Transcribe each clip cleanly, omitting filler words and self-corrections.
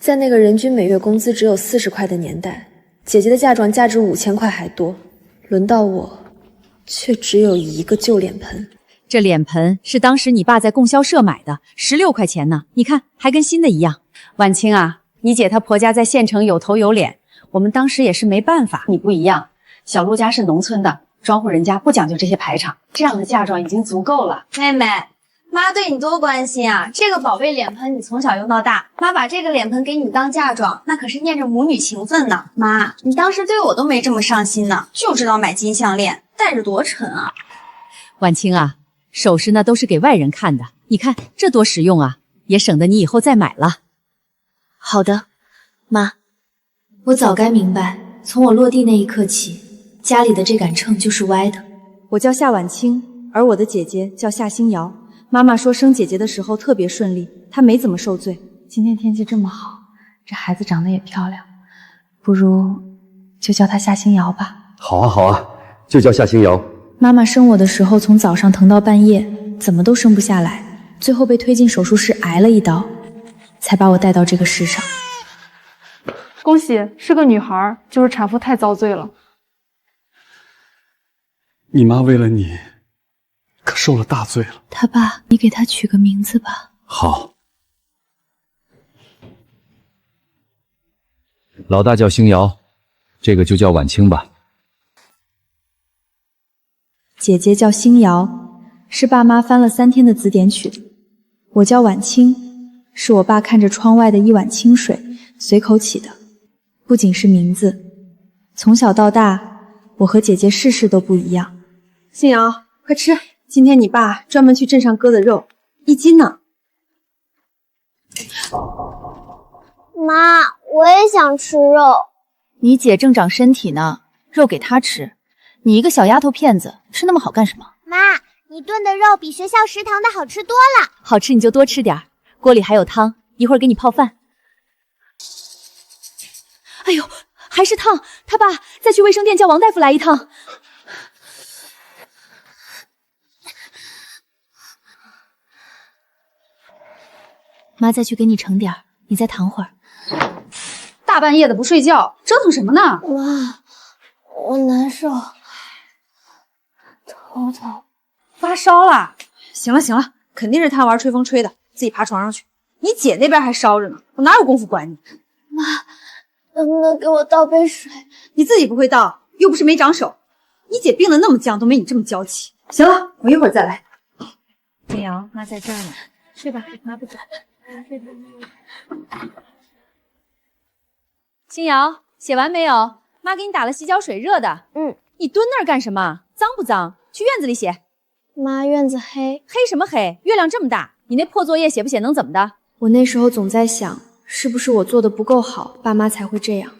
在那个人均每月工资只有40块的年代，姐姐的嫁妆价值5000块还多，轮到我，却只有一个旧脸盆。这脸盆是当时你爸在供销社买的，16块钱呢，你看还跟新的一样。婉清啊，你姐她婆家在县城有头有脸，我们当时也是没办法。你不一样，小陆家是农村的，庄户人家不讲究这些排场，这样的嫁妆已经足够了。妹妹，妈对你多关心啊！这个宝贝脸盆你从小用到大，妈把这个脸盆给你当嫁妆，那可是念着母女情分呢。妈，你当时对我都没这么上心呢，就知道买金项链，戴着多沉啊！婉清啊，首饰那都是给外人看的，你看这多实用啊，也省得你以后再买了。好的，妈，我早该明白，从我落地那一刻起，家里的这杆秤就是歪的。我叫夏婉清，而我的姐姐叫夏星瑶。妈妈说生姐姐的时候特别顺利，她没怎么受罪。今天天气这么好，这孩子长得也漂亮，不如就叫她夏星瑶吧。好啊好啊，就叫夏星瑶。妈妈生我的时候从早上疼到半夜，怎么都生不下来，最后被推进手术室挨了一刀，才把我带到这个世上。恭喜，是个女孩，就是产妇太遭罪了。你妈为了你可受了大罪了。他爸，你给他取个名字吧。好。老大叫星瑶，这个就叫婉清吧。姐姐叫星瑶，是爸妈翻了3天的字典取的。我叫婉清，是我爸看着窗外的一碗清水随口起的。不仅是名字，从小到大，我和姐姐事事都不一样。星瑶，快吃！今天你爸专门去镇上割的肉，1斤呢。妈，我也想吃肉。你姐正长身体呢，肉给她吃。你一个小丫头片子，吃那么好干什么？妈，你炖的肉比学校食堂的好吃多了。好吃你就多吃点，锅里还有汤，一会儿给你泡饭。哎呦，还是烫！他爸，再去卫生店叫王大夫来一趟。妈再去给你盛点儿，你再躺会儿。大半夜的不睡觉，折腾什么呢？妈，我难受，头疼，发烧了。行了行了，肯定是他玩吹风吹的，自己爬床上去。你姐那边还烧着呢，我哪有功夫管你？妈，能不能给我倒杯水？你自己不会倒，又不是没长手。你姐病得那么犟，都没你这么娇气。行了，我一会儿再来。星瑶，妈在这儿呢，睡吧，妈不走。星瑶，写完没有？妈给你打了洗脚水，热的。你蹲那儿干什么？脏不脏？去院子里写。妈，院子黑。黑什么黑？月亮这么大，你那破作业写不写能怎么的？我那时候总在想，是不是我做的不够好，爸妈才会这样。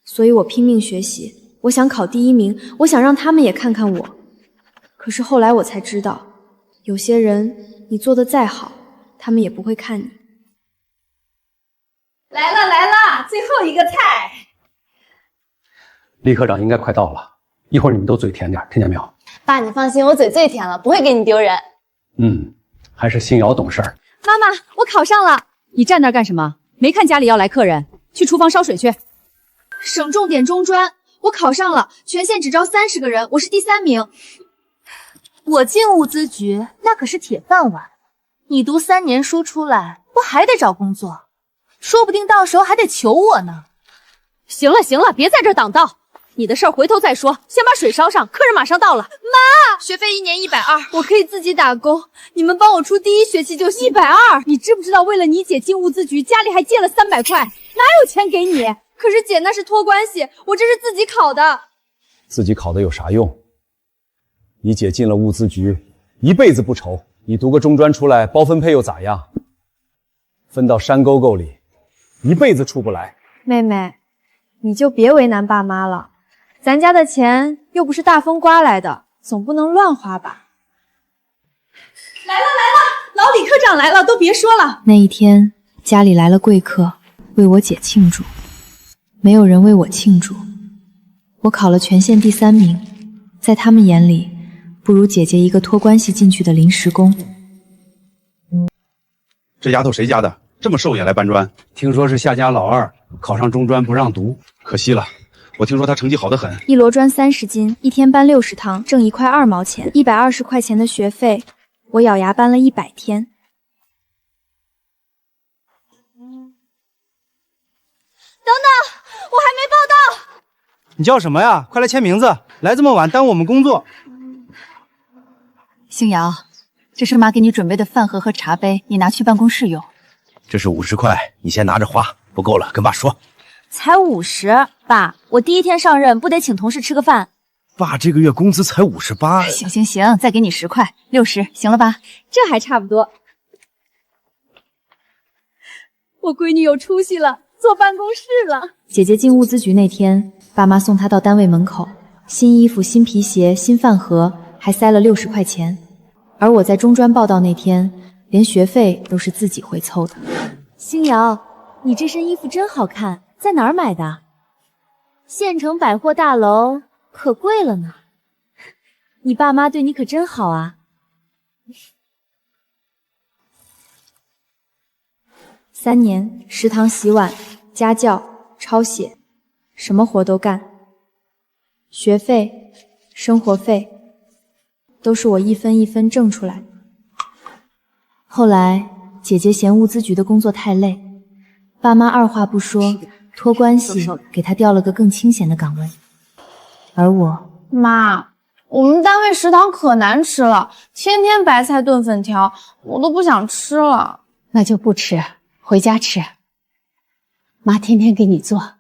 所以我拼命学习，我想考第1名，我想让他们也看看我。可是后来我才知道，有些人你做的再好，他们也不会看你。来了来了，最后一个菜。李科长应该快到了，一会儿你们都嘴甜点，听见没有？爸，你放心，我嘴最甜了，不会给你丢人。还是星瑶懂事儿。妈妈，我考上了。你站那儿干什么？没看家里要来客人，去厨房烧水去。省重点中专，我考上了，全县只招30个人，我是第3名。我进物资局那可是铁饭碗，你读3年书出来，不还得找工作？说不定到时候还得求我呢。行了行了，别在这儿挡道，你的事儿回头再说，先把水烧上，客人马上到了。妈，学费1年120，我可以自己打工，你们帮我出第1学期就行。120？你知不知道为了你姐进物资局，家里还借了300块，哪有钱给你？可是姐那是托关系，我这是自己考的。自己考的有啥用？你姐进了物资局，一辈子不愁。你读个中专出来，包分配又咋样？分到山沟沟里，一辈子出不来。妹妹，你就别为难爸妈了，咱家的钱又不是大风刮来的，总不能乱花吧。来了来了，老李科长来了，都别说了。那一天，家里来了贵客，为我姐庆祝。没有人为我庆祝。我考了全县第3名，在他们眼里，不如姐姐一个托关系进去的临时工。这丫头谁家的？这么瘦也来搬砖？听说是夏家老二考上中专不让读，可惜了。我听说他成绩好得很。一箩砖30斤，一天搬60趟，挣1块2毛钱，120块钱的学费，我咬牙搬了100天。等等，我还没报到。你叫什么呀？快来签名字！来这么晚耽误我们工作。星瑶，这是妈给你准备的饭盒和茶杯，你拿去办公室用。这是50块，你先拿着花，不够了跟爸说。才50，爸，我第一天上任，不得请同事吃个饭？爸这个月工资才58。行行行，再给你10块，60，行了吧？这还差不多。我闺女有出息了，坐办公室了。姐姐进物资局那天，爸妈送她到单位门口，新衣服、新皮鞋、新饭盒，还塞了60块钱。而我在中专报到那天，连学费都是自己会凑的。星瑶，你这身衣服真好看，在哪儿买的？县城百货大楼可贵了呢。你爸妈对你可真好啊。3年，食堂洗碗、家教、抄写，什么活都干。学费、生活费，都是我一分一分挣出来的。后来，姐姐嫌物资局的工作太累，爸妈二话不说，托关系给她调了个更清闲的岗位。而我，妈，我们单位食堂可难吃了，天天白菜炖粉条，我都不想吃了。那就不吃，回家吃。妈天天给你做。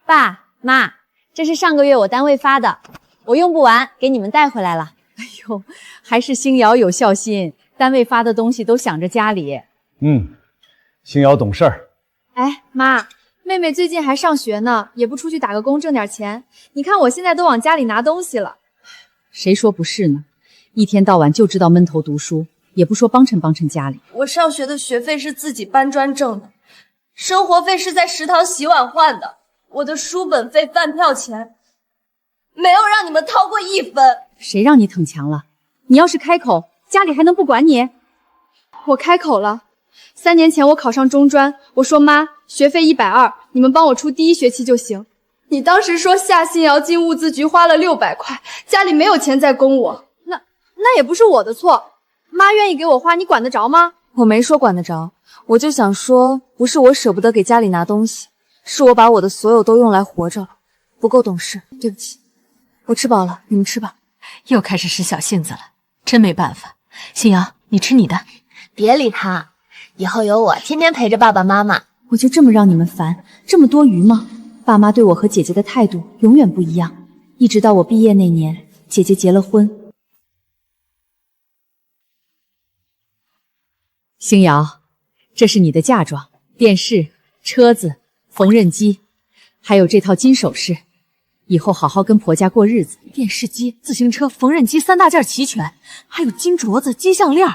爸妈，这是上个月我单位发的，我用不完，给你们带回来了。哎呦，还是星瑶有孝心，单位发的东西都想着家里。星瑶懂事儿。哎，妈，妹妹最近还上学呢，也不出去打个工挣点钱。你看我现在都往家里拿东西了。谁说不是呢？一天到晚就知道闷头读书，也不说帮衬帮衬家里。我上学的学费是自己搬砖挣的，生活费是在食堂洗碗换的，我的书本费、饭票钱没有让你们掏过1分。谁让你逞强了？你要是开口，家里还能不管你？我开口了。3年前我考上中专，我说妈，学费120，你们帮我出第1学期就行。你当时说夏新瑶进物资局花了600块，家里没有钱再供我，那也不是我的错。妈愿意给我花，你管得着吗？我没说管得着，我就想说，不是我舍不得给家里拿东西，是我把我的所有都用来活着了，不够懂事，对不起。我吃饱了，你们吃吧。又开始使小性子了，真没办法。星瑶，你吃你的。别理他，以后有我天天陪着爸爸妈妈。我就这么让你们烦，这么多余吗？爸妈对我和姐姐的态度永远不一样，一直到我毕业那年，姐姐结了婚。星瑶，这是你的嫁妆，电视、车子、缝纫机，还有这套金首饰，以后好好跟婆家过日子。电视机、自行车、缝纫机3大件齐全，还有金镯子、金项链。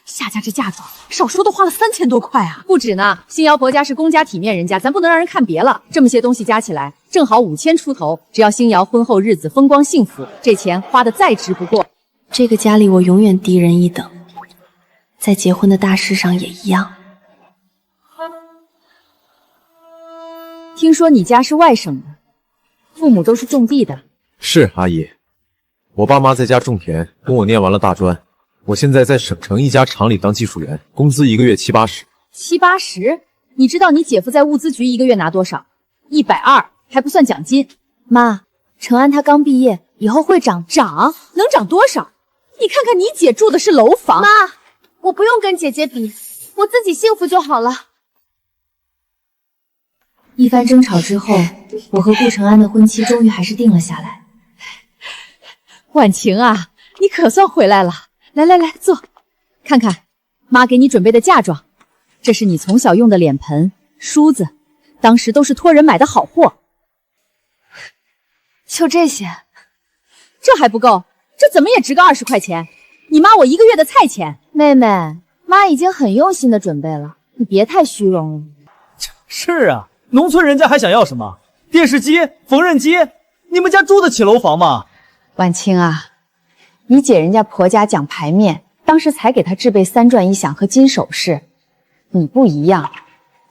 夏家这嫁妆少说都花了3000多块啊！不止呢，星瑶婆家是公家体面人家，咱不能让人看别了。这么些东西加起来，正好5000出头。只要星瑶婚后日子风光幸福，这钱花的再值不过。这个家里我永远低人一等，在结婚的大事上也一样。听说你家是外省的，父母都是种地的。是阿姨，我爸妈在家种田，供我念完了大专。我现在在省城一家厂里当技术员，工资1个月70-80。70-80？你知道你姐夫在物资局1个月拿多少？120，还不算奖金。妈，程安他刚毕业，以后会涨，能涨多少？你看看你姐住的是楼房。妈，我不用跟姐姐比，我自己幸福就好了。一番争吵之后，我和顾承安的婚期终于还是定了下来。婉晴啊，你可算回来了！来来来，坐，看看妈给你准备的嫁妆，这是你从小用的脸盆、梳子，当时都是托人买的好货。就这些，这还不够，这怎么也值个20块钱，你妈我1个月的菜钱。妹妹，妈已经很用心的准备了，你别太虚荣了。是啊，农村人家还想要什么？电视机、缝纫机？你们家住得起楼房吗？婉清啊，你姐人家婆家讲排面，当时才给她置备3转1响和金首饰，你不一样，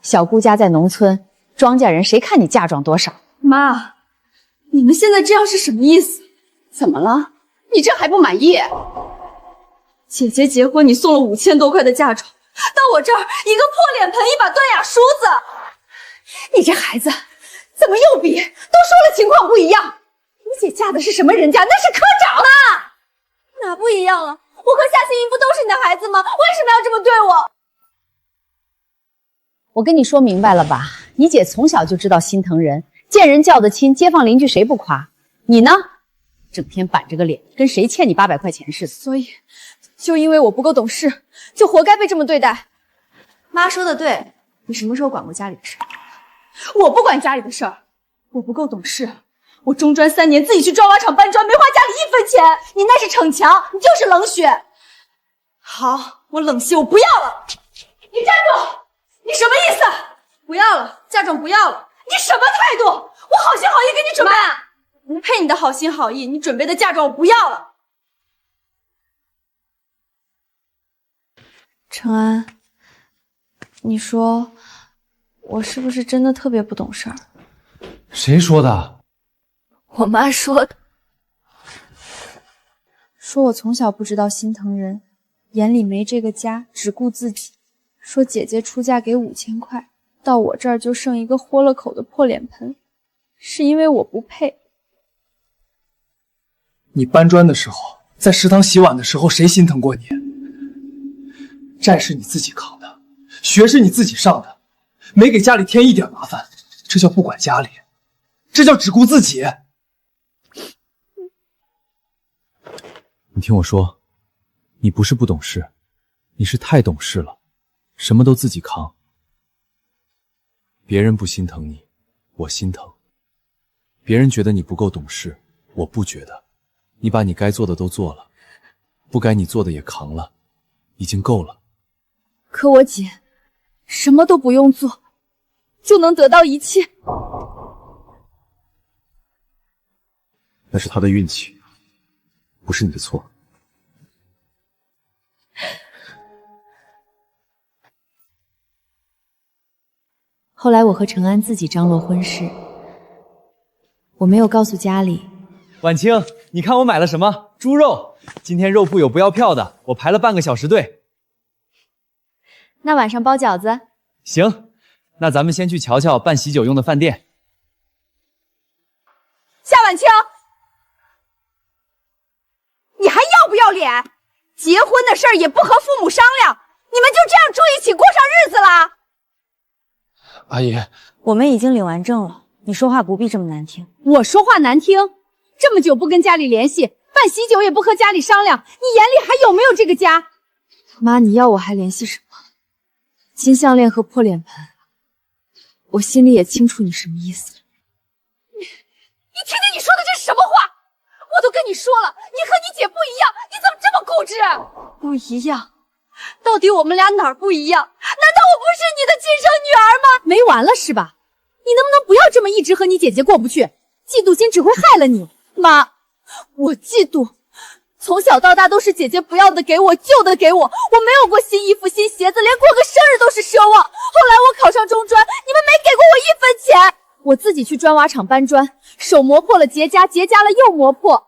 小姑家在农村，庄稼人谁看你嫁妆多少？妈，你们现在这样是什么意思？怎么了？你这还不满意？姐姐结婚你送了5000多块的嫁妆，到我这儿一个破脸盆，一把断崖梳子。你这孩子怎么又比？都说了情况不一样。你姐嫁的是什么人家？那是科长。妈，哪不一样了？我和夏欣怡不都是你的孩子吗？为什么要这么对我？我跟你说明白了吧？你姐从小就知道心疼人，见人叫得亲，街坊邻居谁不夸？你呢？整天板着个脸，跟谁欠你800块钱似的。所以，就因为我不够懂事，就活该被这么对待。妈说的对，你什么时候管过家里的事？我不管家里的事儿，我不够懂事。我中专3年自己去砖瓦厂搬砖，没花家里1分钱。你那是逞强，你就是冷血。好，我冷血，我不要了。你站住！你什么意思？不要了，嫁妆不要了。你什么态度？我好心好意给你准备。不配你的好心好意，你准备的嫁妆我不要了。程安，你说我是不是真的特别不懂事儿？谁说的？我妈说的。说我从小不知道心疼人，眼里没这个家，只顾自己。说姐姐出嫁给5000块，到我这儿就剩一个豁了口的破脸盆，是因为我不配。你搬砖的时候，在食堂洗碗的时候，谁心疼过你？债是你自己扛的，学是你自己上的，没给家里添一点麻烦，这叫不管家里，这叫只顾自己。你听我说，你不是不懂事，你是太懂事了，什么都自己扛。别人不心疼你，我心疼；别人觉得你不够懂事，我不觉得。你把你该做的都做了，不该你做的也扛了，已经够了。可我姐什么都不用做，就能得到一切。那是他的运气，不是你的错。后来我和程安自己张罗婚事，我没有告诉家里。婉清，你看我买了什么？猪肉。今天肉铺有不要票的，我排了半个小时队。那晚上包饺子？行，那咱们先去瞧瞧办喜酒用的饭店。夏婉清，你还要不要脸？结婚的事儿也不和父母商量，你们就这样住一起过上日子了？阿姨，我们已经领完证了，你说话不必这么难听。我说话难听？这么久不跟家里联系，办喜酒也不和家里商量，你眼里还有没有这个家？妈，你要我还联系什么？金项链和破脸盆，我心里也清楚你什么意思。你听听你说的这是什么话？我都跟你说了，你和你姐不一样，你怎么这么固执？不一样？到底我们俩哪儿不一样？难道我不是你的亲生女儿吗？没完了是吧？你能不能不要这么一直和你姐姐过不去？嫉妒心只会害了你。妈，我嫉妒。从小到大都是姐姐不要的给我，旧的给我，我没有过新衣服、新鞋子，连过个生日都是奢望。后来我考上中专，你们没给过我1分钱。我自己去砖瓦厂搬砖，手磨破了结痂，结痂了又磨破。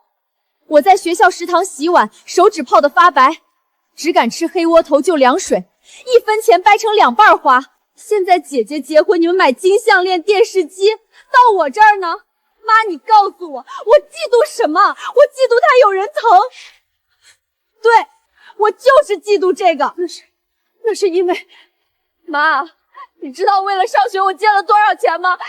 我在学校食堂洗碗，手指泡得发白，只敢吃黑窝头就凉水，1分钱掰成2半花。现在姐姐结婚，你们买金项链、电视机，到我这儿呢？妈，你告诉我，我嫉妒什么？我嫉妒他有人疼。对，我就是嫉妒这个。那是因为，妈，你知道为了上学我借了多少钱吗？1200，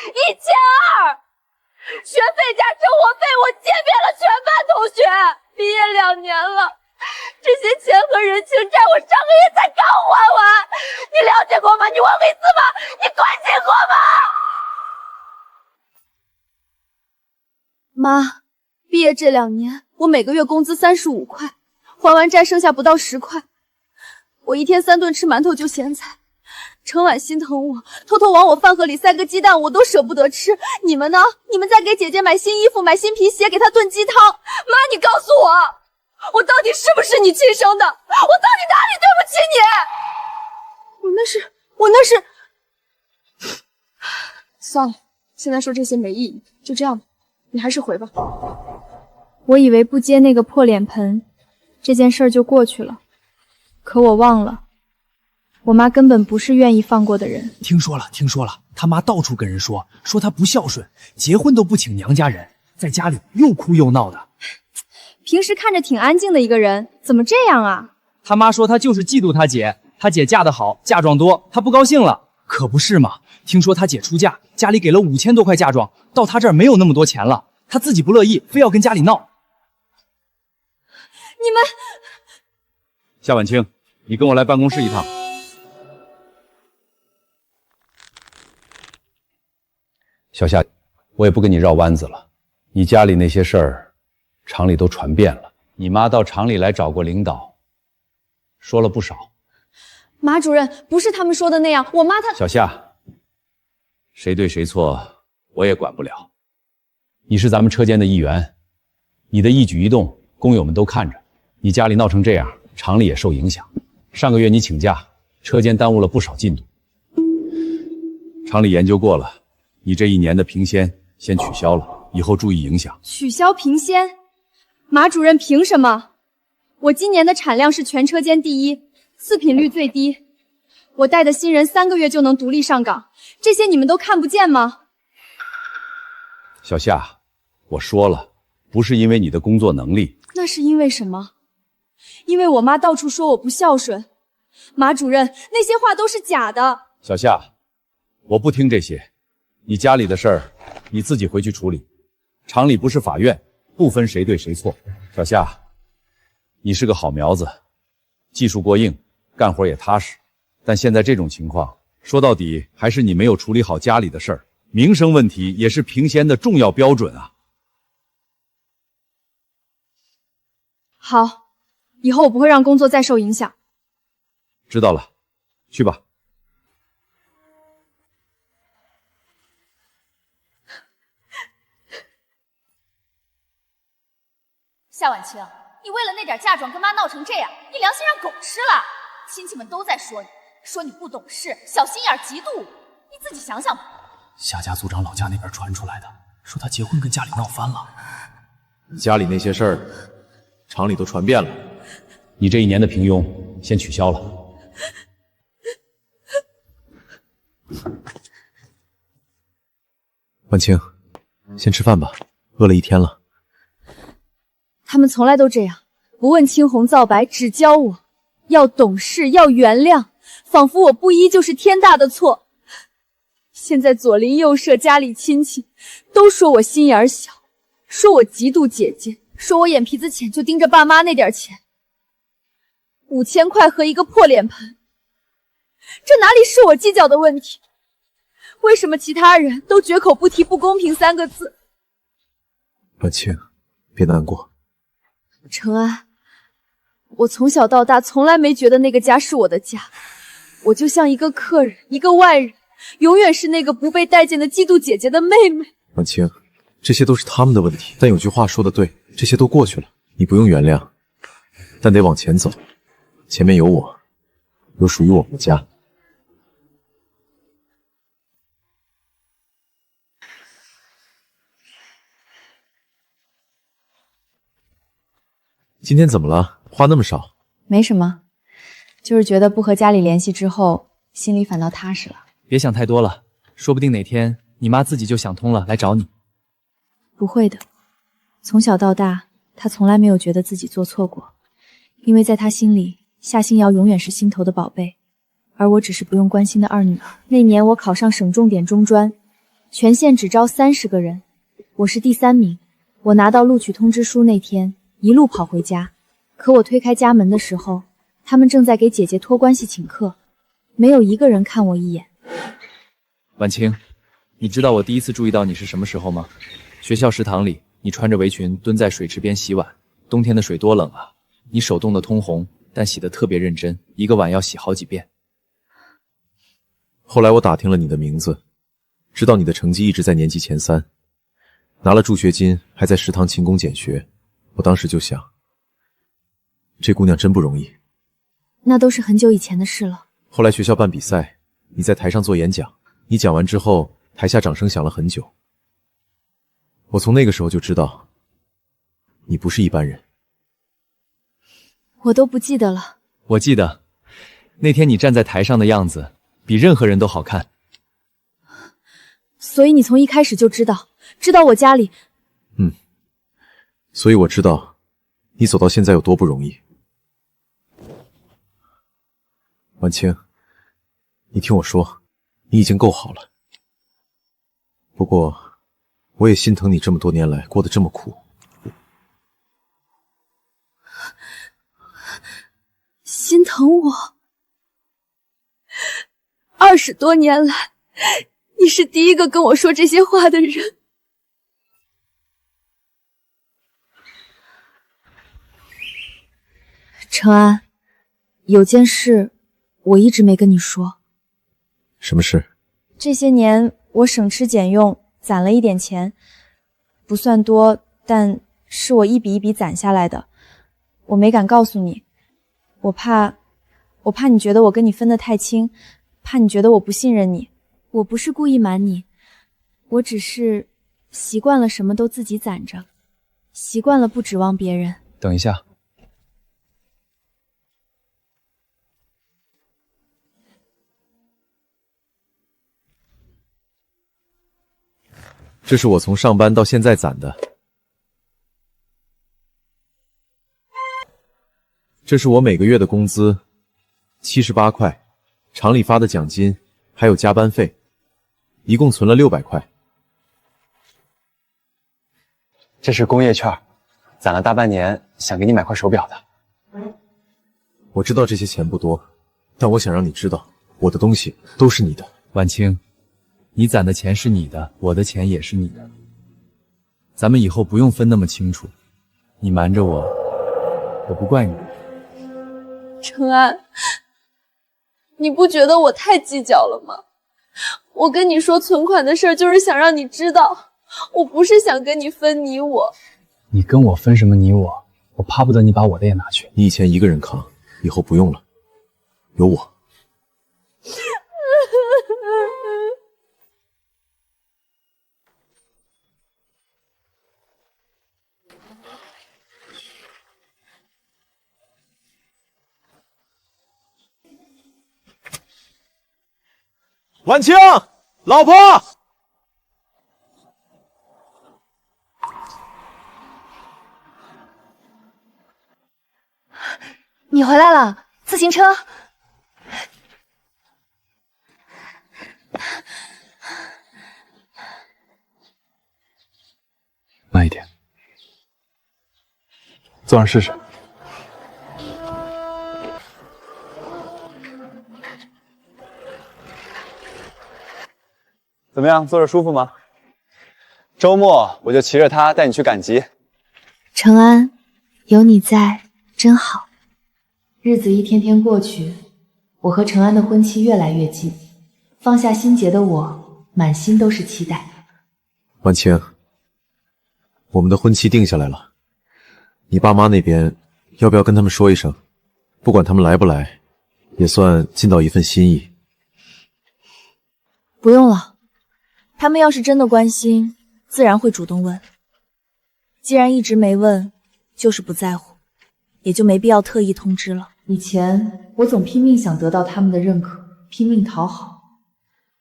学费加生活费我借遍了全班同学。毕业2年了，这些钱和人情债我上个月才刚还完。你了解过吗？你问过一次吗？你关心过吗？妈，毕业这2年，我每个月工资35块，还完债剩下不到10块。我一天3顿吃馒头就咸菜。程婉心疼我，偷偷往我饭盒里塞个鸡蛋，我都舍不得吃。你们呢？你们在给姐姐买新衣服、买新皮鞋，给她炖鸡汤。妈，你告诉我，我到底是不是你亲生的？我到底哪里对不起你？我那是算了，现在说这些没意义，就这样吧，你还是回吧。我以为不接那个破脸盆，这件事儿就过去了，可我忘了，我妈根本不是愿意放过的人。听说了，他妈到处跟人说他不孝顺，结婚都不请娘家人，在家里又哭又闹的。平时看着挺安静的一个人，怎么这样啊？他妈说他就是嫉妒他姐嫁得好，嫁妆多，他不高兴了。可不是嘛，听说他姐出嫁，家里给了5000多块嫁妆，到他这儿没有那么多钱了，他自己不乐意，非要跟家里闹。你们，夏晚清，你跟我来办公室一趟。小夏，我也不跟你绕弯子了，你家里那些事儿，厂里都传遍了。你妈到厂里来找过领导，说了不少。马主任，不是他们说的那样，我妈她……小夏，谁对谁错，我也管不了。你是咱们车间的一员，你的一举一动，工友们都看着。你家里闹成这样，厂里也受影响。上个月你请假，车间耽误了不少进度。厂里研究过了，你这1年的评先先取消了，以后注意影响。取消评先？马主任凭什么？我今年的产量是全车间第1，次品率最低。我带的新人3个月就能独立上岗，这些你们都看不见吗？小夏，我说了，不是因为你的工作能力。那是因为什么？因为我妈到处说我不孝顺。马主任，那些话都是假的。小夏，我不听这些，你家里的事儿你自己回去处理。厂里不是法院，不分谁对谁错。小夏，你是个好苗子，技术过硬，干活也踏实。但现在这种情况，说到底还是你没有处理好家里的事儿。名声问题也是评先的重要标准啊。好，以后我不会让工作再受影响。知道了，去吧。夏晚清，你为了那点嫁妆跟妈闹成这样，你良心让狗吃了！亲戚们都在说你，说你不懂事，小心眼，嫉妒，你自己想想吧。夏家族长老家那边传出来的，说他结婚跟家里闹翻了。家里那些事儿，厂里都传遍了。你这1年的平庸先取消了。晚清，先吃饭吧，饿了1天了。他们从来都这样，不问青红皂白，只教我要懂事，要原谅，仿佛我不依就是天大的错。现在左邻右舍、家里亲戚都说我心眼小，说我嫉妒姐姐，说我眼皮子浅，就盯着爸妈那点钱。5000块和一个破脸盆，这哪里是我计较的问题？为什么其他人都绝口不提不公平3个字？晚清，别难过。程安，我从小到大从来没觉得那个家是我的家，我就像一个客人，一个外人，永远是那个不被待见的嫉妒姐姐的妹妹。晚清，这些都是他们的问题，但有句话说的对，这些都过去了，你不用原谅，但得往前走，前面有我，有属于我们的家。今天怎么了？话那么少？没什么，就是觉得不和家里联系之后，心里反倒踏实了。别想太多了，说不定哪天你妈自己就想通了，来找你。不会的，从小到大，她从来没有觉得自己做错过，因为在她心里，夏星瑶永远是心头的宝贝，而我只是不用关心的二女儿。那年我考上省重点中专，全县只招30个人，我是第3名。我拿到录取通知书那天，一路跑回家，可我推开家门的时候，他们正在给姐姐托关系请客，没有一个人看我一眼。晚清，你知道我第一次注意到你是什么时候吗？学校食堂里，你穿着围裙蹲在水池边洗碗，冬天的水多冷啊！你手冻得通红，但洗得特别认真，一个碗要洗好几遍。后来我打听了你的名字，知道你的成绩一直在年级前3，拿了助学金，还在食堂勤工俭学。我当时就想，这姑娘真不容易。那都是很久以前的事了。后来学校办比赛，你在台上做演讲，你讲完之后，台下掌声响了很久。我从那个时候就知道，你不是一般人。我都不记得了。我记得，那天你站在台上的样子，比任何人都好看。所以你从一开始就知道我家里……所以我知道，你走到现在有多不容易。婉清，你听我说，你已经够好了。不过，我也心疼你这么多年来过得这么苦。心疼我？20多年来，你是第一个跟我说这些话的人。程安，有件事我一直没跟你说。什么事？这些年我省吃俭用攒了一点钱，不算多，但是我一笔一笔攒下来的。我没敢告诉你，我怕你觉得我跟你分得太轻，怕你觉得我不信任你。我不是故意瞒你，我只是习惯了什么都自己攒着，习惯了不指望别人。等一下。这是我从上班到现在攒的，这是我每个月的工资，78块，厂里发的奖金，还有加班费，一共存了600块。这是工业券，攒了大半年，想给你买块手表的。我知道这些钱不多，但我想让你知道，我的东西都是你的。婉清，你攒的钱是你的，我的钱也是你的，咱们以后不用分那么清楚。你瞒着我，我不怪你。程安，你不觉得我太计较了吗？我跟你说存款的事儿，就是想让你知道，我不是想跟你分你我。你跟我分什么你我？我巴不得你把我的也拿去。你以前一个人扛，以后不用了，有我。婉清，老婆，你回来了，自行车。慢一点，坐上试试。怎么样，坐着舒服吗？周末我就骑着它带你去赶集。程安，有你在真好。日子一天天过去，我和程安的婚期越来越近，放下心结的我满心都是期待。婉清，我们的婚期定下来了，你爸妈那边要不要跟他们说一声？不管他们来不来，也算尽到一份心意。不用了。他们要是真的关心，自然会主动问。既然一直没问，就是不在乎，也就没必要特意通知了。以前我总拼命想得到他们的认可，拼命讨好，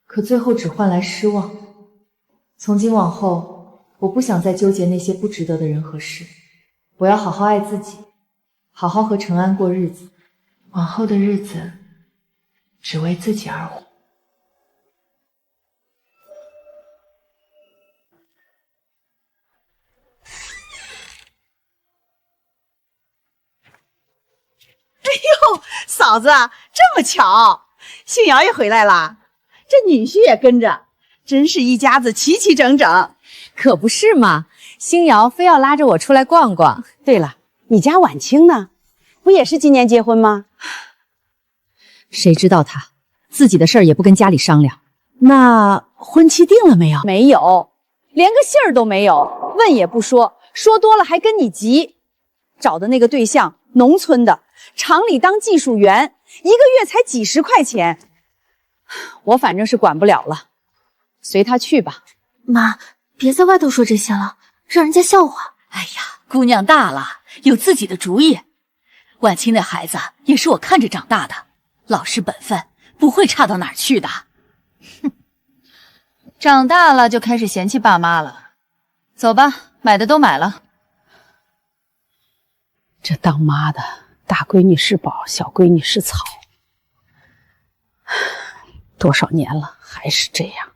可最后只换来失望。从今往后，我不想再纠结那些不值得的人和事，我要好好爱自己，好好和程安过日子。往后的日子，只为自己而活。嫂子，这么巧，杏瑶也回来了，这女婿也跟着，真是一家子齐齐整整。可不是嘛，星瑶非要拉着我出来逛逛。对了，你家婉清呢？不也是今年结婚吗？谁知道他自己的事儿也不跟家里商量。那婚期定了没有？没有，连个信儿都没有，问也不说，说多了还跟你急。找的那个对象，农村的，厂里当技术员，一个月才几十块钱。我反正是管不了了，随他去吧。妈，别在外头说这些了，让人家笑话。哎呀，姑娘大了，有自己的主意。婉清的孩子也是我看着长大的，老实本分，不会差到哪儿去的。哼，长大了就开始嫌弃爸妈了。走吧，买的都买了。这当妈的，大闺女是宝，小闺女是草，多少年了还是这样。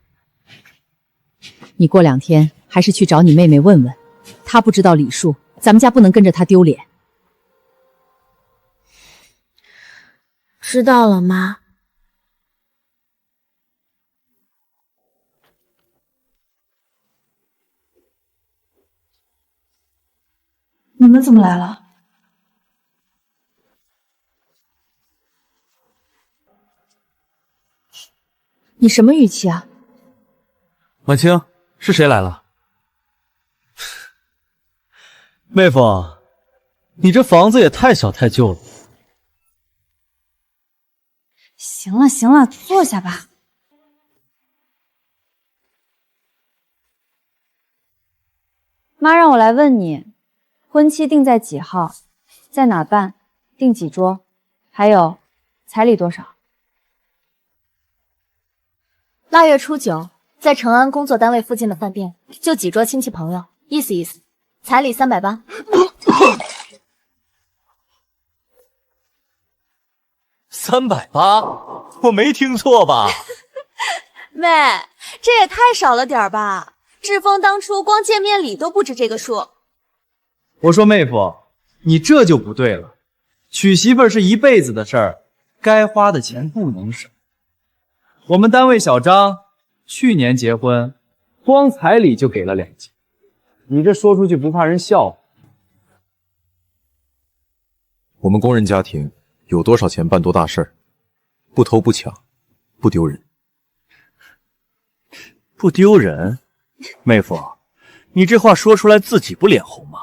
你过2天还是去找你妹妹问问，她不知道礼数，咱们家不能跟着她丢脸。知道了，妈。你们怎么来了？你什么语气啊？婉清，是谁来了？妹夫，你这房子也太小太旧了。行了行了，坐下吧。妈让我来问你，婚期定在几号？在哪办？订几桌？还有彩礼多少？8月初9，在成安工作单位附近的饭店，就几桌亲戚朋友，意思意思。彩礼380。380，我没听错吧？妹，这也太少了点吧？志峰当初光见面礼都不止这个数。我说妹夫，你这就不对了。娶媳妇儿是一辈子的事儿，该花的钱不能省。我们单位小张去年结婚，光彩礼就给了2斤，你这说出去不怕人笑话？我们工人家庭有多少钱办多大事儿，不偷不抢，不丢人。不丢人？妹夫，你这话说出来自己不脸红吗？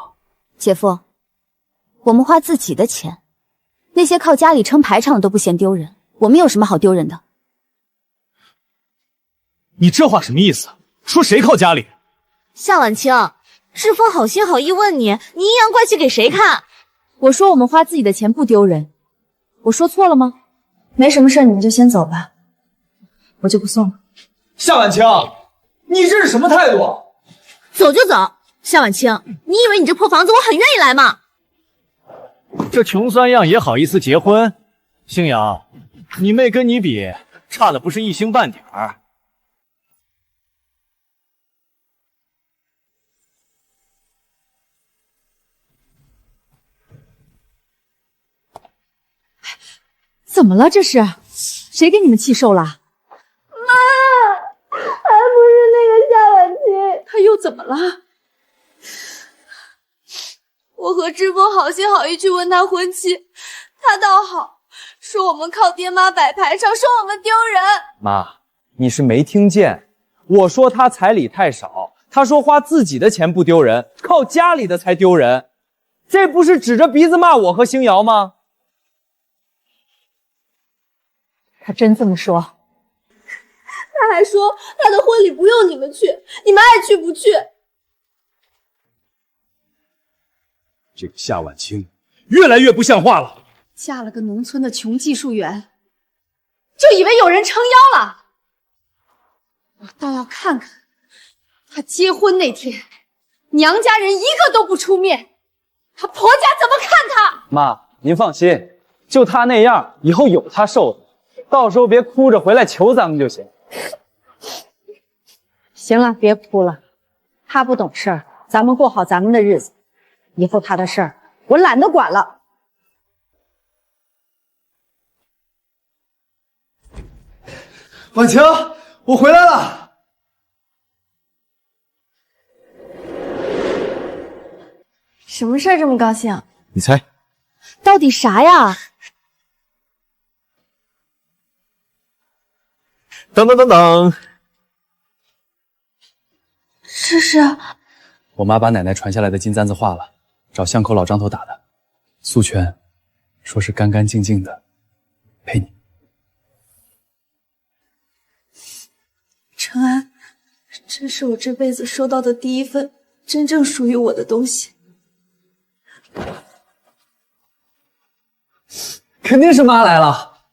姐夫，我们花自己的钱，那些靠家里撑排场的都不嫌丢人，我们有什么好丢人的？你这话什么意思？说谁靠家里？夏婉清，志峰好心好意问你，你阴阳怪气给谁看？我说我们花自己的钱不丢人，我说错了吗？没什么事，你们就先走吧，我就不送了。夏婉清，你这是什么态度？走就走，夏婉清，你以为你这破房子我很愿意来吗？这穷酸样也好意思结婚？星瑶，你妹跟你比，差的不是一星半点儿。怎么了？这是谁给你们气受了？妈，还不是那个夏婉清，她又怎么了？我和志峰好心好意去问他婚期，他倒好，说我们靠爹妈摆排场，说我们丢人。妈，你是没听见，我说他彩礼太少，他说花自己的钱不丢人，靠家里的才丢人，这不是指着鼻子骂我和星瑶吗？他真这么说？他还说他的婚礼不用你们去，你们爱去不去。这个夏婉清越来越不像话了，嫁了个农村的穷技术员，就以为有人撑腰了。我倒要看看，她结婚那天，娘家人一个都不出面，她婆家怎么看她？妈，您放心，就他那样，以后有他受的。到时候别哭着回来求咱们就行。行了，别哭了，他不懂事儿，咱们过好咱们的日子，以后他的事儿我懒得管了。婉晴，我回来了。什么事儿这么高兴？你猜，到底啥呀？当当当当，这是我妈把奶奶传下来的金簪子画了，找巷口老张头打的，素全，说是干干净净的，陪你。程安，这是我这辈子收到的第一份真正属于我的东西。肯定是妈来了。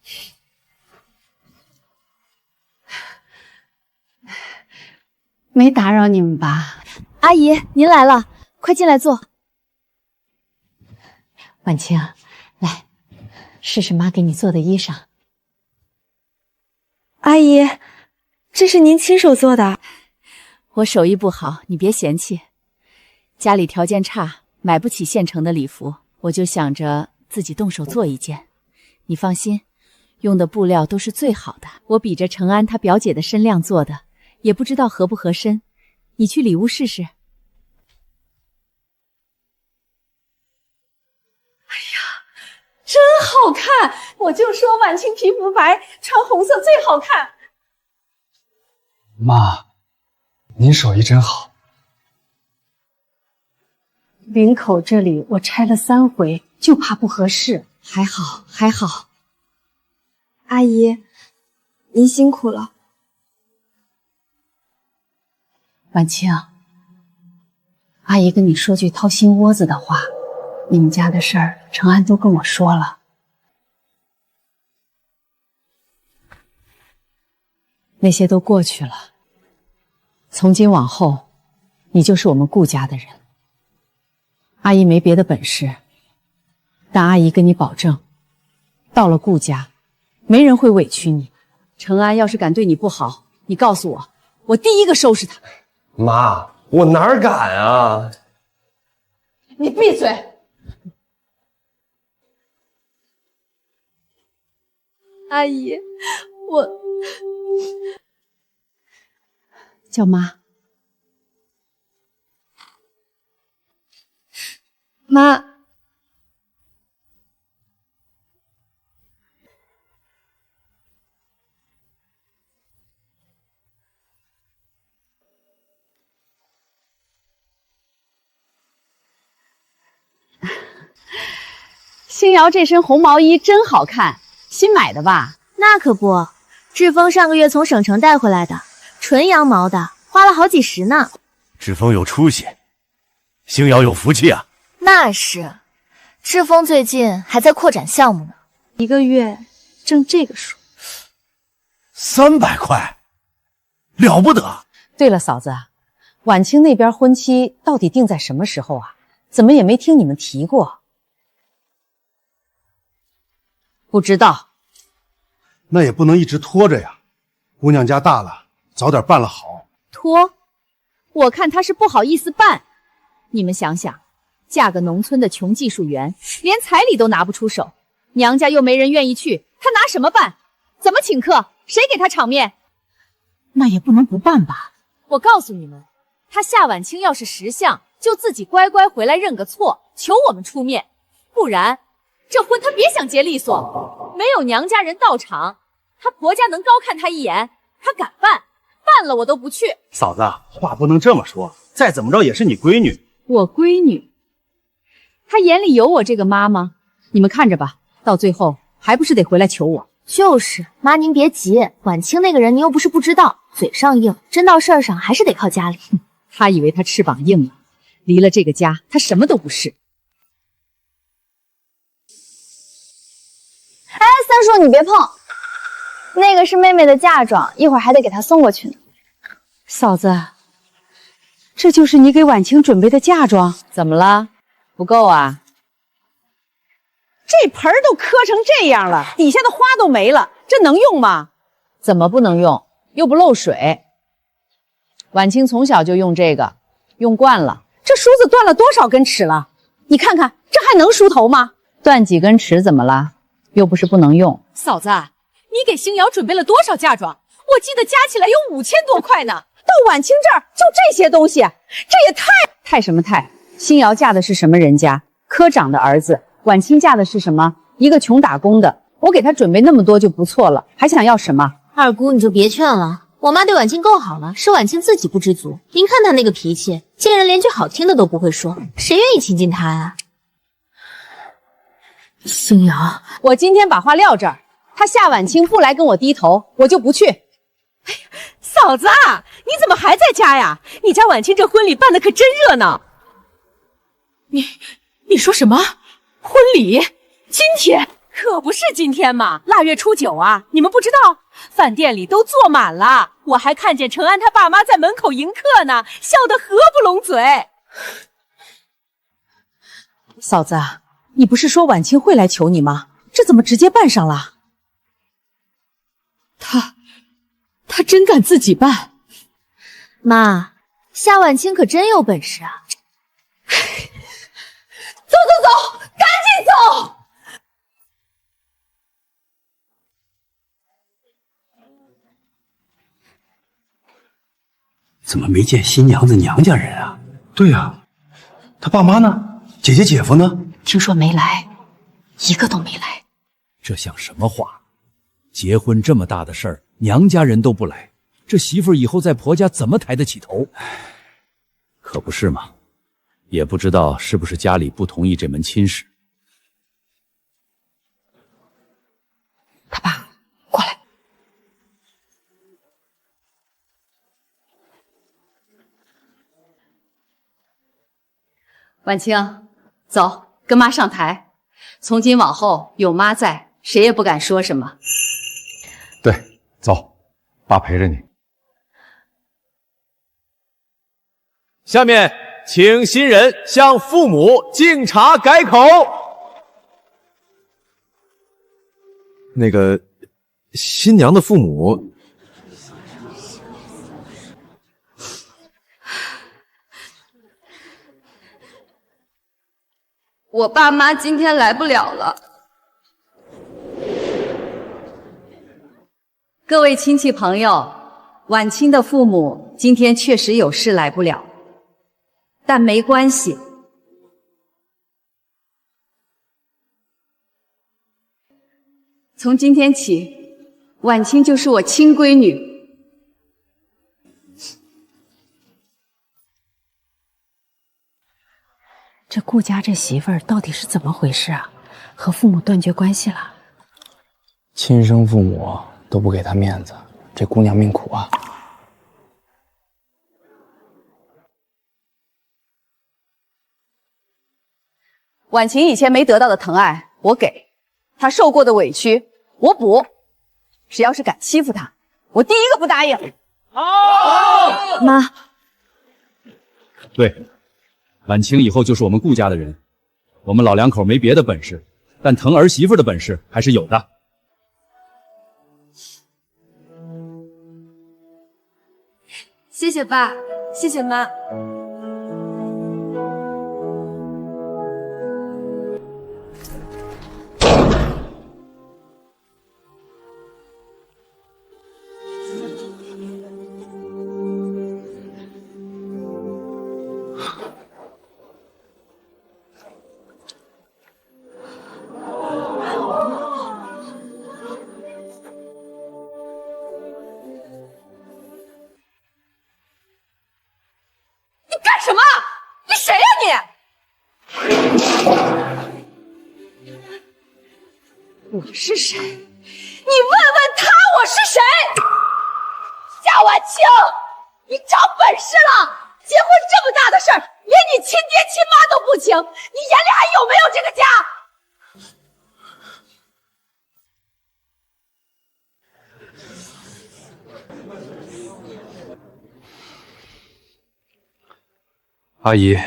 没打扰你们吧？阿姨，您来了，快进来坐。婉清，来，试试妈给你做的衣裳。阿姨，这是您亲手做的？我手艺不好，你别嫌弃。家里条件差，买不起现成的礼服，我就想着自己动手做一件。你放心，用的布料都是最好的，我比着程安她表姐的身量做的，也不知道合不合身。你去里屋试试。真好看！我就说婉清皮肤白，穿红色最好看。妈，您手艺真好。领口这里我拆了3回，就怕不合适。还好，还好。阿姨，您辛苦了。婉清，阿姨跟你说句掏心窝子的话，你们家的事儿，程安都跟我说了。那些都过去了，从今往后，你就是我们顾家的人。阿姨没别的本事，但阿姨跟你保证，到了顾家，没人会委屈你。程安要是敢对你不好，你告诉我，我第一个收拾他。妈，我哪敢啊！你闭嘴！阿姨，我叫妈。妈，星瑶这身红毛衣真好看，新买的吧？那可不，志峰上个月从省城带回来的，纯羊毛的，花了好几十呢。志峰有出息，星瑶有福气啊！那是，志峰最近还在扩展项目呢，一个月挣这个数，300块，了不得！对了，嫂子，婉清那边婚期到底定在什么时候啊？怎么也没听你们提过？不知道。那也不能一直拖着呀，姑娘家大了，早点办了好。拖？我看他是不好意思办。你们想想，嫁个农村的穷技术员，连彩礼都拿不出手，娘家又没人愿意去，他拿什么办？怎么请客？谁给他场面？那也不能不办吧。我告诉你们，他夏婉清要是识相，就自己乖乖回来认个错，求我们出面，不然这婚他别想结利索。没有娘家人到场，他婆家能高看他一眼？他敢办？办了我都不去。嫂子，话不能这么说，再怎么着也是你闺女。我闺女，她眼里有我这个妈吗？你们看着吧，到最后还不是得回来求我。就是妈，您别急，婉清那个人您又不是不知道，嘴上硬，真到事儿上还是得靠家里。他以为他翅膀硬了，离了这个家，他什么都不是。哎，三叔你别碰，那个是妹妹的嫁妆，一会儿还得给她送过去呢。嫂子，这就是你给婉清准备的嫁妆？怎么了？不够啊？这盆都磕成这样了，底下的花都没了，这能用吗？怎么不能用？又不漏水。婉清从小就用这个，用惯了。这梳子断了多少根齿了？你看看，这还能梳头吗？断几根齿怎么了？又不是不能用。嫂子，你给星瑶准备了多少嫁妆？我记得加起来有5000多块呢。到婉清这儿就这些东西，这也太什么太？星瑶嫁的是什么人家？科长的儿子。婉清嫁的是什么？一个穷打工的。我给她准备那么多就不错了，还想要什么？二姑你就别劝了，我妈对婉清够好了，是婉清自己不知足。您看她那个脾气，见人连句好听的都不会说，谁愿意亲近她呀？星瑶，我今天把话撂这儿，她夏婉清不来跟我低头，我就不去。嫂嫂子，你怎么还在家呀？你家婉清这婚礼办的可真热闹。你说什么？婚礼？今天？可不是今天嘛，腊月初9啊！你们不知道？饭店里都坐满了，我还看见程安他爸妈在门口迎客呢，笑得合不拢嘴。嫂子，你不是说婉清会来求你吗？这怎么直接办上了？他真敢自己办。妈，夏婉清可真有本事啊！走，赶紧走！怎么没见新娘子娘家人啊？对呀，他爸妈呢？姐姐姐夫呢？听说没来，一个都没来。这像什么话？结婚这么大的事儿，娘家人都不来，这媳妇儿以后在婆家怎么抬得起头？可不是嘛，也不知道是不是家里不同意这门亲事。他爸，过来。婉清，走，跟妈上台。从今往后有妈在，谁也不敢说什么。对，走，爸陪着你。下面请新人向父母敬茶改口。那个新娘的父母，我爸妈今天来不了了。各位亲戚朋友，婉清的父母今天确实有事来不了，但没关系。从今天起，婉清就是我亲闺女。这顾家这媳妇儿到底是怎么回事啊？和父母断绝关系了？亲生父母都不给她面子，这姑娘命苦啊！婉晴以前没得到的疼爱，我给；她受过的委屈，我补。谁要是敢欺负她，我第一个不答应。妈，对，婉清以后就是我们顾家的人。我们老两口没别的本事，但疼儿媳妇的本事还是有的。谢谢爸，谢谢妈。什么？你谁呀你？我是谁？你问问他我是谁？夏婉清，你长本事了！结婚这么大的事儿，连你亲爹亲妈都不请，你眼里还有没有这个家？阿姨，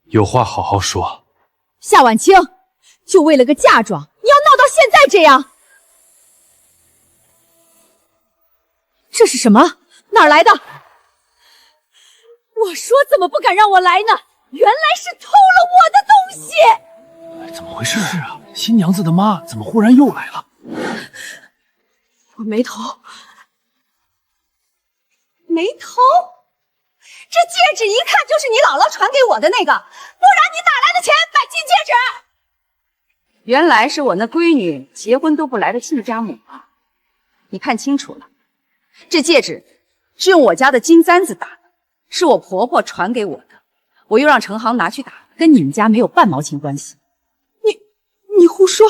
有话好好说。夏婉清，就为了个嫁妆，你要闹到现在这样？这是什么？哪儿来的？我说怎么不敢让我来呢？原来是偷了我的东西！怎么回事啊？新娘子的妈怎么忽然又来了？我没偷，没偷。这戒指一看就是你姥姥传给我的那个，不然你哪来的钱买金戒指？原来是我那闺女结婚都不来的亲家母啊！你看清楚了，这戒指是用我家的金簪子打的，是我婆婆传给我的，我又让程航拿去打，跟你们家没有半毛钱关系。你胡说！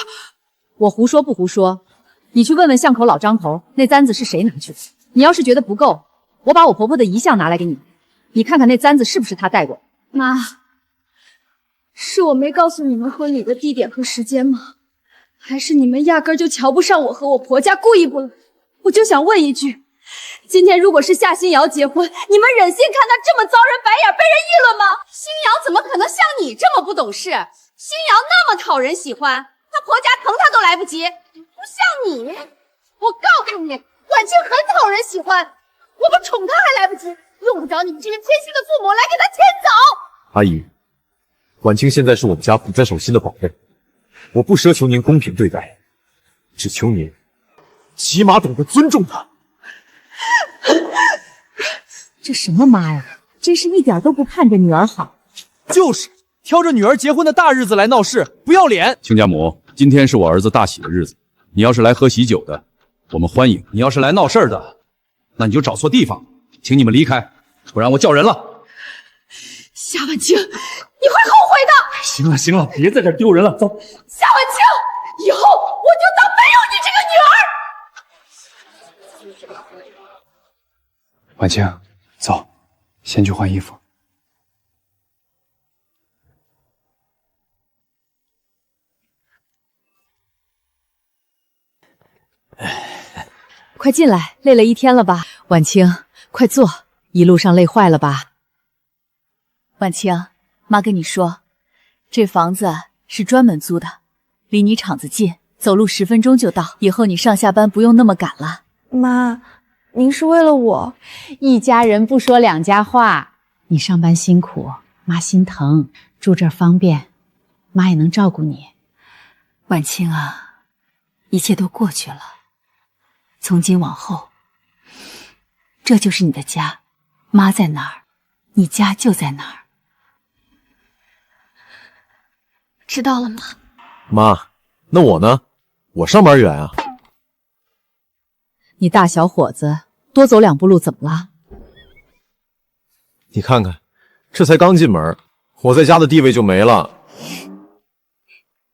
我胡说不胡说？你去问问巷口老张头，那簪子是谁拿去的？你要是觉得不够，我把我婆婆的遗像拿来给你，你看看那簪子是不是她戴过？妈，是我没告诉你们婚礼的地点和时间吗？还是你们压根就瞧不上我和我婆家，故意不来？我就想问一句，今天如果是夏新瑶结婚，你们忍心看她这么遭人白眼，被人议论吗？新瑶怎么可能像你这么不懂事？新瑶那么讨人喜欢，她婆家疼她都来不及，不像你。我告诉你，婉清很讨人喜欢，我不宠她还来不及，用不着你们这些贴心的父母来给她牵走。阿姨，婉清现在是我们家捧在手心的宝贝，我不奢求您公平对待，只求您起码懂得尊重她。这什么妈呀，真是一点都不盼着女儿好。就是挑着女儿结婚的大日子来闹事，不要脸！亲家母，今天是我儿子大喜的日子，你要是来喝喜酒的，我们欢迎；你要是来闹事儿的，那你就找错地方，请你们离开，不然我叫人了。夏婉清，你会后悔的。行了行了，别在这丢人了，走。夏婉清，以后我就当没有你这个女儿。婉清，走，先去换衣服。快进来，累了一天了吧？婉清，快坐，一路上累坏了吧？婉清，妈跟你说，这房子是专门租的，离你厂子近，走路10分钟就到。以后你上下班不用那么赶了。妈，您是为了我？一家人不说两家话。你上班辛苦，妈心疼，住这儿方便，妈也能照顾你。婉清啊，一切都过去了，从今往后，这就是你的家，妈在哪儿，你家就在哪儿。知道了吗？妈，那我呢？我上班远啊。你大小伙子多走2步路怎么了？你看看，这才刚进门，我在家的地位就没了。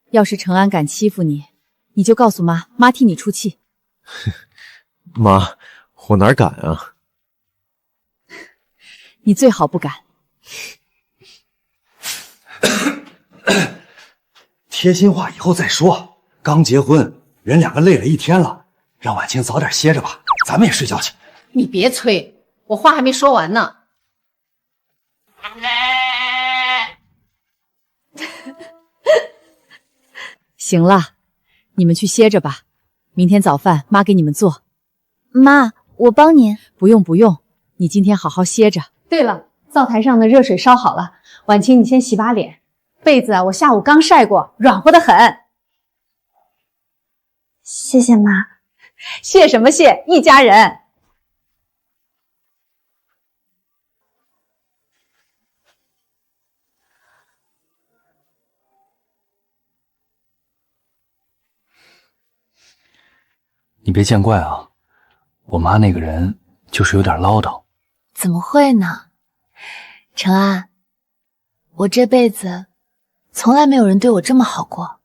要是程安敢欺负你，你就告诉妈，妈替你出气。妈，我哪敢啊？你最好不敢。贴心话以后再说，刚结婚，人两个累了一天了，让婉清早点歇着吧，咱们也睡觉去。你别催，我话还没说完呢。行了，你们去歇着吧，明天早饭妈给你们做。妈，我帮您。不用不用，你今天好好歇着。对了，灶台上的热水烧好了，婉清你先洗把脸。被子啊，我下午刚晒过，软和得很。谢谢妈。谢什么谢，一家人。你别见怪啊，我妈那个人就是有点唠叨。怎么会呢？程安，我这辈子从来没有人对我这么好过，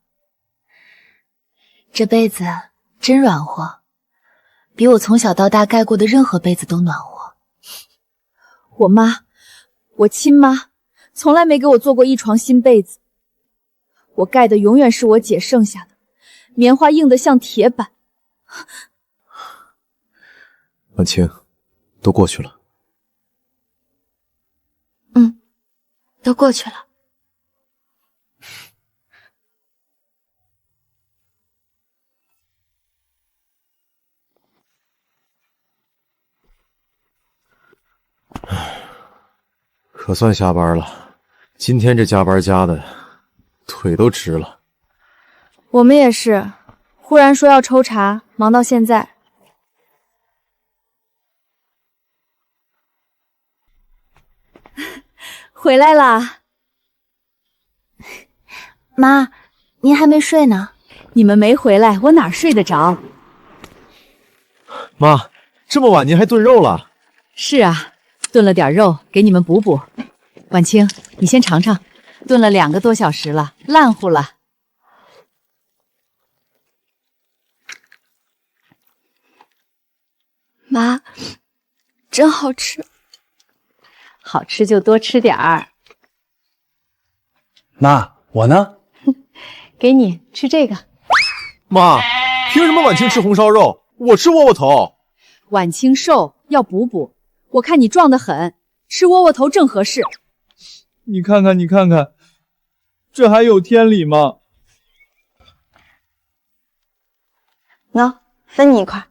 这被子真软和，比我从小到大盖过的任何被子都暖和。我妈，我亲妈，从来没给我做过一床新被子，我盖的永远是我姐剩下的，棉花硬得像铁板。婉清，都过去了。都过去了。可算下班了，今天这加班加的腿都直了。我们也是，忽然说要抽查，忙到现在。回来啦，妈，您还没睡呢？你们没回来，我哪睡得着？妈，这么晚您还炖肉了？是啊，炖了点肉给你们补补。婉清，你先尝尝，炖了2个多小时了，烂乎了。妈，真好吃。好吃就多吃点儿。妈，我呢？给你吃这个。妈，凭什么婉清吃红烧肉，我吃窝窝头？婉清瘦，要补补。我看你壮得很，吃窝窝头正合适。你看看，你看看，这还有天理吗？喏，分你一块。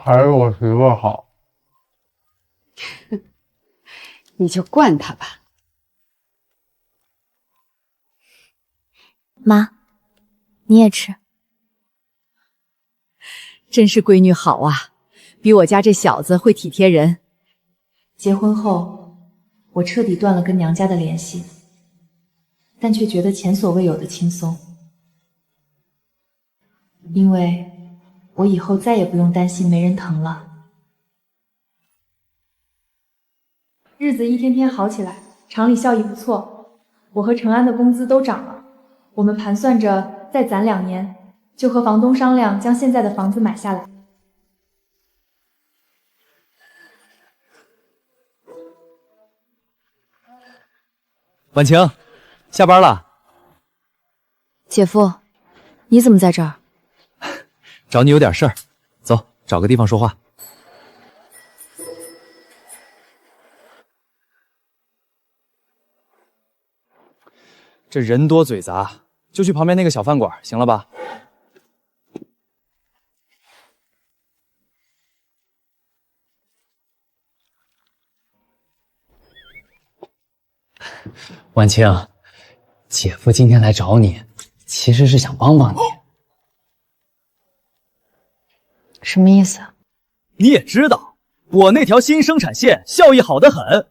还是我媳妇好。你就惯他吧。妈，你也吃。真是闺女好啊，比我家这小子会体贴人。结婚后，我彻底断了跟娘家的联系，但却觉得前所未有的轻松，因为我以后再也不用担心没人疼了。日子一天天好起来，厂里效益不错，我和程安的工资都涨了。我们盘算着再攒2年，就和房东商量将现在的房子买下来。婉晴，下班了。姐夫，你怎么在这儿？找你有点事儿，走，找个地方说话。这人多嘴杂，就去旁边那个小饭馆，行了吧？婉清，姐夫今天来找你，其实是想帮帮你。什么意思？你也知道，我那条新生产线效益好得很，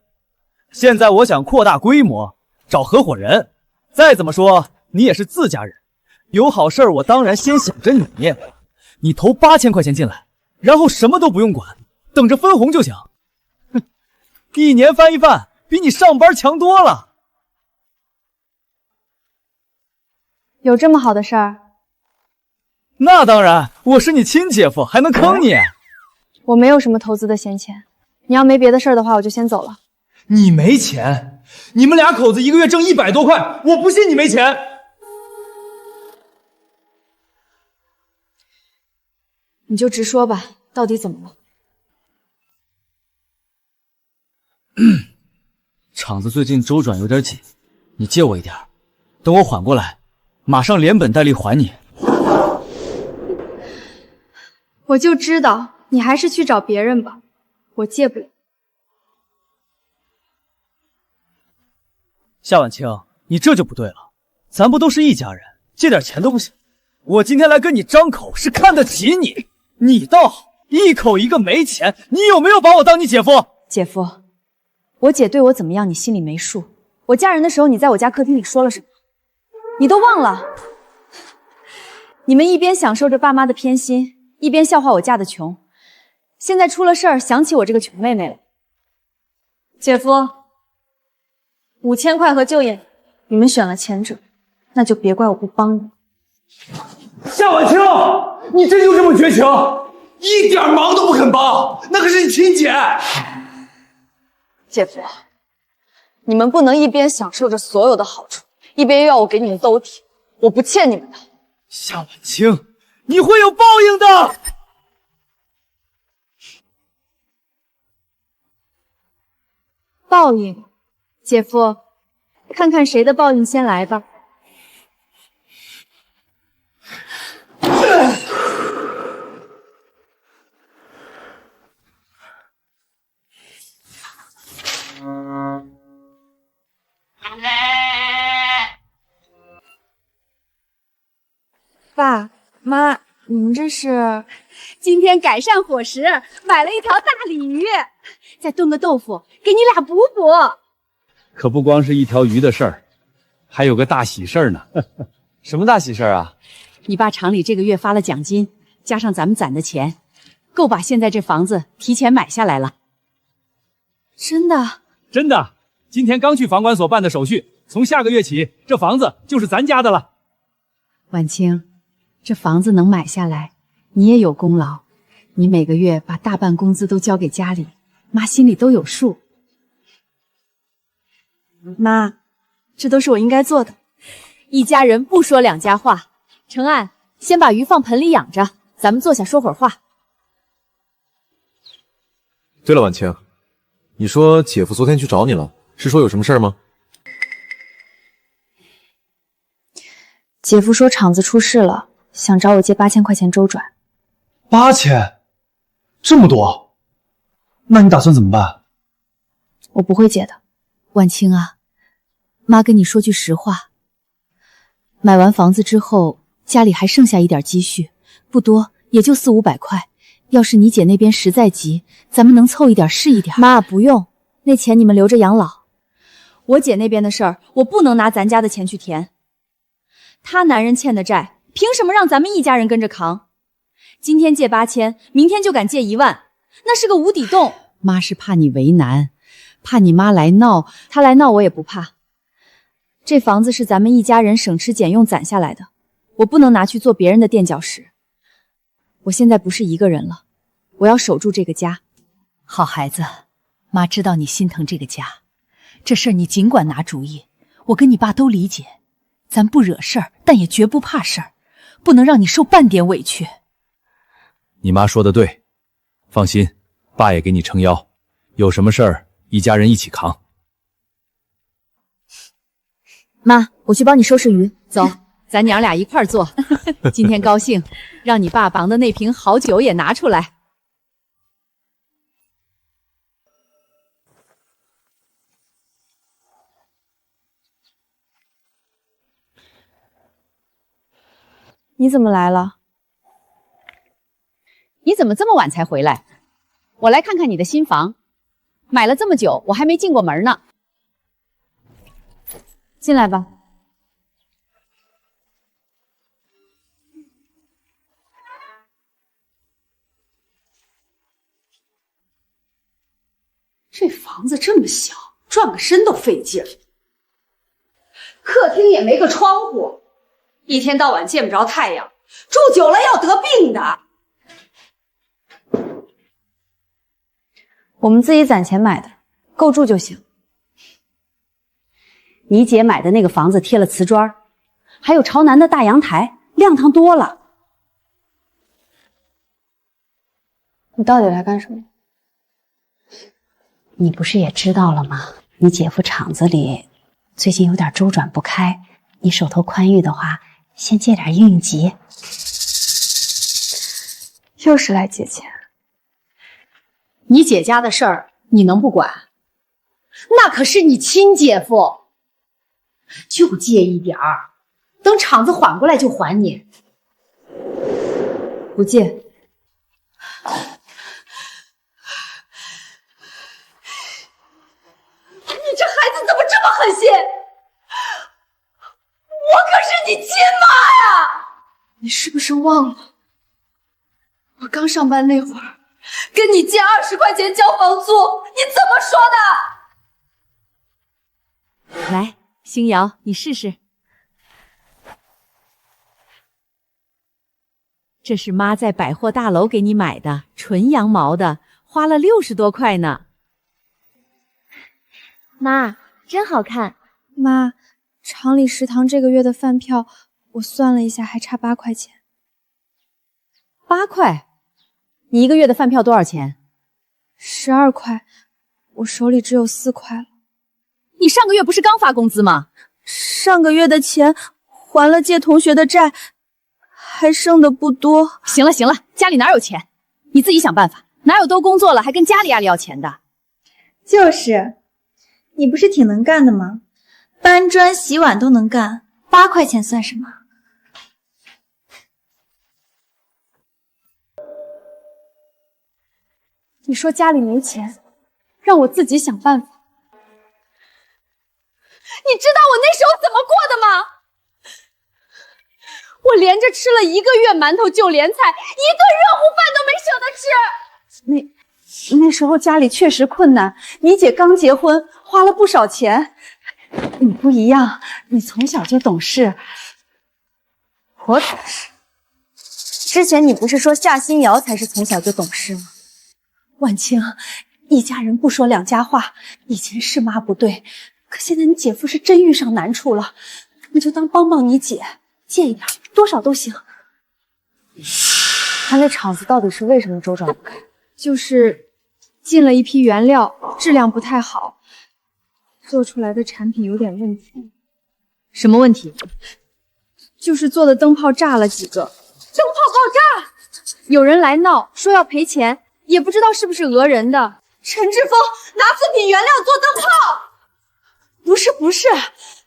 现在我想扩大规模，找合伙人。再怎么说，你也是自家人，有好事我当然先想着你。你投8000块钱进来，然后什么都不用管，等着分红就行。哼，1年翻一番，比你上班强多了。有这么好的事儿？那当然，我是你亲姐夫，还能坑你？我没有什么投资的闲钱，你要没别的事儿的话，我就先走了。你没钱？你们2口子一个月挣100多块，我不信你没钱。你就直说吧，到底怎么了？厂子最近周转有点紧，你借我一点，等我缓过来，马上连本带利还你。我就知道你还是去找别人吧，我借不了。夏婉清，你这就不对了，咱不都是一家人，借点钱都不行。我今天来跟你张口是看得起你，你倒好，一口一个没钱，你有没有把我当你姐夫？姐夫，我姐对我怎么样，你心里没数。我嫁人的时候，你在我家客厅里说了什么？你都忘了？你们一边享受着爸妈的偏心，一边笑话我嫁得穷。现在出了事儿，想起我这个穷妹妹了。姐夫，5000块和就业，你们选了前者，那就别怪我不帮你。夏婉清，你真就这么绝情，一点忙都不肯帮，那可是你亲姐。姐夫，你们不能一边享受着所有的好处，一边又要我给你们兜底，我不欠你们的。夏婉清，你会有报应的。报应，姐夫，看看谁的报应先来吧。爸妈，你们这是？今天改善伙食，买了一条大鲤鱼，再炖个豆腐，给你俩补补。可不光是一条鱼的事儿，还有个大喜事儿呢。什么大喜事儿啊？你爸厂里这个月发了奖金，加上咱们攒的钱，够把现在这房子提前买下来了。真的？真的，今天刚去房管所办的手续，从下个月起，这房子就是咱家的了。婉清，这房子能买下来，你也有功劳。你每个月把大半工资都交给家里，妈心里都有数。妈，这都是我应该做的。一家人不说两家话。程岸，先把鱼放盆里养着，咱们坐下说会儿话。对了，婉清，你说姐夫昨天去找你了，是说有什么事儿吗？姐夫说厂子出事了，想找我借8000块钱周转。8000，这么多？那你打算怎么办？我不会借的。婉清啊，妈跟你说句实话，买完房子之后，家里还剩下一点积蓄，不多，也就400、500块。要是你姐那边实在急，咱们能凑一点是一点。妈，不用，那钱你们留着养老。我姐那边的事儿，我不能拿咱家的钱去填。她男人欠的债，凭什么让咱们一家人跟着扛？今天借8000，明天就敢借1万，那是个无底洞。妈是怕你为难，怕你妈来闹，她来闹我也不怕。这房子是咱们一家人省吃俭用攒下来的，我不能拿去做别人的垫脚石。我现在不是一个人了，我要守住这个家。好孩子，妈知道你心疼这个家，这事儿你尽管拿主意，我跟你爸都理解。咱不惹事儿，但也绝不怕事儿，不能让你受半点委屈。你妈说的对，放心，爸也给你撑腰，有什么事儿一家人一起扛。妈，我去帮你收拾鱼，走。咱娘俩一块儿做，今天高兴，让你爸忙的那瓶好酒也拿出来。你怎么来了？你怎么这么晚才回来？我来看看你的新房，买了这么久，我还没进过门呢。进来吧。这房子这么小，转个身都费劲儿。客厅也没个窗户，一天到晚见不着太阳，住久了要得病的。我们自己攒钱买的，够住就行。你姐买的那个房子贴了瓷砖，还有朝南的大阳台，亮堂多了。你到底来干什么？你不是也知道了吗？你姐夫厂子里最近有点周转不开，你手头宽裕的话，先借点应应急。又是来借钱。你姐家的事儿你能不管？那可是你亲姐夫，就借一点儿，等厂子缓过来就还你。不借。你这孩子怎么这么狠心？我可是你亲妈呀！你是不是忘了，我刚上班那会儿，跟你借20块钱交房租，你怎么说的？来，星瑶，你试试。这是妈在百货大楼给你买的，纯羊毛的，花了60多块呢。妈，真好看。妈，厂里食堂这个月的饭票，我算了一下，还差8块钱。8块？你一个月的饭票多少钱？12块，我手里只有4块了。你上个月不是刚发工资吗？上个月的钱还了借同学的债，还剩的不多。行了行了，家里哪有钱？你自己想办法。哪有都工作了还跟家里要钱的？就是，你不是挺能干的吗？搬砖洗碗都能干，8块钱算什么？你说家里没钱，让我自己想办法。你知道我那时候怎么过的吗？我连着吃了1个月馒头就连菜，1顿热乎饭都没舍得吃。那时候家里确实困难，你姐刚结婚，花了不少钱。你不一样，你从小就懂事。我懂事，之前你不是说夏新瑶才是从小就懂事吗？婉清，一家人不说两家话，以前是妈不对，可现在你姐夫是真遇上难处了，那就当帮帮你姐，借一点，多少都行。他那厂子到底是为什么周转不开？就是进了一批原料，质量不太好，做出来的产品有点问题。什么问题？就是做的灯泡炸了几个。灯泡爆炸，有人来闹，说要赔钱，也不知道是不是讹人的。陈志峰拿次品原料做灯泡，不是，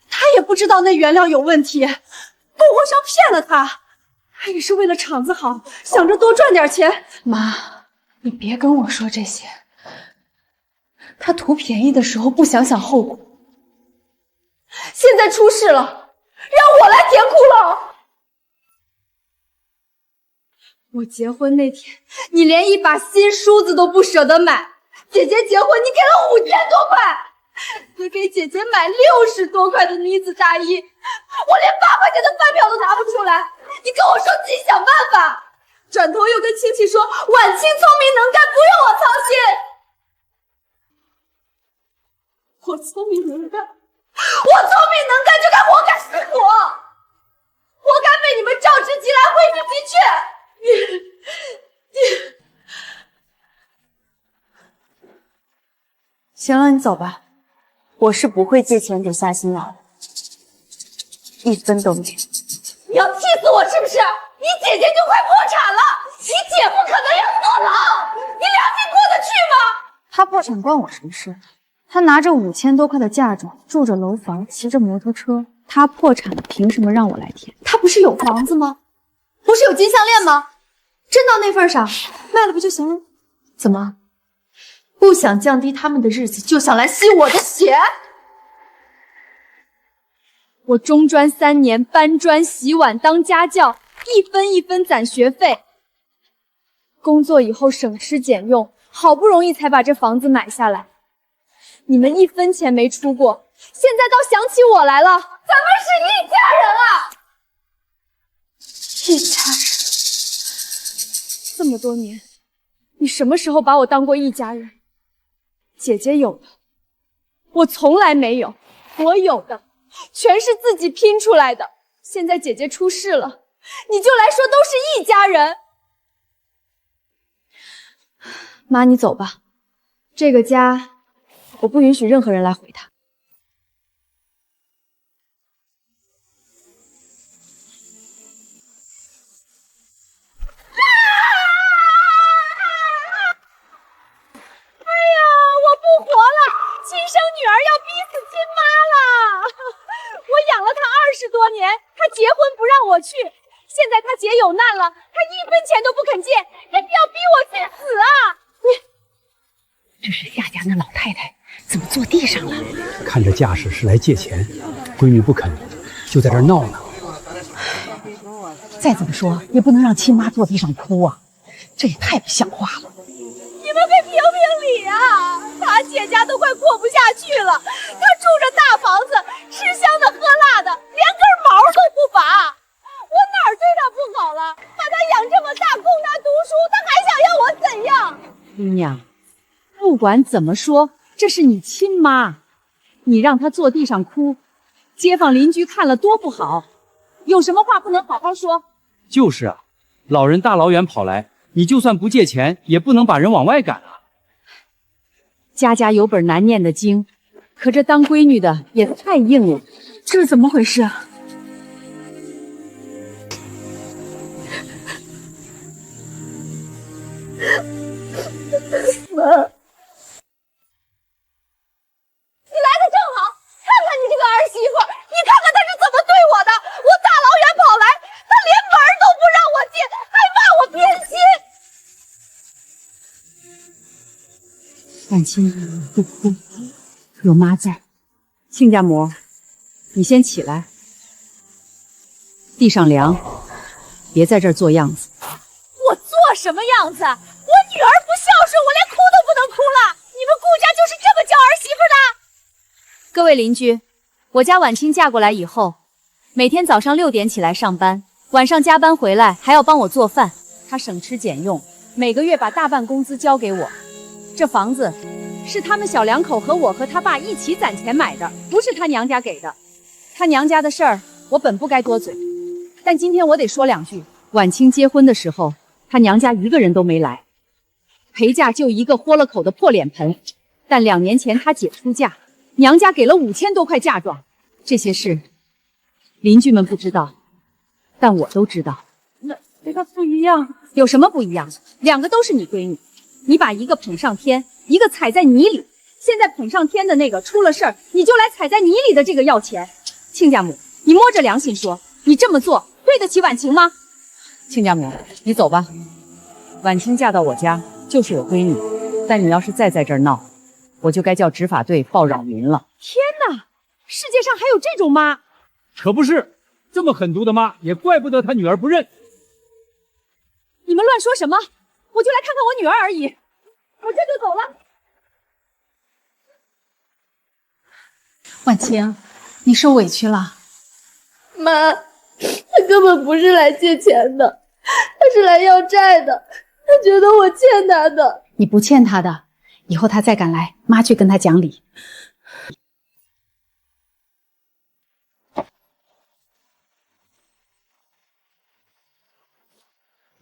他也不知道那原料有问题，供货商骗了他，他也是为了厂子好，想着多赚点钱。妈，你别跟我说这些，他图便宜的时候不想想后果，现在出事了，让我来填窟窿。我结婚那天，你连一把新梳子都不舍得买。姐姐结婚，你给了5000多块，你给姐姐买60多块的呢子大衣，我连8块钱的饭票都拿不出来。你跟我说自己想办法，转头又跟亲戚说婉清聪明能干，不用我操心。我聪明能干，就该活该死我，活该被你们召之即来，挥之即去。行了，你走吧，我是不会借钱给夏新瑶的，1分都没有。你要气死我是不是？你姐姐就快破产了，你姐夫可能要坐牢，你良心过得去吗？他破产关我什么事？他拿着5000多块的嫁妆，住着楼房，骑着摩托车，他破产了，凭什么让我来填？他不是有房子吗？不是有金项链吗？真到那份上，卖了不就行了？怎么，不想降低他们的日子，就想来吸我的血？我中专3年搬砖、洗碗、当家教，1分1分攒学费。工作以后省吃俭用，好不容易才把这房子买下来。你们1分钱没出过，现在倒想起我来了。咱们是一家人啊！一家人。这么多年，你什么时候把我当过一家人？姐姐有的，我从来没有。我有的，全是自己拼出来的。现在姐姐出事了，你就来说都是一家人。妈，你走吧，这个家我不允许任何人来毁它。不活了，亲生女儿要逼死亲妈了！我养了她20多年，她结婚不让我去，现在她姐有难了，她1分钱都不肯借，这是要逼我去死啊！这是夏家那老太太怎么坐地上了？看着架势是来借钱，闺女不肯，就在这儿闹呢。再怎么说也不能让亲妈坐地上哭啊，这也太不像话了。你们给评评理啊！他姐家都快过不下去了，他住着大房子，吃香的喝辣的，连根毛都不拔。我哪儿对他不好了？把他养这么大，供他读书，他还想要我怎样？姑娘，不管怎么说，这是你亲妈，你让她坐地上哭，街坊邻居看了多不好。有什么话不能好好说？就是啊，老人大老远跑来，你就算不借钱，也不能把人往外赶啊。家家有本难念的经，可这当闺女的也太硬了。这是怎么回事啊？妈，你来的正好，看看你这个儿媳妇，你看看她是怎么对我的！我大老远跑来，她连门都不让我进，还骂我偏心。婉清，不哭，有妈在。亲家母，你先起来，地上凉，别在这儿做样子。我做什么样子？我女儿不孝顺，我连哭都不能哭了。你们顾家就是这么教儿媳妇的？各位邻居，我家婉清嫁过来以后，每天早上6点起来上班，晚上加班回来还要帮我做饭。他省吃俭用，每个月把大半工资交给我。这房子是他们小两口和我和他爸一起攒钱买的，不是他娘家给的。他娘家的事儿我本不该多嘴，但今天我得说两句。婉清结婚的时候，他娘家一个人都没来，陪嫁就一个豁了口的破脸盆。但2年前他姐出嫁，娘家给了5000多块嫁妆。这些事邻居们不知道，但我都知道。那个不一样，有什么不一样？两个都是你闺女，你把一个捧上天，一个踩在泥里。现在捧上天的那个出了事儿，你就来踩在泥里的这个要钱。亲家母，你摸着良心说，你这么做对得起婉晴吗？亲家母，你走吧。婉清嫁到我家就是我闺女，但你要是再在这儿闹，我就该叫执法队报扰民了。天哪，世界上还有这种妈！可不是，这么狠毒的妈，也怪不得她女儿不认。你们乱说什么？我就来看看我女儿而已，我这就走了。婉清，你受委屈了。妈，他根本不是来借钱的，他是来要债的。他觉得我欠他的。你不欠他的，以后他再敢来，妈去跟他讲理。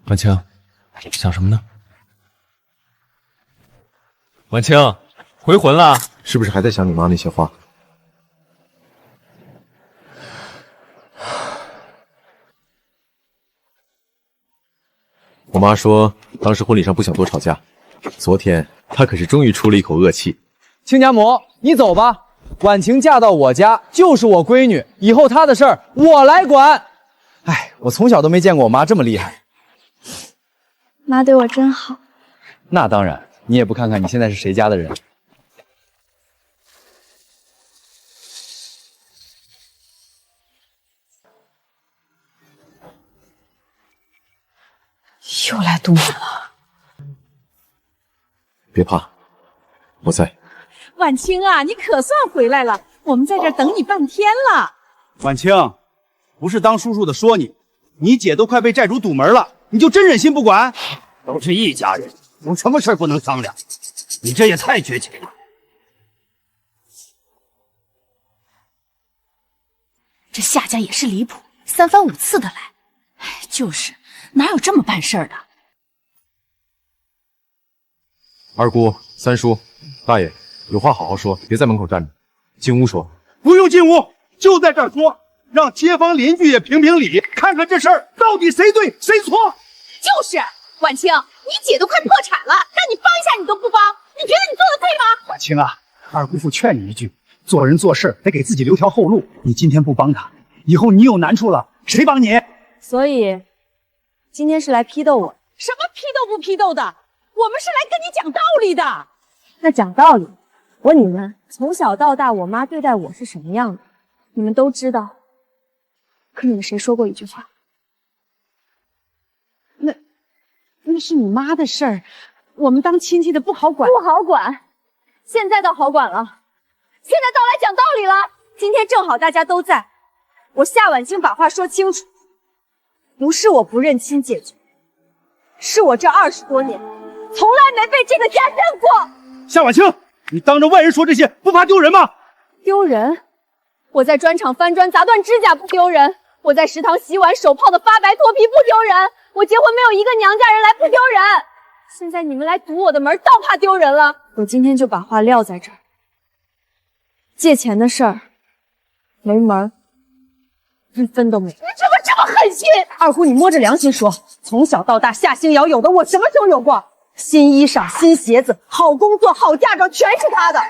婉清，想什么呢？婉清，回魂了？是不是还在想你妈那些话？我妈说，当时婚礼上不想多吵架，昨天她可是终于出了一口恶气。亲家母，你走吧。婉晴嫁到我家就是我闺女，以后她的事儿我来管。哎，我从小都没见过我妈这么厉害。妈对我真好。那当然，你也不看看你现在是谁家的人。又来堵门了。别怕，我在。婉清啊，你可算回来了，我们在这儿等你半天了。婉清，不是当叔叔的说你，你姐都快被债主堵门了，你就真忍心不管？都是一家人，有什么事不能商量？你这也太绝情了。这夏家也是离谱，3番5次的来。哎，就是，哪有这么办事儿的？二姑、三叔、大爷，有话好好说，别在门口站着，进屋说。不用进屋，就在这儿说，让街坊邻居也评评理，看看这事儿到底谁对谁错。就是婉清，你姐都快破产了，让你帮一下你都不帮，你觉得你做的对吗？婉清啊，二姑父劝你一句，做人做事得给自己留条后路。你今天不帮他，以后你有难处了，谁帮你？所以，今天是来批斗我。什么批斗不批斗的？我们是来跟你讲道理的。那讲道理，我你们从小到大，我妈对待我是什么样的，你们都知道。可你们谁说过一句话？那是你妈的事儿，我们当亲戚的不好管。不好管，现在倒好管了。现在到来讲道理了。今天正好大家都在，我夏婉清把话说清楚。不是我不认亲姐姐，是我这20多年从来没被这个家认过。夏婉清，你当着外人说这些，不怕丢人吗？丢人？我在砖厂翻砖砸断指甲不丢人，我在食堂洗碗手泡的发白脱皮不丢人，我结婚没有一个娘家人来不丢人。现在你们来堵我的门，倒怕丢人了。我今天就把话撂在这儿，借钱的事儿没门，1分都没有。你怎么这么狠心？二姑，你摸着良心说，从小到大夏星瑶有的我什么时候有过？新衣裳、新鞋子、好工作、好嫁妆，全是她的。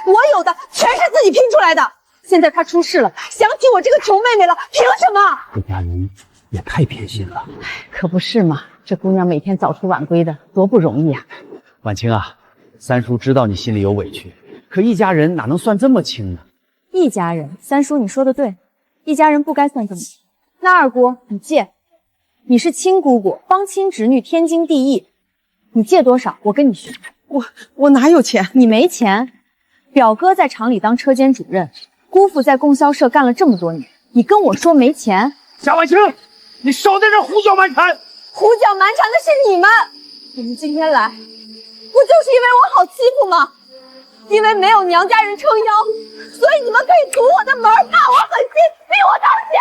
我有的全是自己拼出来的。现在她出事了，想起我这个穷妹妹了，凭什么？这家人也太偏心了。可不是嘛，这姑娘每天早出晚归的，多不容易啊。婉清啊，三叔知道你心里有委屈，可一家人哪能算这么清呢？一家人，三叔你说的对，一家人不该算这么清。那二姑，你借，你是亲姑姑，帮亲侄女天经地义。你借多少，我跟你学。我哪有钱？你没钱。表哥在厂里当车间主任，姑父在供销社干了这么多年，你跟我说没钱？夏婉清，你少在这胡搅蛮缠！胡胡搅蛮缠的是你们！你们今天来，不就是因为我好欺负吗？因为没有娘家人撑腰，所以你们可以堵我的门，骂我狠心，逼我道歉。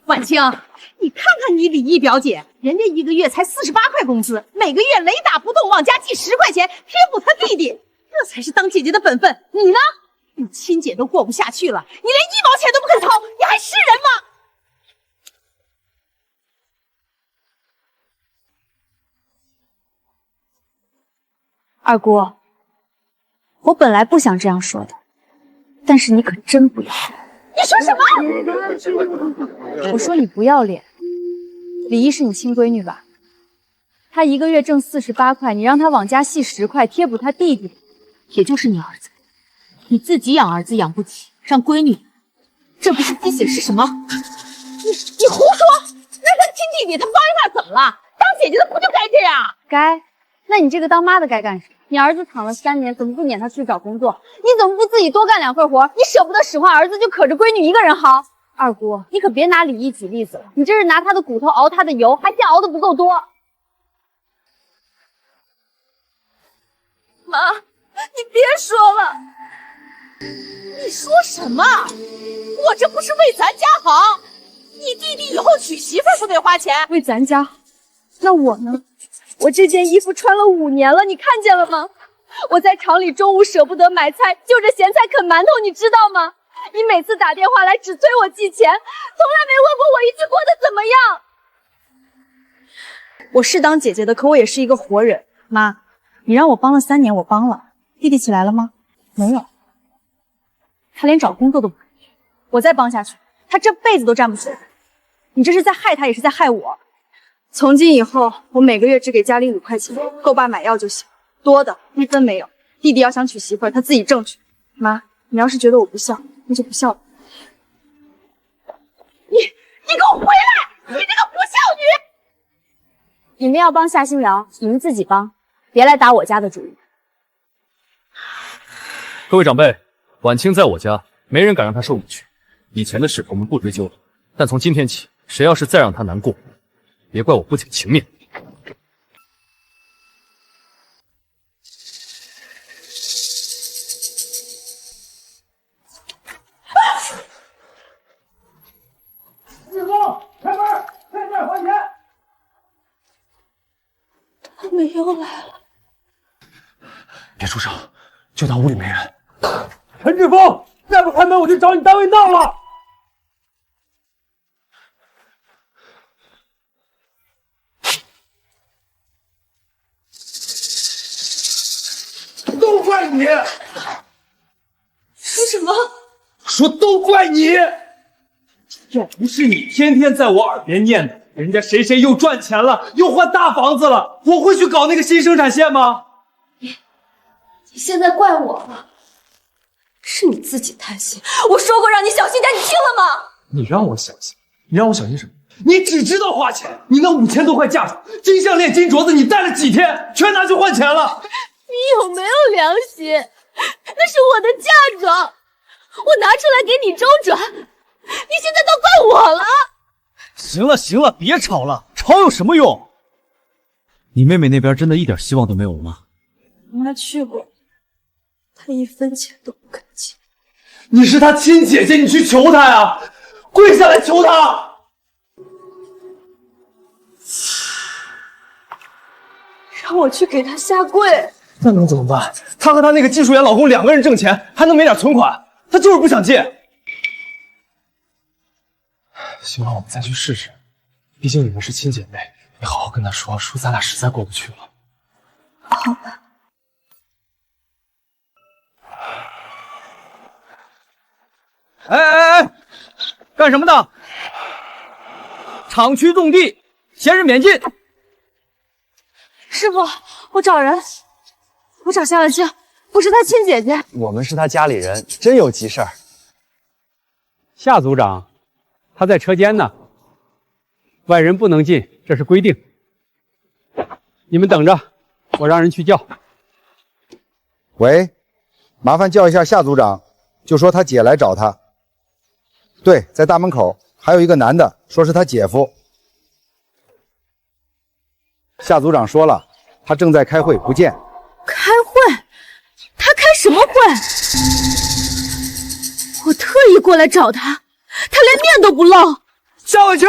婉清，你看看你李毅表姐，人家一个月才48块工资，每个月雷打不动往家寄10块钱，贴补他弟弟，这才是当姐姐的本分。你呢？你亲姐都过不下去了，你连1毛钱都不肯掏，你还是人吗？二姑，我本来不想这样说的，但是你可真不要脸。你说什么？我说你不要脸。李毅是你亲闺女吧？她一个月挣48块，你让她往家寄10块贴补她弟弟，也就是你儿子。你自己养儿子养不起，让闺女，这不是鸡血是什么？你胡说！那他亲弟弟，他帮一下怎么了？当姐姐的不就该这样？该？那你这个当妈的该干什么？你儿子躺了3年，怎么不撵他去找工作？你怎么不自己多干2份活？你舍不得使唤儿子，就可着闺女一个人薅。二姑，你可别拿李毅举例子了，你这是拿他的骨头熬他的油，还嫌熬的不够多。妈，你别说了。你说什么？我这不是为咱家好？你弟弟以后娶媳妇不得花钱？为咱家？那我呢？我这件衣服穿了5年了，你看见了吗？我在厂里中午舍不得买菜，就着咸菜啃馒头，你知道吗？你每次打电话来只催我寄钱，从来没问过我一句过得怎么样。我是当姐姐的，可我也是一个活人。妈，你让我帮了3年，我帮了。弟弟起来了吗？没有，他连找工作都不肯去。我再帮下去，他这辈子都站不起来。你这是在害他，也是在害我。从今以后，我每个月只给家里5块钱，够爸买药就行，多的1分没有。弟弟要想娶媳妇儿，他自己挣去。妈，你要是觉得我不孝，那就不孝吧。你给我回来！你这个不孝女！你们要帮夏新瑶，你们自己帮，别来打我家的主意。各位长辈，婉清在我家，没人敢让她受委屈。以前的事我们不追究了，但从今天起，谁要是再让她难过，别怪我不讲情面。师傅，开门，在这儿还钱。他们又来了。别出声，就当屋里没人。陈志峰，再不开门，我就找你单位闹了。都怪你！说什么？说都怪你！要不是你天天在我耳边念叨，人家谁谁又赚钱了，又换大房子了，我会去搞那个新生产线吗？你现在怪我了？是你自己贪心。我说过让你小心点，你听了吗？你让我小心？你让我小心什么？你只知道花钱！你那5000多块嫁妆、金项链、金镯子，你戴了几天，全拿去换钱了。你有没有良心？那是我的嫁妆，我拿出来给你周转，你现在都怪我了。行了行了，别吵了，吵有什么用？你妹妹那边真的一点希望都没有了吗？妈去过，她1分钱都不肯借。你是她亲姐姐，你去求她呀，跪下来求她。让我去给她下跪。那能怎么办？她和她那个技术员老公2个人挣钱，还能没点存款？她就是不想借。希望我们再去试试，毕竟你们是亲姐妹。你好好跟她说，说咱俩实在过不去了。好吧。哎，干什么的？厂区种地，闲人免进。师傅，我找人，我找夏婉清，我是她亲姐姐。我们是他家里人，真有急事儿。夏组长，他在车间呢，外人不能进，这是规定。你们等着，我让人去叫。喂，麻烦叫一下夏组长，就说他姐来找他。对，在大门口，还有一个男的，说是他姐夫。夏组长说了，他正在开会，不见。开会？他开什么会？我特意过来找他，他连面都不露。夏晚清，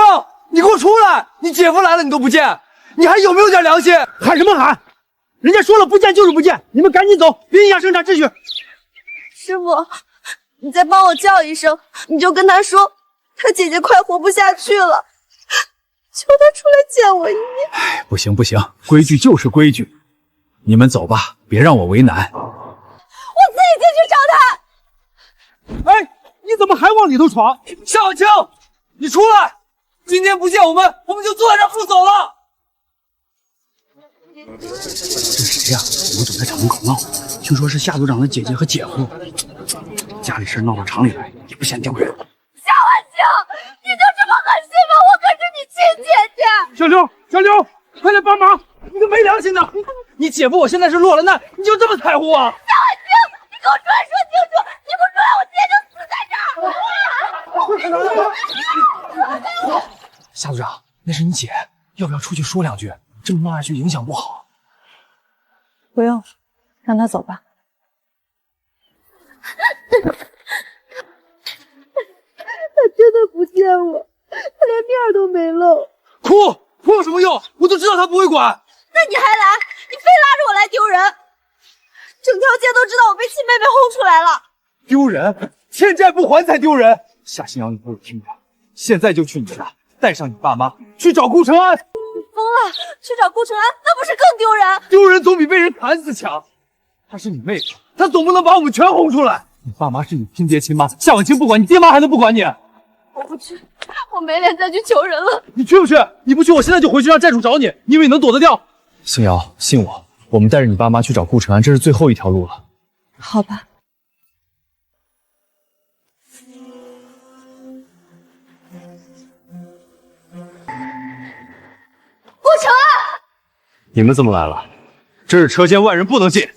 你给我出来！你姐夫来了你都不见，你还有没有点良心？喊什么喊？人家说了不见就是不见，你们赶紧走，别影响生产秩序。师傅，你再帮我叫一声，你就跟他说，他姐姐快活不下去了，求他出来见我一面。哎，不行不行，规矩就是规矩，你们走吧，别让我为难。我自己进去找他。哎，你怎么还往里头闯？夏晚清，你出来！今天不见我们就坐在这不走了。这是谁呀？怎么总在厂门口闹？听说是夏组长的姐姐和姐夫，家里事闹到厂里来，也不嫌丢人。夏晚清，你就这么狠心吗？我可是你亲姐姐。小刘，快来帮忙！你个没良心的！你姐夫我现在是落了难，你就这么在乎我？夏晚清，你给我出来说清楚！你不出来，我姐就死在这儿！夏组长，那是你姐，要不要出去说两句？这么闹下去影响不好。不用，让他走吧。他真的不见我，他连面都没露。哭有什么用？我都知道他不会管。那你还来？你非拉着我来丢人，整条街都知道我被亲妹妹轰出来了。丢人？欠债不还才丢人。夏新瑶，你给我听着，现在就去你家，带上你爸妈去找顾承安。你疯了？去找顾承安，那不是更丢人？丢人总比被人砍死强。她是你妹妹，她总不能把我们全轰出来。你爸妈是你亲爹亲妈，夏晚清不管你，爹妈还能不管你？我不去，我没脸再去求人了。你去不去？你不去，我现在就回去让债主找你，你以为你能躲得掉？星瑶，信我，我们带着你爸妈去找顾承安，这是最后一条路了。好吧。顾承安，你们怎么来了？这是车间，外人不能进。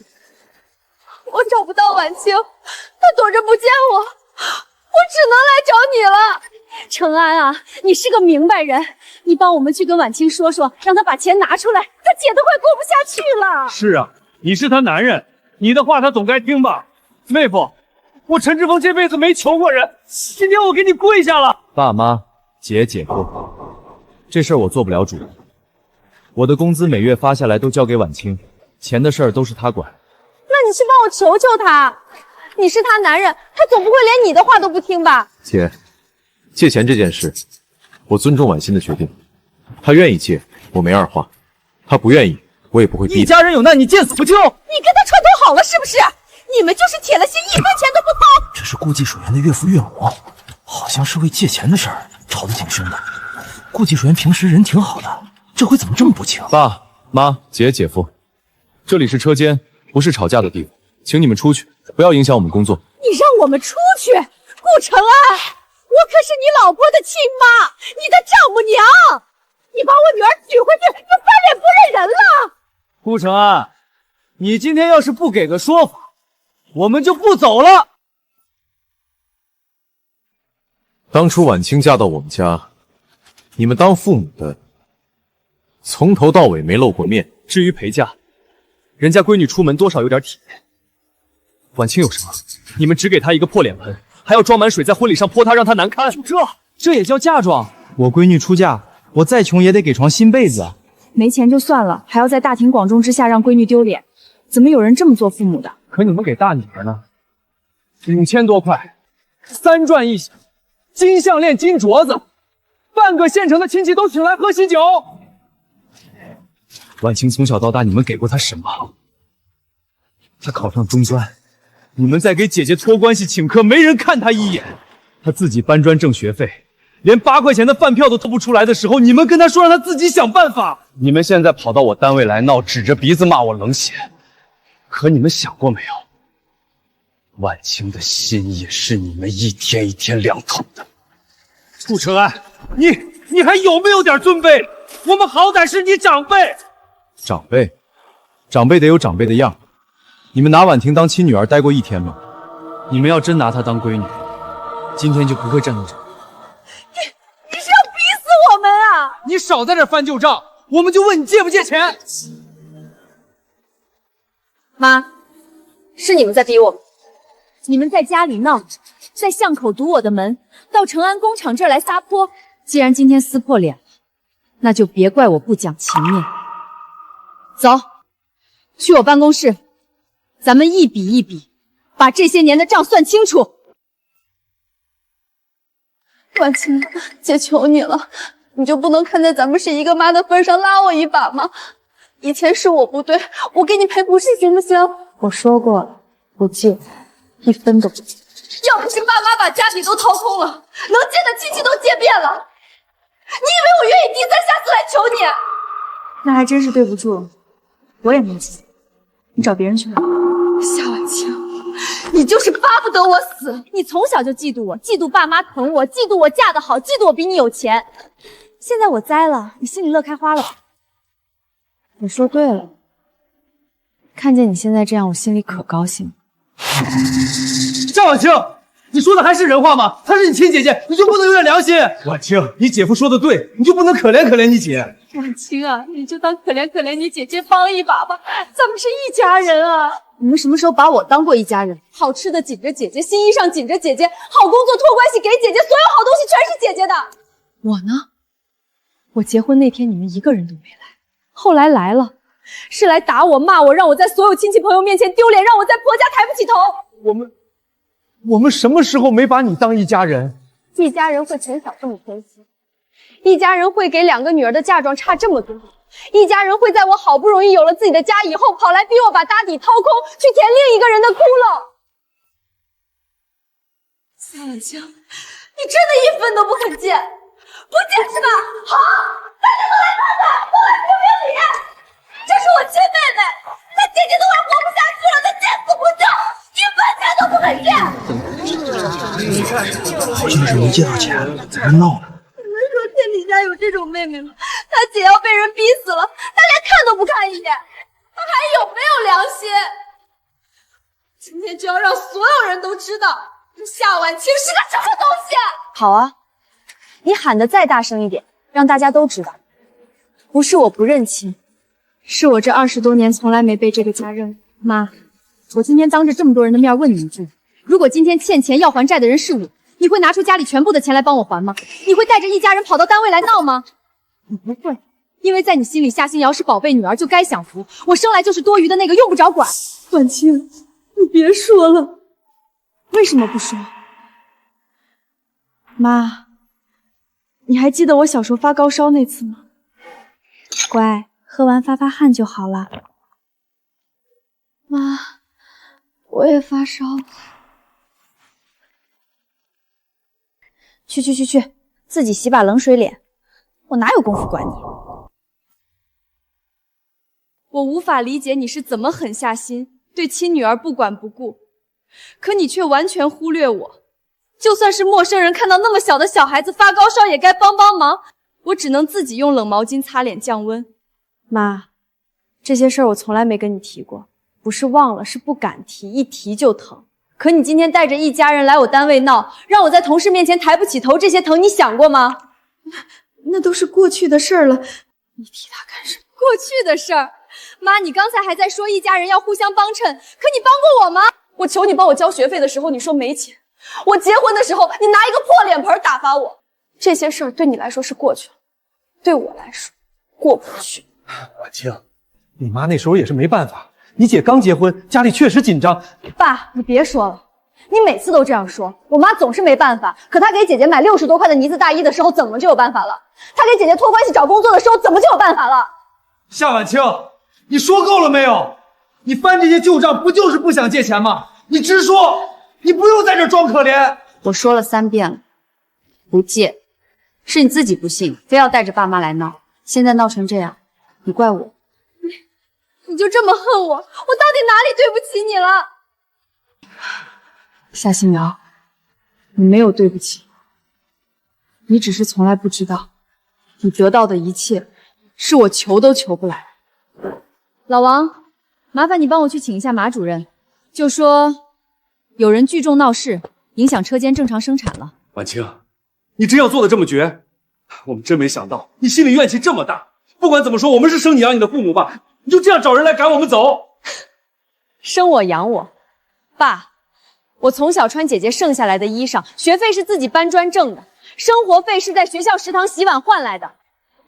我找不到晚清，他躲着不见我，我只能来找你了。承安啊，你是个明白人，你帮我们去跟晚清说说，让他把钱拿出来，他姐都快过不下去了。是啊，你是他男人，你的话他总该听吧？妹夫，我陈志峰这辈子没求过人，今天我给你跪下了。爸妈、姐夫，这事儿我做不了主。我的工资每月发下来都交给晚清，钱的事儿都是他管。那你去帮我求求他，你是他男人，他总不会连你的话都不听吧？姐，借钱这件事，我尊重婉欣的决定，他愿意借，我没二话；他不愿意，我也不会逼他。一家人有难，你见死不救。你跟他串通好了是不是？你们就是铁了心，1分钱都不掏。这是顾季水源的岳父岳母，好像是为借钱的事儿吵得挺凶的。顾季水源平时人挺好的，这回怎么这么不情？爸妈、姐夫，这里是车间，不是吵架的地方，请你们出去，不要影响我们工作。你让我们出去？顾承安，我可是你老婆的亲妈，你的丈母娘，你把我女儿娶回去就翻脸不认人了。顾承安，你今天要是不给个说法，我们就不走了。当初婉清嫁到我们家，你们当父母的从头到尾没露过面。至于陪嫁，人家闺女出门多少有点体面。婉清有什么？你们只给她一个破脸盆，还要装满水在婚礼上泼她，让她难堪。就这也叫嫁妆？我闺女出嫁，我再穷也得给床新被子。没钱就算了，还要在大庭广众之下让闺女丢脸，怎么有人这么做父母的？可你们给大女儿呢？5000多块，3转1响，金项链、金镯子，半个县城的亲戚都请来喝喜酒。婉清从小到大，你们给过她什么？她考上中专，你们在给姐姐托关系请客，没人看她一眼。她自己搬砖挣学费，连8块钱的饭票都掏不出来的时候，你们跟她说让她自己想办法。你们现在跑到我单位来闹，指着鼻子骂我冷血，可你们想过没有？婉清的心也是你们一天一天凉透的。顾承安，你还有没有点尊卑？我们好歹是你长辈。长辈得有长辈的样。你们拿婉婷当亲女儿待过1天吗？你们要真拿她当闺女，今天就不会站到这里。你少在这翻旧账，我们就问你借不借钱。妈，是你们在逼我们，你们在家里闹，在巷口堵我的门，到成安工厂这儿来撒泼。既然今天撕破脸了，那就别怪我不讲情面。走，去我办公室，咱们一笔一笔把这些年的账算清楚。婉清，姐求你了，你就不能看在咱们是一个妈的份上拉我一把吗？以前是我不对，我给你赔不是行不行？我说过了，不借，1分都不借。要不是爸妈把家底都掏空了，能借的亲戚都借遍了，你以为我愿意低三下四来求你？那还真是对不住了，我也没钱，你找别人去吧。夏婉清，你就是巴不得我死！你从小就嫉妒我，嫉妒爸妈疼我，嫉妒我嫁得好，嫉妒我比你有钱。现在我栽了，你心里乐开花了吧？你说对了，看见你现在这样，我心里可高兴了。夏婉清，你说的还是人话吗？她是你亲姐姐，你就不能有点良心？婉清，你姐夫说的对，你就不能可怜可怜你姐？婉清啊，你就当可怜可怜你姐姐帮一把吧，咱们是一家人啊！你们什么时候把我当过一家人？好吃的紧着姐姐，新衣裳紧着姐姐，好工作托关系给姐姐，所有好东西全是姐姐的。我呢？我结婚那天你们一个人都没来，后来来了，是来打我、骂我，让我在所有亲戚朋友面前丢脸，让我在婆家抬不起头。我们什么时候没把你当一家人？一家人会从小这么偏心，一家人会给2个女儿的嫁妆差这么多，一家人会在我好不容易有了自己的家以后，跑来逼我把大底掏空，去填另一个人的窟窿。夏婉清，你真的1分都不肯借，不借是吧？好，大家都来看看，都来评评理。这是我亲妹妹，她姐姐都快活不下去了，她见死不救，1分钱都不肯借。好像是没借到钱，在这闹呢。你们说天底下有这种妹妹吗？她姐要被人逼死了，她连看都不看一眼，她还有没有良心？今天就要让所有人都知道，这夏婉清是个什么东西！好啊，你喊得再大声一点，让大家都知道，不是我不认亲，是我这20多年从来没被这个家认。妈，我今天当着这么多人的面问你一句，如果今天欠钱要还债的人是我，你会拿出家里全部的钱来帮我还吗？你会带着一家人跑到单位来闹吗？你不会，因为在你心里夏新瑶是宝贝女儿，就该享福，我生来就是多余的那个用不着管。婉清，你别说了。为什么不说？妈，你还记得我小时候发高烧那次吗？乖，喝完发汗就好了。妈，我也发烧。去，自己洗把冷水脸，我哪有功夫管你？我无法理解你是怎么狠下心，对亲女儿不管不顾，可你却完全忽略我。就算是陌生人看到那么小的小孩子发高烧，也该帮帮忙。我只能自己用冷毛巾擦脸降温。妈，这些事儿我从来没跟你提过，不是忘了，是不敢提，一提就疼。可你今天带着一家人来我单位闹，让我在同事面前抬不起头，这些疼你想过吗？那都是过去的事儿了，你提他干什么？过去的事儿。妈，你刚才还在说一家人要互相帮衬，可你帮过我吗？我求你帮我交学费的时候，你说没钱；我结婚的时候，你拿一个破脸盆打发我。这些事儿对你来说是过去了，对我来说过不去。婉清，你妈那时候也是没办法，你姐刚结婚，家里确实紧张。爸，你别说了，你每次都这样说，我妈总是没办法。可她给姐姐买60多块的呢子大衣的时候，怎么就有办法了？她给姐姐托关系找工作的时候，怎么就有办法了？夏婉清，你说够了没有？你翻这些旧账，不就是不想借钱吗？你直说，你不用在这装可怜。我说了3遍了，不借，是你自己不信，非要带着爸妈来闹，现在闹成这样，你怪我。你就这么恨我，我到底哪里对不起你了？夏新瑶，你没有对不起，你只是从来不知道，你得到的一切是我求都求不来。老王，麻烦你帮我去请一下马主任，就说有人聚众闹事，影响车间正常生产了。婉清，你真要做的这么绝？我们真没想到你心里怨气这么大。不管怎么说，我们是生你养你的父母吧？你就这样找人来赶我们走？生我养我，爸，我从小穿姐姐剩下来的衣裳，学费是自己搬砖挣的，生活费是在学校食堂洗碗换来的。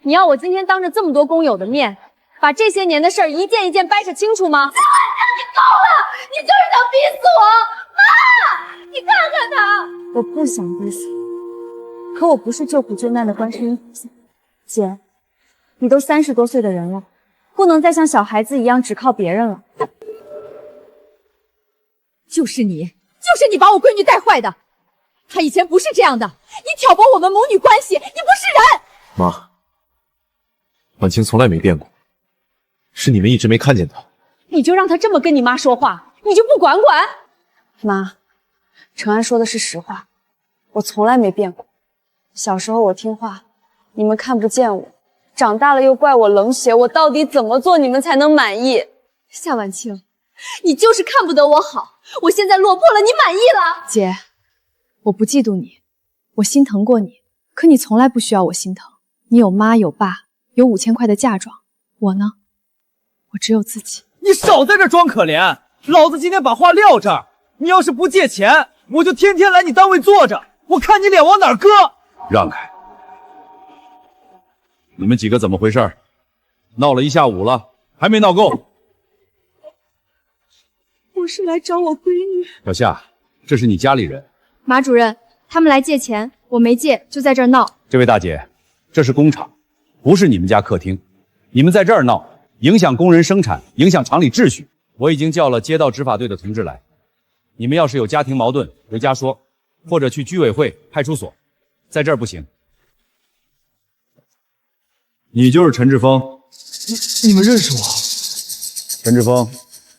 你要我今天当着这么多工友的面，把这些年的事儿一件一件掰扯清楚吗？你够了！你就是想逼死我！妈，你看看他。我不想逼死你，可我不是救苦救难的观世音菩萨。姐，你都30多岁的人了，不能再像小孩子一样只靠别人了。就是你把我闺女带坏的。她以前不是这样的，你挑拨我们母女关系，你不是人。妈，婉清从来没变过，是你们一直没看见她。你就让她这么跟你妈说话，你就不管管？妈，程安说的是实话，我从来没变过。小时候我听话，你们看不见我；长大了又怪我冷血，我到底怎么做你们才能满意？夏婉清，你就是看不得我好，我现在落魄了，你满意了？姐，我不嫉妒你，我心疼过你，可你从来不需要我心疼。你有妈有爸，有5000块的嫁妆，我呢，我只有自己。你少在这装可怜，老子今天把话撂这儿，你要是不借钱，我就天天来你单位坐着，我看你脸往哪儿搁。让开！你们几个怎么回事？闹了一下午了，还没闹够？我是来找我闺女。小夏，这是你家里人。马主任，他们来借钱，我没借，就在这儿闹。这位大姐，这是工厂，不是你们家客厅，你们在这儿闹，影响工人生产，影响厂里秩序。我已经叫了街道执法队的同志来，你们要是有家庭矛盾，回家说，或者去居委会、派出所，在这儿不行。你就是陈志峰？你们认识我？陈志峰，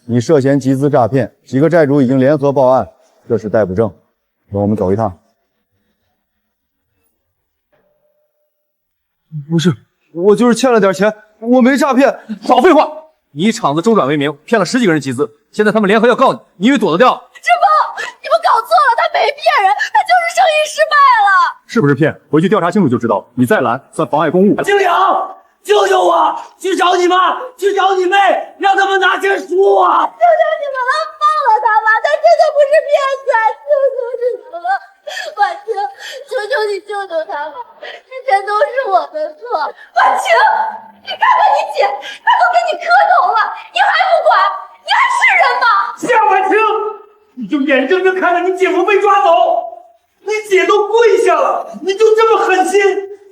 你涉嫌集资诈骗，几个债主已经联合报案，这是逮捕证。跟我们走一趟。不是，我就是欠了点钱，我没诈骗。少废话！你以厂子周转为名，骗了10几个人集资，现在他们联合要告你，你以为躲得掉？志峰，你们搞错了，他没骗人，他就是生意失败了。是不是骗？回去调查清楚就知道。你再拦，算妨碍公务。经理，救救我！去找你妈，去找你妹，让他们拿钱赎我！求求你们了，放了他吧，他真的不是骗子，求求你们了，婉清，求求你救救他吧，之前都是我的错。婉清，你看看你姐，她都给你磕头了，你还不管，你还是人吗？夏婉清，你就眼睁睁看着你姐夫被抓走，你姐都跪下了，你就这么狠心，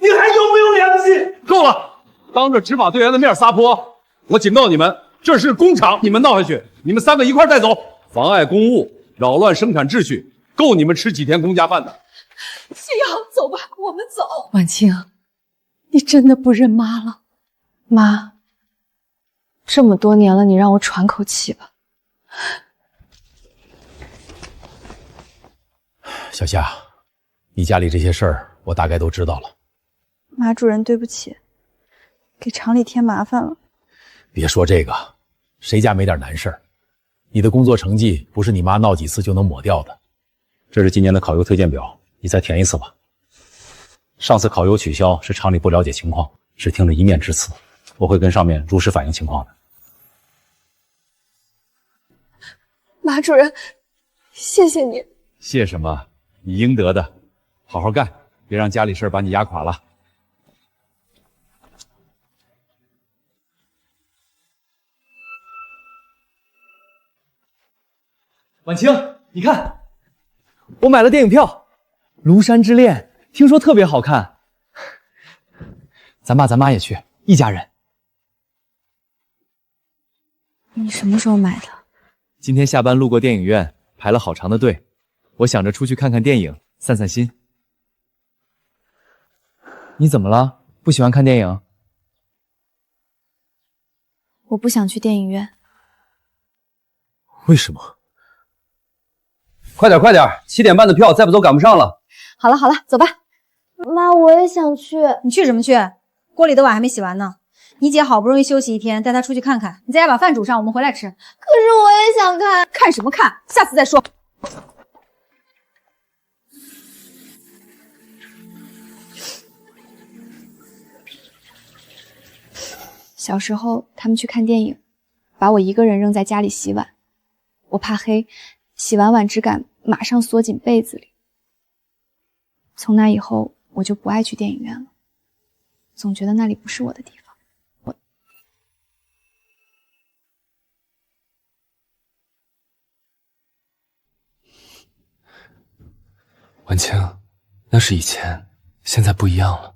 你还有没有良心？够了！当着执法队员的面撒泼，我警告你们，这是工厂，你们闹下去，你们3个一块带走，妨碍公务，扰乱生产秩序，够你们吃几天公家饭的。夕阳，走吧，我们走。婉清，你真的不认妈了？妈，这么多年了，你让我喘口气吧。小夏，你家里这些事儿我大概都知道了。马主任，对不起，给厂里添麻烦了。别说这个，谁家没点难事儿？你的工作成绩不是你妈闹几次就能抹掉的。这是今年的考优推荐表，你再填一次吧。上次考优取消是厂里不了解情况，只听了一面之词，我会跟上面如实反映情况的。马主任，谢谢你。谢什么？你应得的，好好干，别让家里事儿把你压垮了。婉清，你看，我买了电影票，《庐山之恋》，听说特别好看。咱爸咱妈也去，一家人。你什么时候买的？今天下班路过电影院，排了好长的队，我想着出去看看电影，散散心。你怎么了？不喜欢看电影？我不想去电影院。为什么？快点，7点半的票，再不走赶不上了。好了，走吧。妈，我也想去。你去什么去？锅里的碗还没洗完呢。你姐好不容易休息一天，带她出去看看。你在家把饭煮上，我们回来吃。可是我也想看。看什么看？下次再说。小时候他们去看电影，把我一个人扔在家里洗碗，我怕黑，洗完碗只敢马上缩进被子里。从那以后，我就不爱去电影院了，总觉得那里不是我的地方。婉清，那是以前，现在不一样了。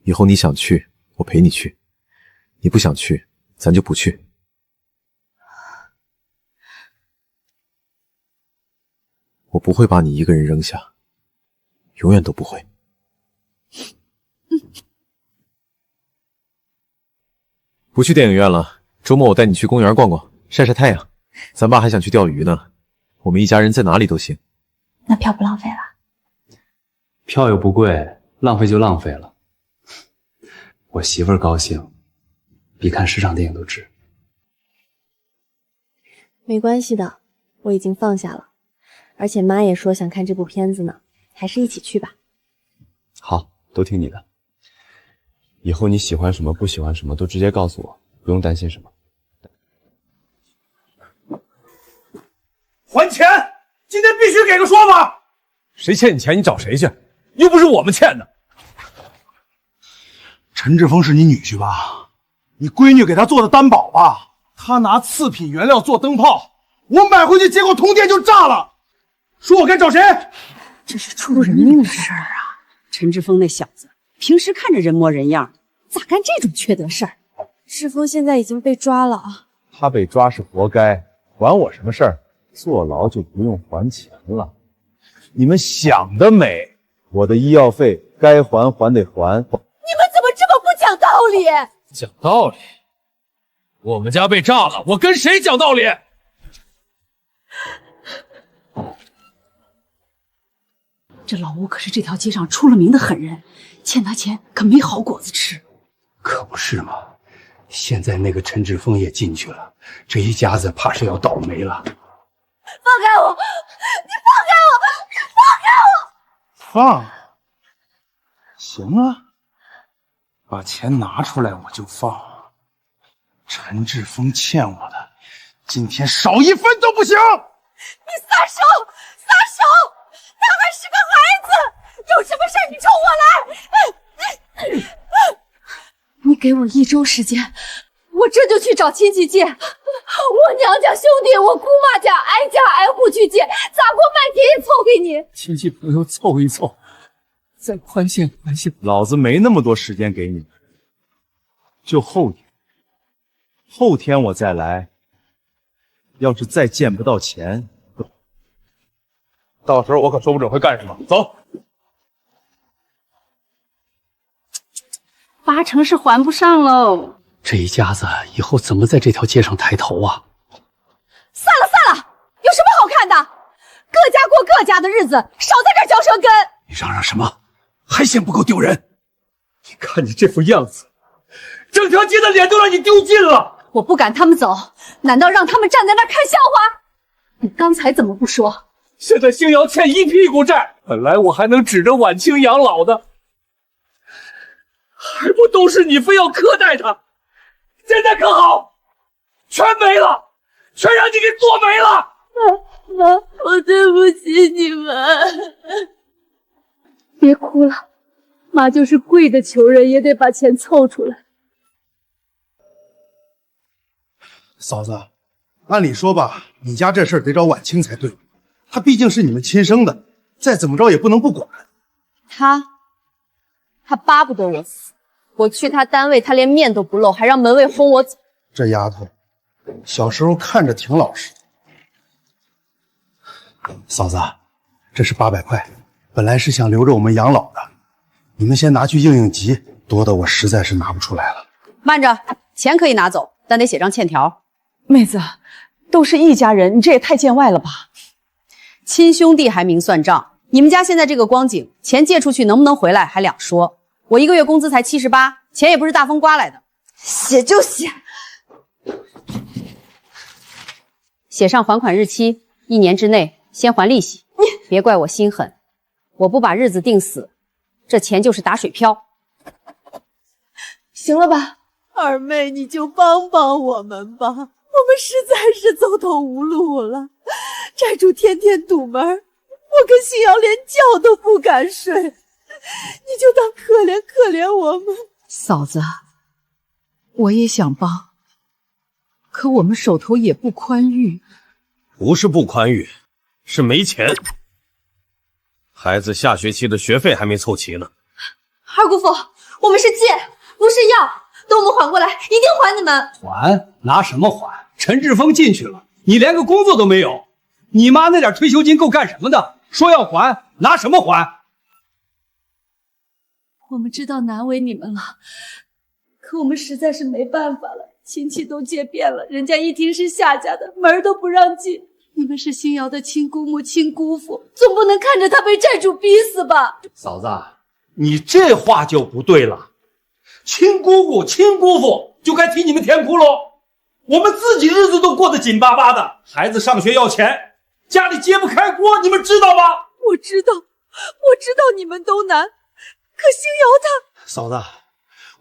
以后你想去，我陪你去；你不想去，咱就不去。我不会把你一个人扔下，永远都不会。不去电影院了，周末我带你去公园逛逛，晒晒太阳。咱爸还想去钓鱼呢，我们一家人在哪里都行。那票不浪费了？票又不贵，浪费就浪费了。我媳妇儿高兴，比看10场电影都值。没关系的，我已经放下了，而且妈也说想看这部片子呢，还是一起去吧。好，都听你的。以后你喜欢什么不喜欢什么都直接告诉我，不用担心什么。还钱！今天必须给个说法。谁欠你钱，你找谁去？又不是我们欠的。陈志峰是你女婿吧？你闺女给他做的担保吧？他拿次品原料做灯泡，我买回去结果通电就炸了。说我该找谁？这是出人命的事儿啊！陈志峰那小子平时看着人模人样，咋干这种缺德事儿？志峰现在已经被抓了啊！他被抓是活该，管我什么事儿？坐牢就不用还钱了。你们想得美！我的医药费该还还得还。你们怎么这么不讲道理？讲道理？我们家被炸了，我跟谁讲道理？这老吴可是这条街上出了名的狠人，欠他钱可没好果子吃。可不是嘛！现在那个陈志峰也进去了，这一家子怕是要倒霉了。放开我！你放开我！放开我！放？行啊，把钱拿出来我就放。陈志峰欠我的，今天少1分都不行！你撒手！撒手！他还是个孩子，有什么事你冲我来！你给我1周时间，我这就去找亲戚借。我娘家兄弟，我姑妈家挨家挨户去借，砸锅卖铁也凑给你。亲戚朋友凑一凑，再宽限宽限。老子没那么多时间给你们，就后天。后天我再来。要是再见不到钱，到时候我可说不准会干什么。走。8成是还不上喽。这一家子以后怎么在这条街上抬头啊？散了散了，有什么好看的？各家过各家的日子，少在这儿嚼舌根。你嚷嚷什么？还嫌不够丢人？你看你这副样子，整条街的脸都让你丢尽了。我不赶他们走，难道让他们站在那儿看笑话？你刚才怎么不说？现在星瑶欠一屁股债，本来我还能指着婉清养老的，还不都是你非要苛待他？现在可好，全没了，全让你给做没了。妈，我对不起你们。别哭了，妈就是跪着求人也得把钱凑出来。嫂子，按理说吧，你家这事儿得找婉清才对，她毕竟是你们亲生的，再怎么着也不能不管。他巴不得我死，我去他单位，他连面都不露，还让门卫轰我走。这丫头，小时候看着挺老实。嫂子，这是800块，本来是想留着我们养老的，你们先拿去应应急，多的我实在是拿不出来了。慢着，钱可以拿走，但得写张欠条。妹子，都是一家人，你这也太见外了吧？亲兄弟还明算账，你们家现在这个光景，钱借出去能不能回来还两说。我1个月工资才78，钱也不是大风刮来的。写就写，写上还款日期，1年之内先还利息。别怪我心狠，我不把日子定死，这钱就是打水漂。行了吧？二妹，你就帮帮我们吧，我们实在是走投无路了。债主天天堵门，我跟星瑶连觉都不敢睡，你就当可怜可怜我们。嫂子，我也想帮，可我们手头也不宽裕。不是不宽裕，是没钱。孩子下学期的学费还没凑齐呢。二姑父，我们是借，不是要，等我们缓过来，一定还你们。还？拿什么还？陈志峰进去了，你连个工作都没有，你妈那点退休金够干什么的？说要还，拿什么还？我们知道难为你们了，可我们实在是没办法了，亲戚都借遍了，人家一听是夏家的，门都不让进。你们是星瑶的亲姑母、亲姑父，总不能看着他被债主逼死吧？嫂子，你这话就不对了。亲姑姑、亲姑父就该替你们填窟窿，我们自己日子都过得紧巴巴的，孩子上学要钱，家里揭不开锅，你们知道吧？我知道你们都难，可星瑶她……嫂子，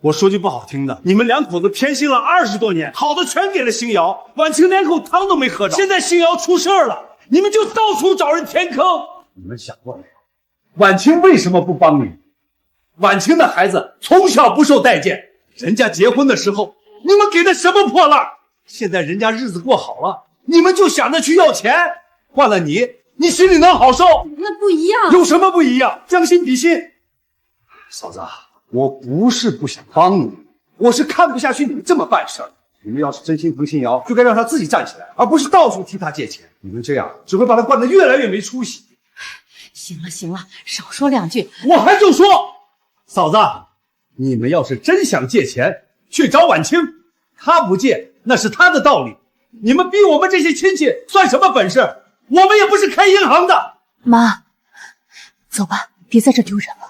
我说句不好听的，你们两口子偏心了20多年，好的全给了星瑶，婉清连口汤都没喝着。现在星瑶出事了，你们就到处找人填坑。你们想过没有？婉清为什么不帮你？婉清的孩子从小不受待见，人家结婚的时候，你们给的什么破烂？现在人家日子过好了，你们就想着去要钱。换了你心里能好受？那不一样。有什么不一样？将心比心。嫂子，我不是不想帮你，我是看不下去你们这么办事儿。你们要是真心疼信瑶，就该让她自己站起来，而不是到处替她借钱。你们这样只会把她惯得越来越没出息。行了，少说两句。我还就说，嫂子，你们要是真想借钱，去找婉清，她不借那是她的道理。你们逼我们这些亲戚算什么本事？我们也不是开银行的。妈，走吧，别在这丢人了。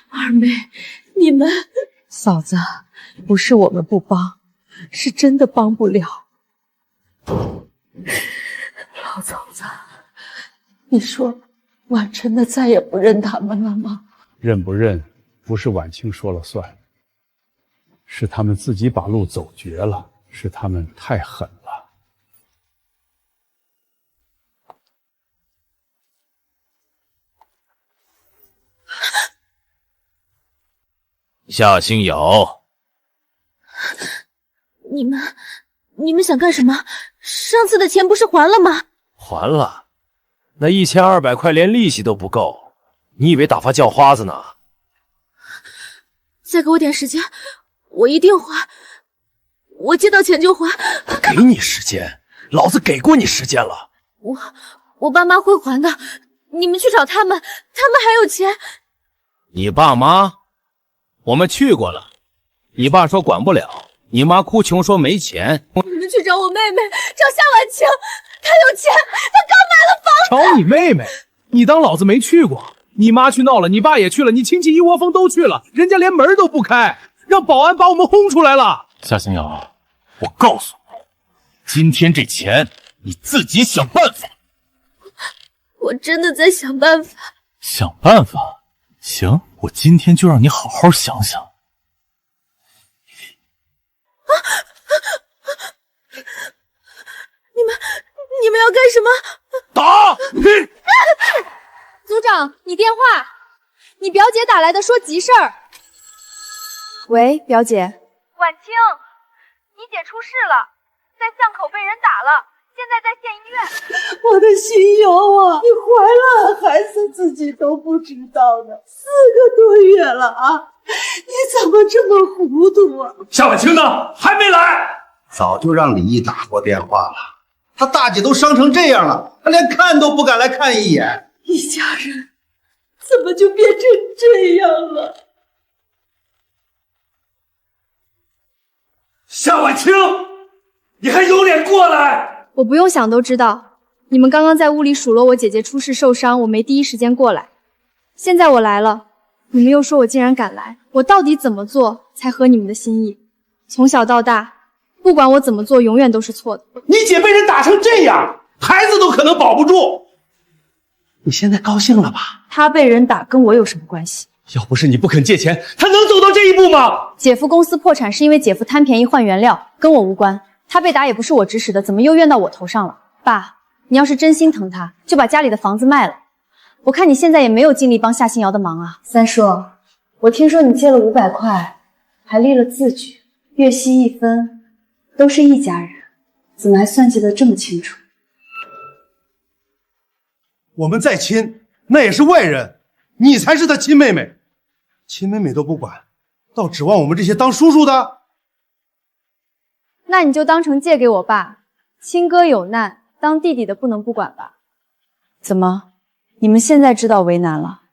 二妹，你们……嫂子，不是我们不帮，是真的帮不了。老头子，你说婉琛的再也不认他们了吗？认不认，不是婉清说了算，是他们自己把路走绝了，是他们太狠了。夏星瑶，你们想干什么？上次的钱不是还了吗？还了，那1200块连利息都不够，你以为打发叫花子呢？再给我点时间，我一定还。我借到钱就还。给你时间，老子给过你时间了。我爸妈会还的，你们去找他们，他们还有钱。你爸妈？我们去过了，你爸说管不了，你妈哭穷说没钱。你们去找我妹妹，找夏婉清，她有钱，她刚买了房找你妹妹？你当老子没去过？你妈去闹了，你爸也去了，你亲戚一窝蜂都去了，人家连门都不开，让保安把我们轰出来了。夏星瑶，我告诉你，今天这钱你自己想办法。我真的在想办法。想办法？行，我今天就让你好好想想。你们要干什么？打！组长，你电话，你表姐打来的，说急事儿。喂，表姐。婉清，你姐出事了，在巷口被人打了，现在在县医院。我的心瑶啊，你怀了孩子自己都不知道呢，4个多月了啊，你怎么这么糊涂啊？夏婉清呢？还没来？早就让李毅打过电话了，他大姐都伤成这样了，他连看都不敢来看一眼。一家人怎么就变成这样了？夏婉清，你还有脸过来？我不用想都知道，你们刚刚在屋里数落我姐姐出事受伤，我没第一时间过来。现在我来了，你们又说我竟然敢来，我到底怎么做才合你们的心意？从小到大，不管我怎么做，永远都是错的。你姐被人打成这样，孩子都可能保不住。你现在高兴了吧？他被人打跟我有什么关系？要不是你不肯借钱，他能走到这一步吗？姐夫公司破产是因为姐夫贪便宜换原料，跟我无关。他被打也不是我指使的，怎么又怨到我头上了？爸，你要是真心疼他，就把家里的房子卖了。我看你现在也没有精力帮夏新瑶的忙啊。三叔，我听说你借了500块，还立了字据，月息1分，都是一家人，怎么还算计得这么清楚？我们再亲，那也是外人，你才是他亲妹妹，亲妹妹都不管，倒指望我们这些当叔叔的？那你就当成借给我爸，亲哥有难，当弟弟的不能不管吧？怎么，你们现在知道为难了？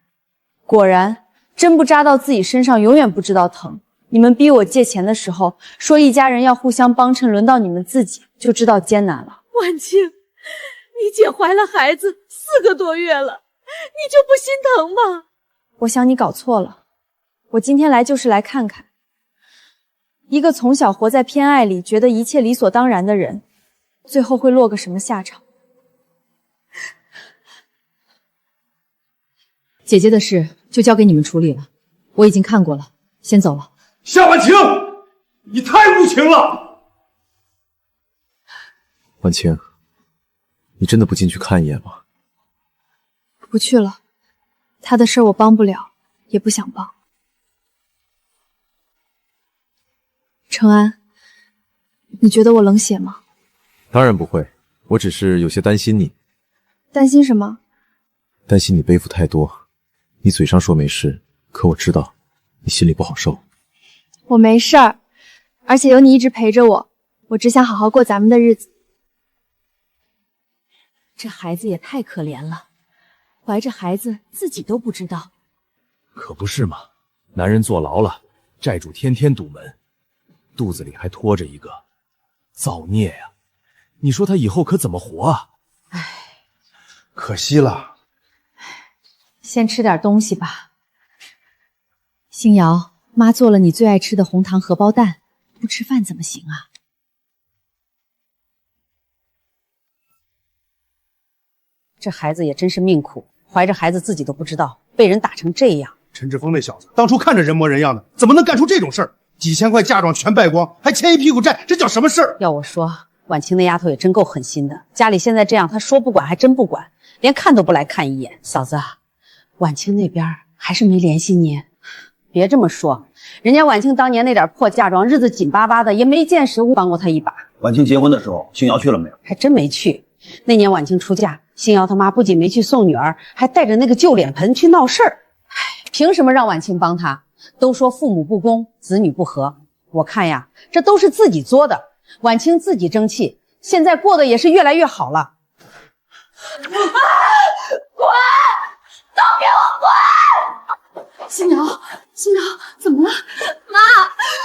果然，针不扎到自己身上，永远不知道疼。你们逼我借钱的时候，说一家人要互相帮衬，轮到你们自己，就知道艰难了。婉清，你姐怀了孩子4个多月了，你就不心疼吗？我想你搞错了，我今天来就是来看看，一个从小活在偏爱里，觉得一切理所当然的人，最后会落个什么下场？姐姐的事就交给你们处理了，我已经看过了，先走了。夏婉清，你太无情了！婉清，你真的不进去看一眼吗？不去了，他的事我帮不了，也不想帮。程安，你觉得我冷血吗？当然不会，我只是有些担心你。担心什么？担心你背负太多。你嘴上说没事，可我知道你心里不好受。我没事儿，而且有你一直陪着我，我只想好好过咱们的日子。这孩子也太可怜了，怀着孩子自己都不知道。可不是嘛，男人坐牢了，债主天天堵门，肚子里还拖着一个，造孽呀！你说他以后可怎么活啊？可惜了。先吃点东西吧。星瑶，妈做了你最爱吃的红糖荷包蛋，不吃饭怎么行啊？这孩子也真是命苦，怀着孩子自己都不知道，被人打成这样。陈志峰那小子当初看着人模人样的，怎么能干出这种事儿？几千块嫁妆全败光，还欠一屁股债，这叫什么事儿？要我说，婉清那丫头也真够狠心的，家里现在这样，她说不管还真不管，连看都不来看一眼。嫂子，婉清那边还是没联系你？别这么说，人家婉清当年那点破嫁妆，日子紧巴巴的，也没见识帮过她一把。婉清结婚的时候，星瑶去了没有？还真没去。那年婉清出嫁，星瑶他妈不仅没去送女儿，还带着那个旧脸盆去闹事儿。凭什么让婉清帮她？都说父母不公，子女不和。我看呀，这都是自己作的。婉清自己争气，现在过得也是越来越好了。滚！都给我滚！新瑶，新瑶，怎么了？妈，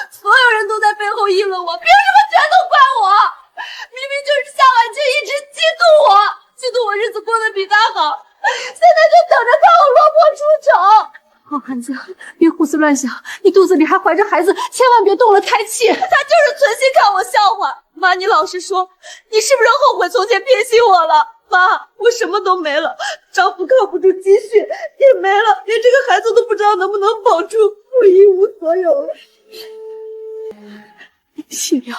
所有人都在背后议论我，凭什么全都怪我？明明就是夏婉清一直嫉妒我，嫉妒我日子过得比他好，现在就等着看我落魄出丑。好汉子，别胡思乱想，你肚子里还怀着孩子，千万别动了胎气。他就是存心看我笑话。妈，你老实说，你是不是后悔从前偏心我了？妈，我什么都没了，丈夫靠不住，积蓄也没了，连这个孩子都不知道能不能保住，我一无所有了。新瑶，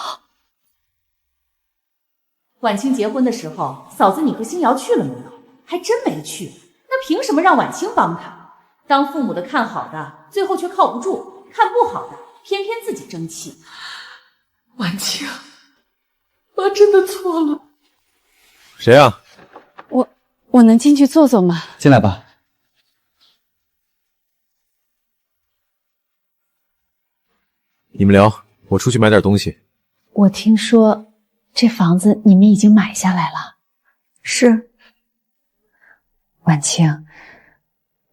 婉清结婚的时候，嫂子你和星瑶去了没有？还真没去。那凭什么让婉清帮她？当父母的看好的，最后却靠不住；看不好的，偏偏自己争气。婉清，妈真的错了。谁啊？我能进去坐坐吗？进来吧。你们聊，我出去买点东西。我听说这房子你们已经买下来了。是。婉清，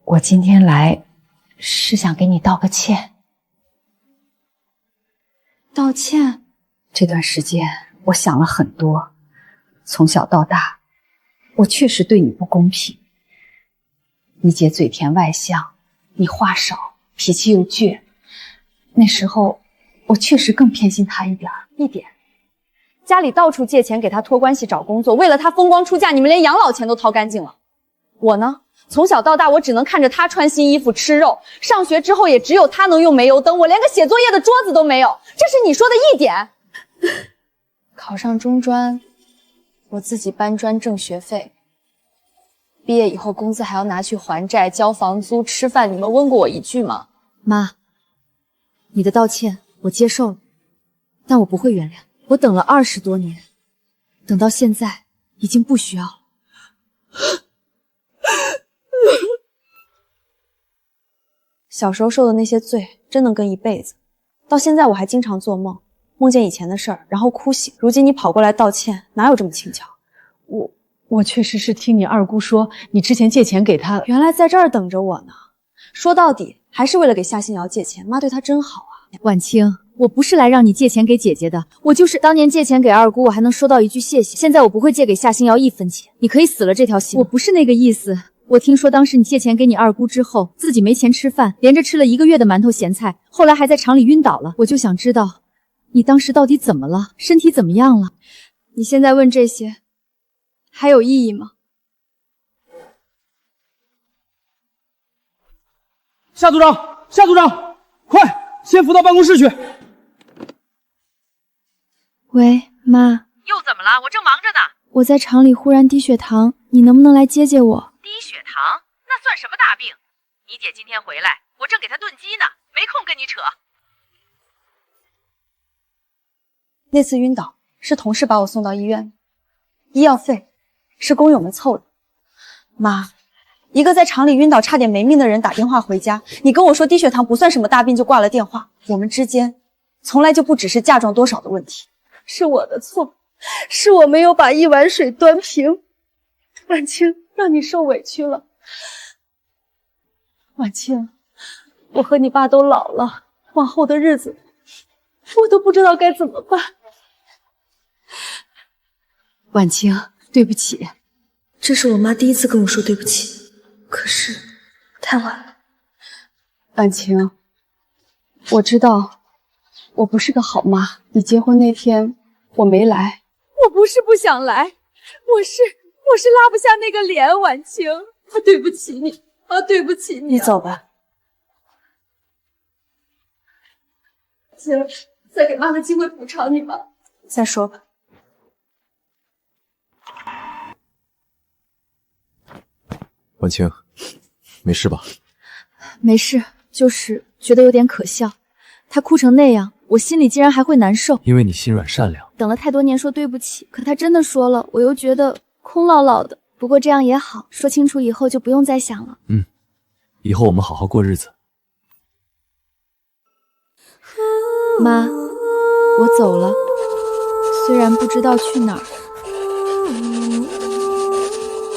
我今天来是想给你道个歉。道歉？这段时间我想了很多，从小到大，我确实对你不公平。你姐嘴甜外向，你话少，脾气又倔。那时候我确实更偏心她一点。家里到处借钱给她托关系找工作，为了她风光出嫁，你们连养老钱都掏干净了。我呢，从小到大我只能看着他穿新衣服吃肉，上学之后也只有他能用煤油灯，我连个写作业的桌子都没有，这是你说的一点。考上中专，我自己搬砖挣学费，毕业以后工资还要拿去还债、交房租、吃饭，你们问过我一句吗？妈，你的道歉我接受了，但我不会原谅。我等了20多年，等到现在已经不需要了。小时候受的那些罪真能跟一辈子，到现在我还经常做梦，梦见以前的事儿，然后哭醒。如今你跑过来道歉，哪有这么轻巧？我确实是听你二姑说，你之前借钱给她，原来在这儿等着我呢。说到底还是为了给夏新瑶借钱，妈对她真好啊。婉清，我不是来让你借钱给姐姐的，我就是当年借钱给二姑，我还能收到一句谢谢。现在我不会借给夏新瑶1分钱，你可以死了这条心。我不是那个意思。我听说当时你借钱给你二姑之后，自己没钱吃饭，连着吃了1个月的馒头咸菜，后来还在厂里晕倒了。我就想知道，你当时到底怎么了？身体怎么样了？你现在问这些，还有意义吗？夏组长，夏组长，快，先扶到办公室去。喂，妈。又怎么了？我正忙着呢。我在厂里忽然低血糖，你能不能来接接我？低血糖？那算什么大病？你姐今天回来，我正给她炖鸡呢，没空跟你扯。那次晕倒是同事把我送到医院，医药费是工友们凑的。妈，一个在厂里晕倒差点没命的人打电话回家，你跟我说低血糖不算什么大病就挂了电话。我们之间从来就不只是嫁妆多少的问题，是我的错，是我没有把一碗水端平。婉清，让你受委屈了。婉清，我和你爸都老了，往后的日子我都不知道该怎么办。婉清，对不起。这是我妈第一次跟我说对不起，可是太晚了。婉清，我知道我不是个好妈，你结婚那天我没来。我不是不想来，我是拉不下那个脸，婉清，对不起你啊，对不起你。你走吧。行，再给妈个机会补偿你吧。再说吧。婉清，没事吧？没事，就是觉得有点可笑。他哭成那样，我心里竟然还会难受。因为你心软善良。等了太多年说对不起，可他真的说了，我又觉得空落落的。不过这样也好，说清楚以后就不用再想了。以后我们好好过日子。妈，我走了，虽然不知道去哪儿，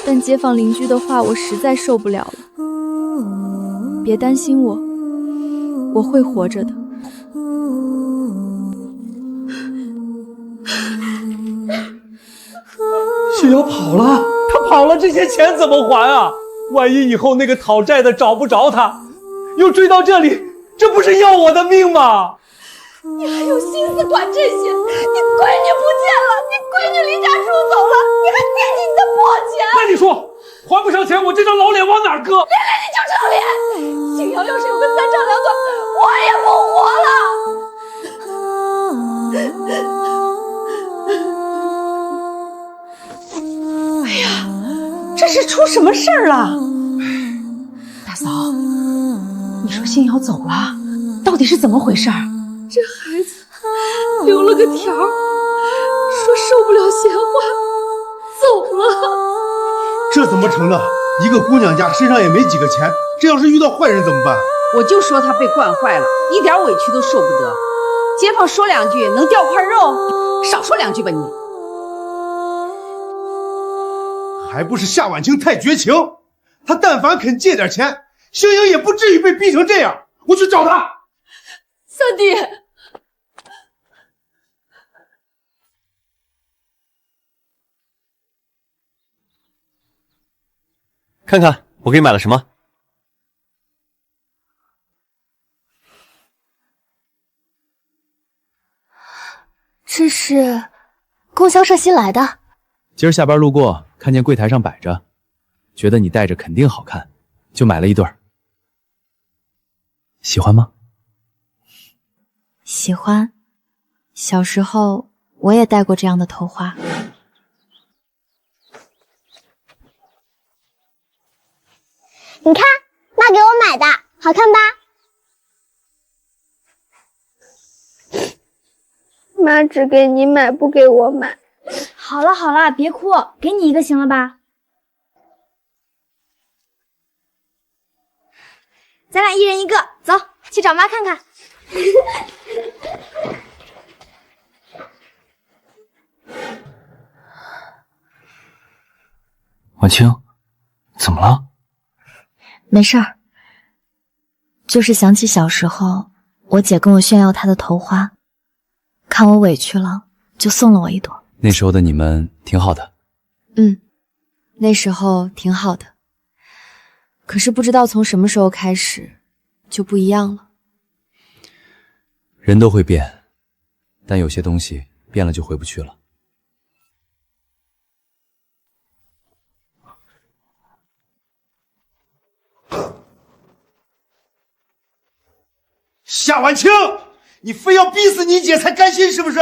但街坊邻居的话我实在受不了了。别担心我，我会活着的。雪瑶跑了，他跑了，这些钱怎么还啊？万一以后那个讨债的找不着他，又追到这里，这不是要我的命吗？你还有心思管这些？你闺女不见了，你闺女离家出走了，你还惦记你的破钱？那你说，还不上钱，我这张老脸往哪儿搁？脸你就这张脸，青瑶要是有个3长2短，我也不活了。哎呀，这是出什么事儿了？大嫂，你说新瑶走了，到底是怎么回事？这孩子留了个条，说受不了闲话，走了。这怎么成呢？一个姑娘家身上也没几个钱，这要是遇到坏人怎么办？我就说她被惯坏了，一点委屈都受不得。街坊说2句能掉块肉，少说2句吧你。还不是夏婉清太绝情，她但凡肯借点钱，星莹也不至于被逼成这样。我去找她。三弟，看看我给你买了什么。这是供销社新来的。今儿下班路过，看见柜台上摆着，觉得你戴着肯定好看，就买了一对儿。喜欢吗？喜欢。小时候我也戴过这样的头花。你看，妈给我买的，好看吧？妈只给你买，不给我买。好了好了，别哭，给你一个行了吧？咱俩一人一个，走去找妈看看。婉清，怎么了？没事儿，就是想起小时候我姐跟我炫耀她的头花，看我委屈了，就送了我一朵。那时候的你们挺好的。那时候挺好的，可是不知道从什么时候开始就不一样了。人都会变，但有些东西变了就回不去了。夏晚清，你非要逼死你姐才甘心是不是？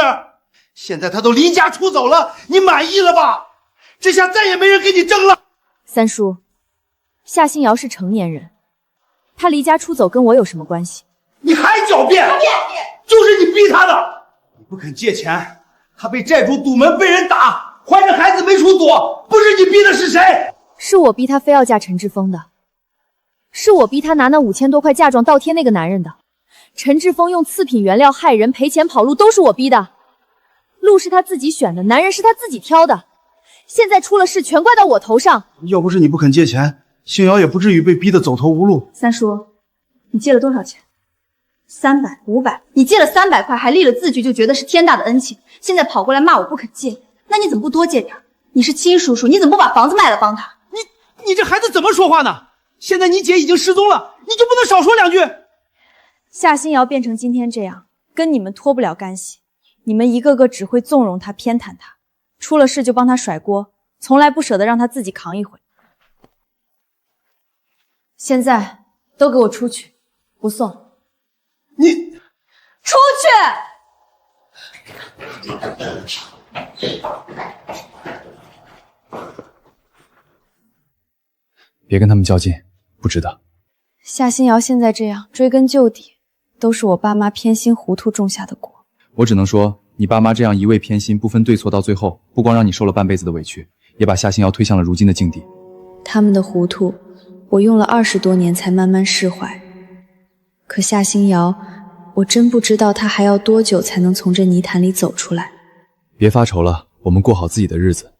现在她都离家出走了，你满意了吧？这下再也没人跟你争了。三叔，夏新瑶是成年人，她离家出走跟我有什么关系？你还狡辩？就是你逼她的。你不肯借钱，她被债主堵门，被人打，怀着孩子没处躲，不是你逼的是谁？是我逼她非要嫁陈志峰的，是我逼她拿那5000多块嫁妆倒贴那个男人的。陈志峰用次品原料害人，赔钱跑路，都是我逼的。路是他自己选的，男人是他自己挑的，现在出了事，全怪到我头上。要不是你不肯借钱，星瑶也不至于被逼得走投无路。三叔，你借了多少钱？300、500，你借了300块，还立了字据，就觉得是天大的恩情，现在跑过来骂我不肯借，那你怎么不多借点？你是亲叔叔，你怎么不把房子卖了帮他？你这孩子怎么说话呢？现在你姐已经失踪了，你就不能少说两句？夏新瑶变成今天这样，跟你们脱不了干系。你们一个个只会纵容她、偏袒她，出了事就帮她甩锅，从来不舍得让她自己扛一回。现在都给我出去，不送。你出去！别跟他们较劲，不值得。夏新瑶现在这样，追根究底，都是我爸妈偏心糊涂种下的果。我只能说，你爸妈这样一味偏心，不分对错，到最后不光让你受了半辈子的委屈，也把夏新瑶推向了如今的境地。他们的糊涂，我用了20多年才慢慢释怀。可夏新瑶，我真不知道她还要多久才能从这泥潭里走出来。别发愁了，我们过好自己的日子。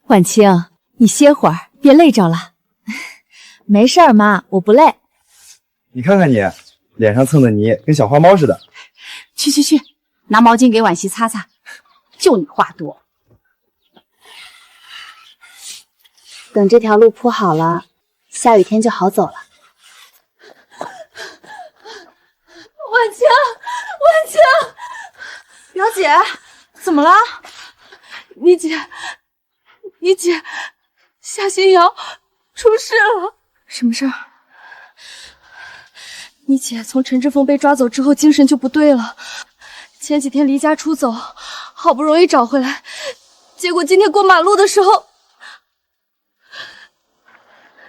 婉清，你歇会儿，别累着了。没事儿，妈，我不累。你看看你，脸上蹭的泥跟小花猫似的。去，拿毛巾给婉熙擦擦。就你话多。等这条路铺好了，下雨天就好走了。婉清，表姐，怎么了？你姐夏新瑶出事了。什么事儿？你姐从陈志峰被抓走之后，精神就不对了。前几天离家出走，好不容易找回来，结果今天过马路的时候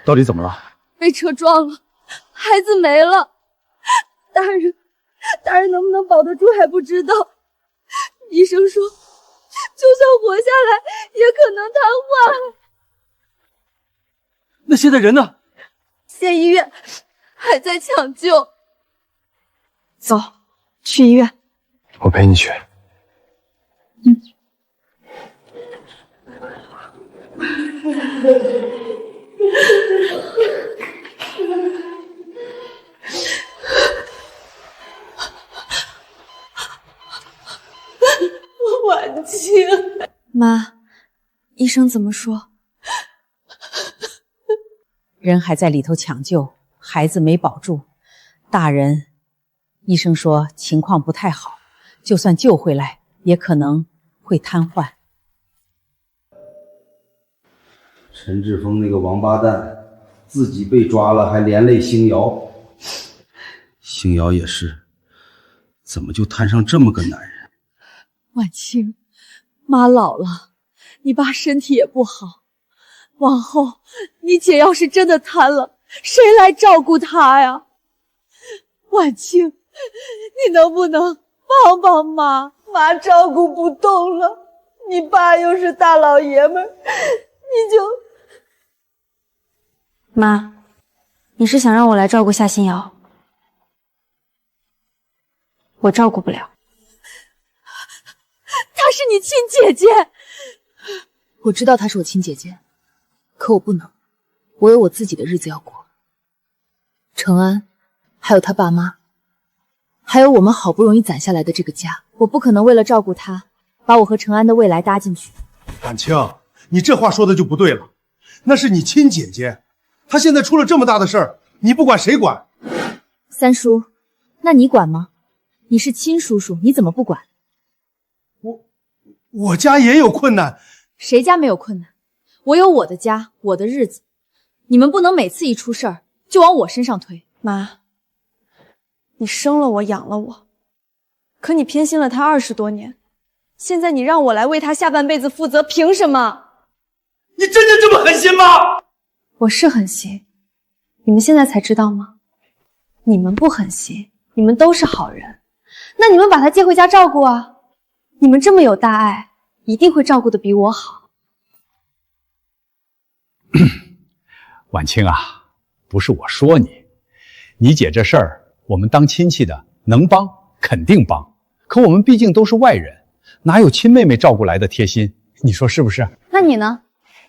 到底怎么了？被车撞了，孩子没了。大人能不能保得住还不知道。医生说，就算活下来，也可能瘫痪。那现在人呢？县医院还在抢救。走，去医院。我陪你去。婉清，妈，医生怎么说？人还在里头抢救，孩子没保住，大人，医生说情况不太好，就算救回来，也可能会瘫痪。陈志峰那个王八蛋，自己被抓了，还连累星瑶。星瑶也是，怎么就摊上这么个男人？婉清，妈老了，你爸身体也不好，往后你姐要是真的瘫了，谁来照顾她呀？婉清，你能不能帮帮妈？妈照顾不动了，你爸又是大老爷们儿，你就……妈，你是想让我来照顾夏新瑶？我照顾不了。她是你亲姐姐。我知道她是我亲姐姐，可我不能，我有我自己的日子要过。程安，还有他爸妈，还有我们好不容易攒下来的这个家，我不可能为了照顾他，把我和程安的未来搭进去。婉清，你这话说的就不对了，那是你亲姐姐，她现在出了这么大的事儿，你不管谁管？三叔，那你管吗？你是亲叔叔，你怎么不管？我家也有困难。谁家没有困难？我有我的家，我的日子。你们不能每次一出事儿就往我身上推。妈，你生了我，养了我，可你偏心了他20多年，现在你让我来为他下半辈子负责，凭什么？你真的这么狠心吗？我是狠心，你们现在才知道吗？你们不狠心，你们都是好人，那你们把他接回家照顾啊！你们这么有大爱，一定会照顾得比我好。婉清啊，不是我说你，你姐这事儿，我们当亲戚的能帮肯定帮，可我们毕竟都是外人，哪有亲妹妹照顾来的贴心？你说是不是？那你呢？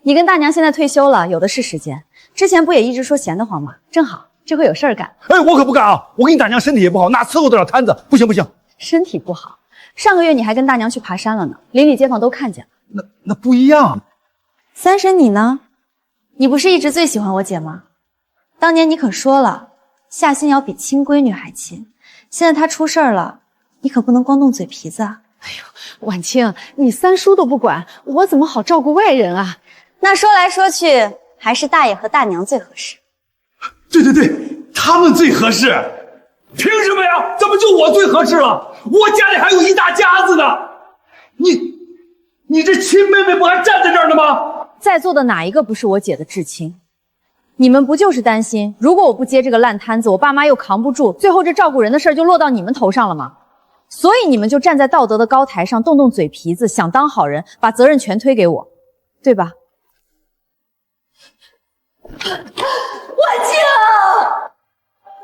你跟大娘现在退休了，有的是时间。之前不也一直说闲得慌吗？正好这回有事儿干。哎，我可不干啊！我跟你大娘身体也不好，哪伺候得了摊子？不行不行。身体不好，上个月你还跟大娘去爬山了呢，邻里街坊都看见了。那不一样。三婶你呢？你不是一直最喜欢我姐吗？当年你可说了，夏新瑶比亲闺女还亲。现在她出事儿了，你可不能光动嘴皮子啊！哎呦，婉清，你三叔都不管，我怎么好照顾外人啊？那说来说去，还是大爷和大娘最合适。对对对，他们最合适。凭什么呀？怎么就我最合适了？我家里还有一大家子呢。你这亲妹妹不还站在这儿呢吗？在座的哪一个不是我姐的至亲？你们不就是担心，如果我不接这个烂摊子，我爸妈又扛不住，最后这照顾人的事儿就落到你们头上了吗？所以你们就站在道德的高台上，动动嘴皮子，想当好人，把责任全推给我，对吧？婉清，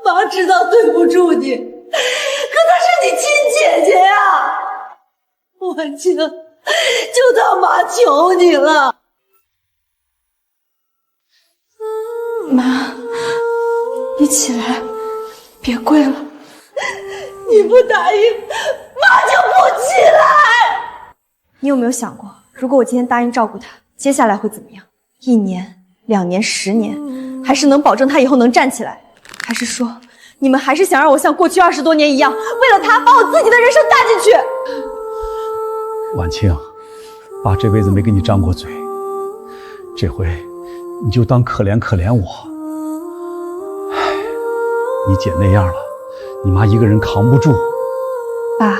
妈知道对不住你，可她是你亲姐姐呀！婉清，就当妈求你了。妈，你起来，别跪了。你不答应，妈就不起来。你有没有想过，如果我今天答应照顾他，接下来会怎么样？1年、2年、10年，还是能保证他以后能站起来？还是说，你们还是想让我像过去20多年一样，为了他把我自己的人生搭进去？婉清，爸这辈子没跟你张过嘴，这回你就当可怜可怜我。唉，你姐那样了，你妈一个人扛不住。爸，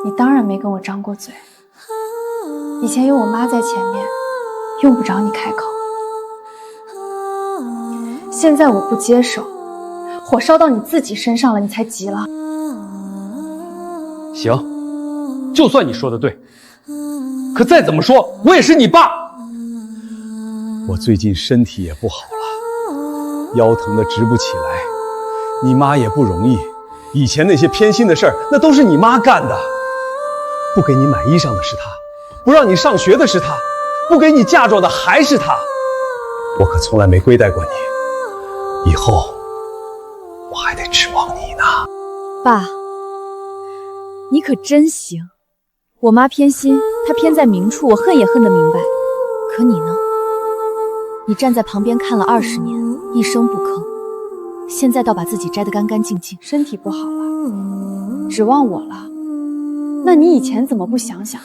你当然没跟我张过嘴，以前有我妈在前面，用不着你开口。现在我不接手，火烧到你自己身上了，你才急了。行，就算你说的对，可再怎么说，我也是你爸。我最近身体也不好了，腰疼得直不起来，你妈也不容易。以前那些偏心的事儿，那都是你妈干的。不给你买衣裳的是她，不让你上学的是她，不给你嫁妆的还是她。我可从来没亏待过你，以后我还得指望你呢。爸，你可真行。我妈偏心，她偏在明处，我恨也恨得明白。可你呢？你站在旁边看了20年，一声不吭，现在倒把自己摘得干干净净。身体不好了，指望我了？那你以前怎么不想想，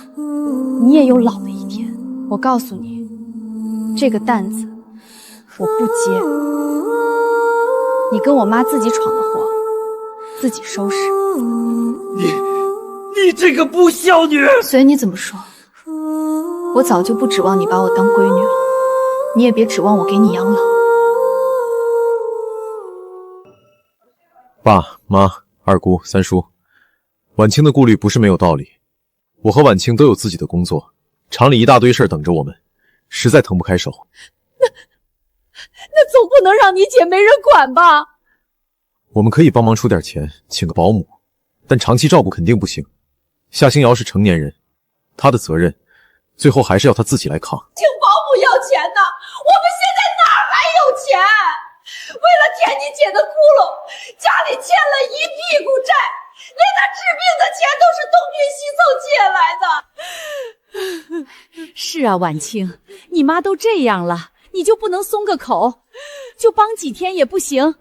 你也有老的一天？我告诉你，这个担子我不接，你跟我妈自己闯的祸，自己收拾。你这个不孝女！随你怎么说，我早就不指望你把我当闺女了，你也别指望我给你养老。爸妈、二姑、三叔，婉清的顾虑不是没有道理。我和婉清都有自己的工作，厂里一大堆事儿等着我们，实在腾不开手。那总不能让你姐没人管吧？我们可以帮忙出点钱，请个保姆，但长期照顾肯定不行。夏星瑶是成年人，她的责任最后还是要她自己来扛。请保姆要钱呢，我们现在哪还有钱？为了填你姐的窟窿，家里欠了一屁股债，连她治病的钱都是东拼西凑借来的。是啊，婉清，你妈都这样了，你就不能松个口，就帮几天也不行？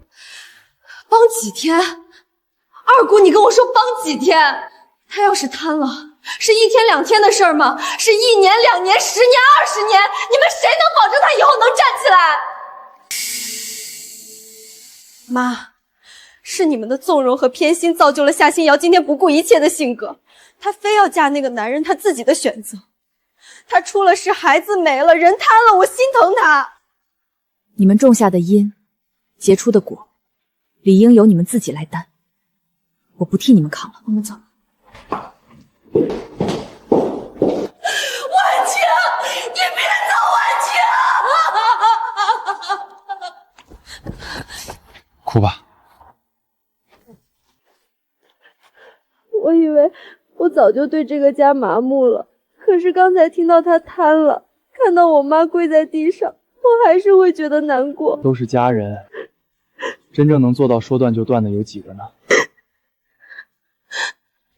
帮几天？二姑，你跟我说帮几天？她要是瘫了，是1天2天的事儿吗？是1年2年10年20年？你们谁能保证她以后能站起来？妈，是你们的纵容和偏心造就了夏星瑶今天不顾一切的性格。她非要嫁那个男人，她自己的选择。她出了事，孩子没了，人瘫了，我心疼她。你们种下的因，结出的果，理应由你们自己来担，我不替你们扛了。我们走。婉清，你别走，婉清！哭吧。我以为我早就对这个家麻木了，可是刚才听到他瘫了，看到我妈跪在地上，我还是会觉得难过。都是家人，真正能做到说断就断的有几个呢？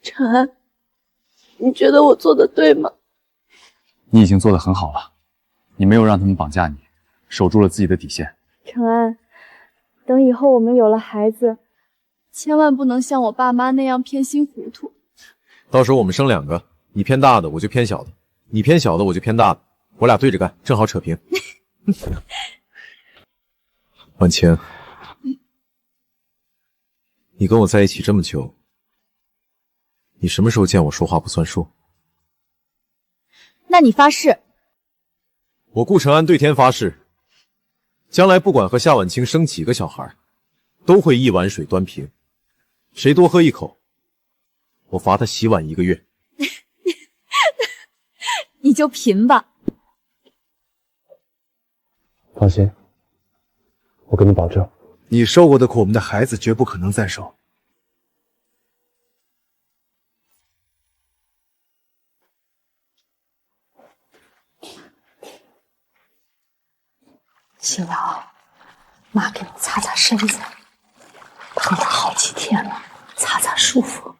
陈安，你觉得我做的对吗？你已经做得很好了，你没有让他们绑架你，守住了自己的底线。陈安，等以后我们有了孩子，千万不能像我爸妈那样偏心糊涂。到时候我们生2个，你偏大的，我就偏小的；你偏小的，我就偏大的，我俩对着干，正好扯平。婉清，你跟我在一起这么久，你什么时候见我说话不算数？那你发誓？我顾承安对天发誓，将来不管和夏婉清生几个小孩，都会一碗水端平，谁多喝一口，我罚他洗碗1个月。你就贫吧。放心，我跟你保证，你受过的苦，我们的孩子绝不可能再受。星瑶，妈给你擦擦身子，疼了好几天了，擦擦舒服。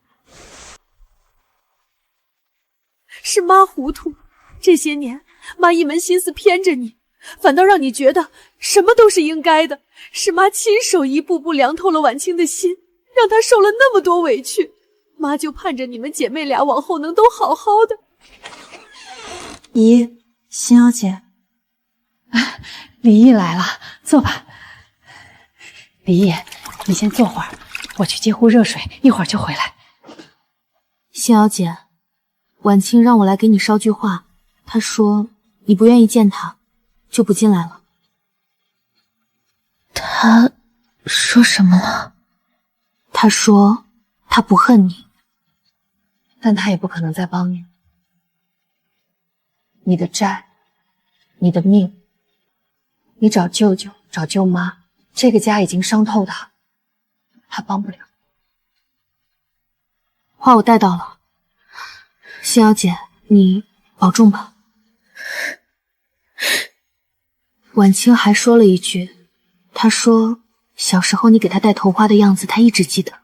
是妈糊涂，这些年妈一门心思偏着你，反倒让你觉得什么都是应该的。是妈亲手一步步凉透了婉清的心，让她受了那么多委屈。妈就盼着你们姐妹俩往后能都好好的。姨，星瑶姐，李毅来了，坐吧。李毅，你先坐会儿，我去接壶热水，一会儿就回来。星瑶姐，婉清让我来给你捎句话，她说你不愿意见她，就不进来了。她说什么了？她说她不恨你，但她也不可能再帮你。你的债，你的命，你找舅舅，找舅妈，这个家已经伤透她，她帮不了。话我带到了，星瑶姐，你保重吧。婉清还说了一句，她说小时候你给她戴头花的样子，她一直记得。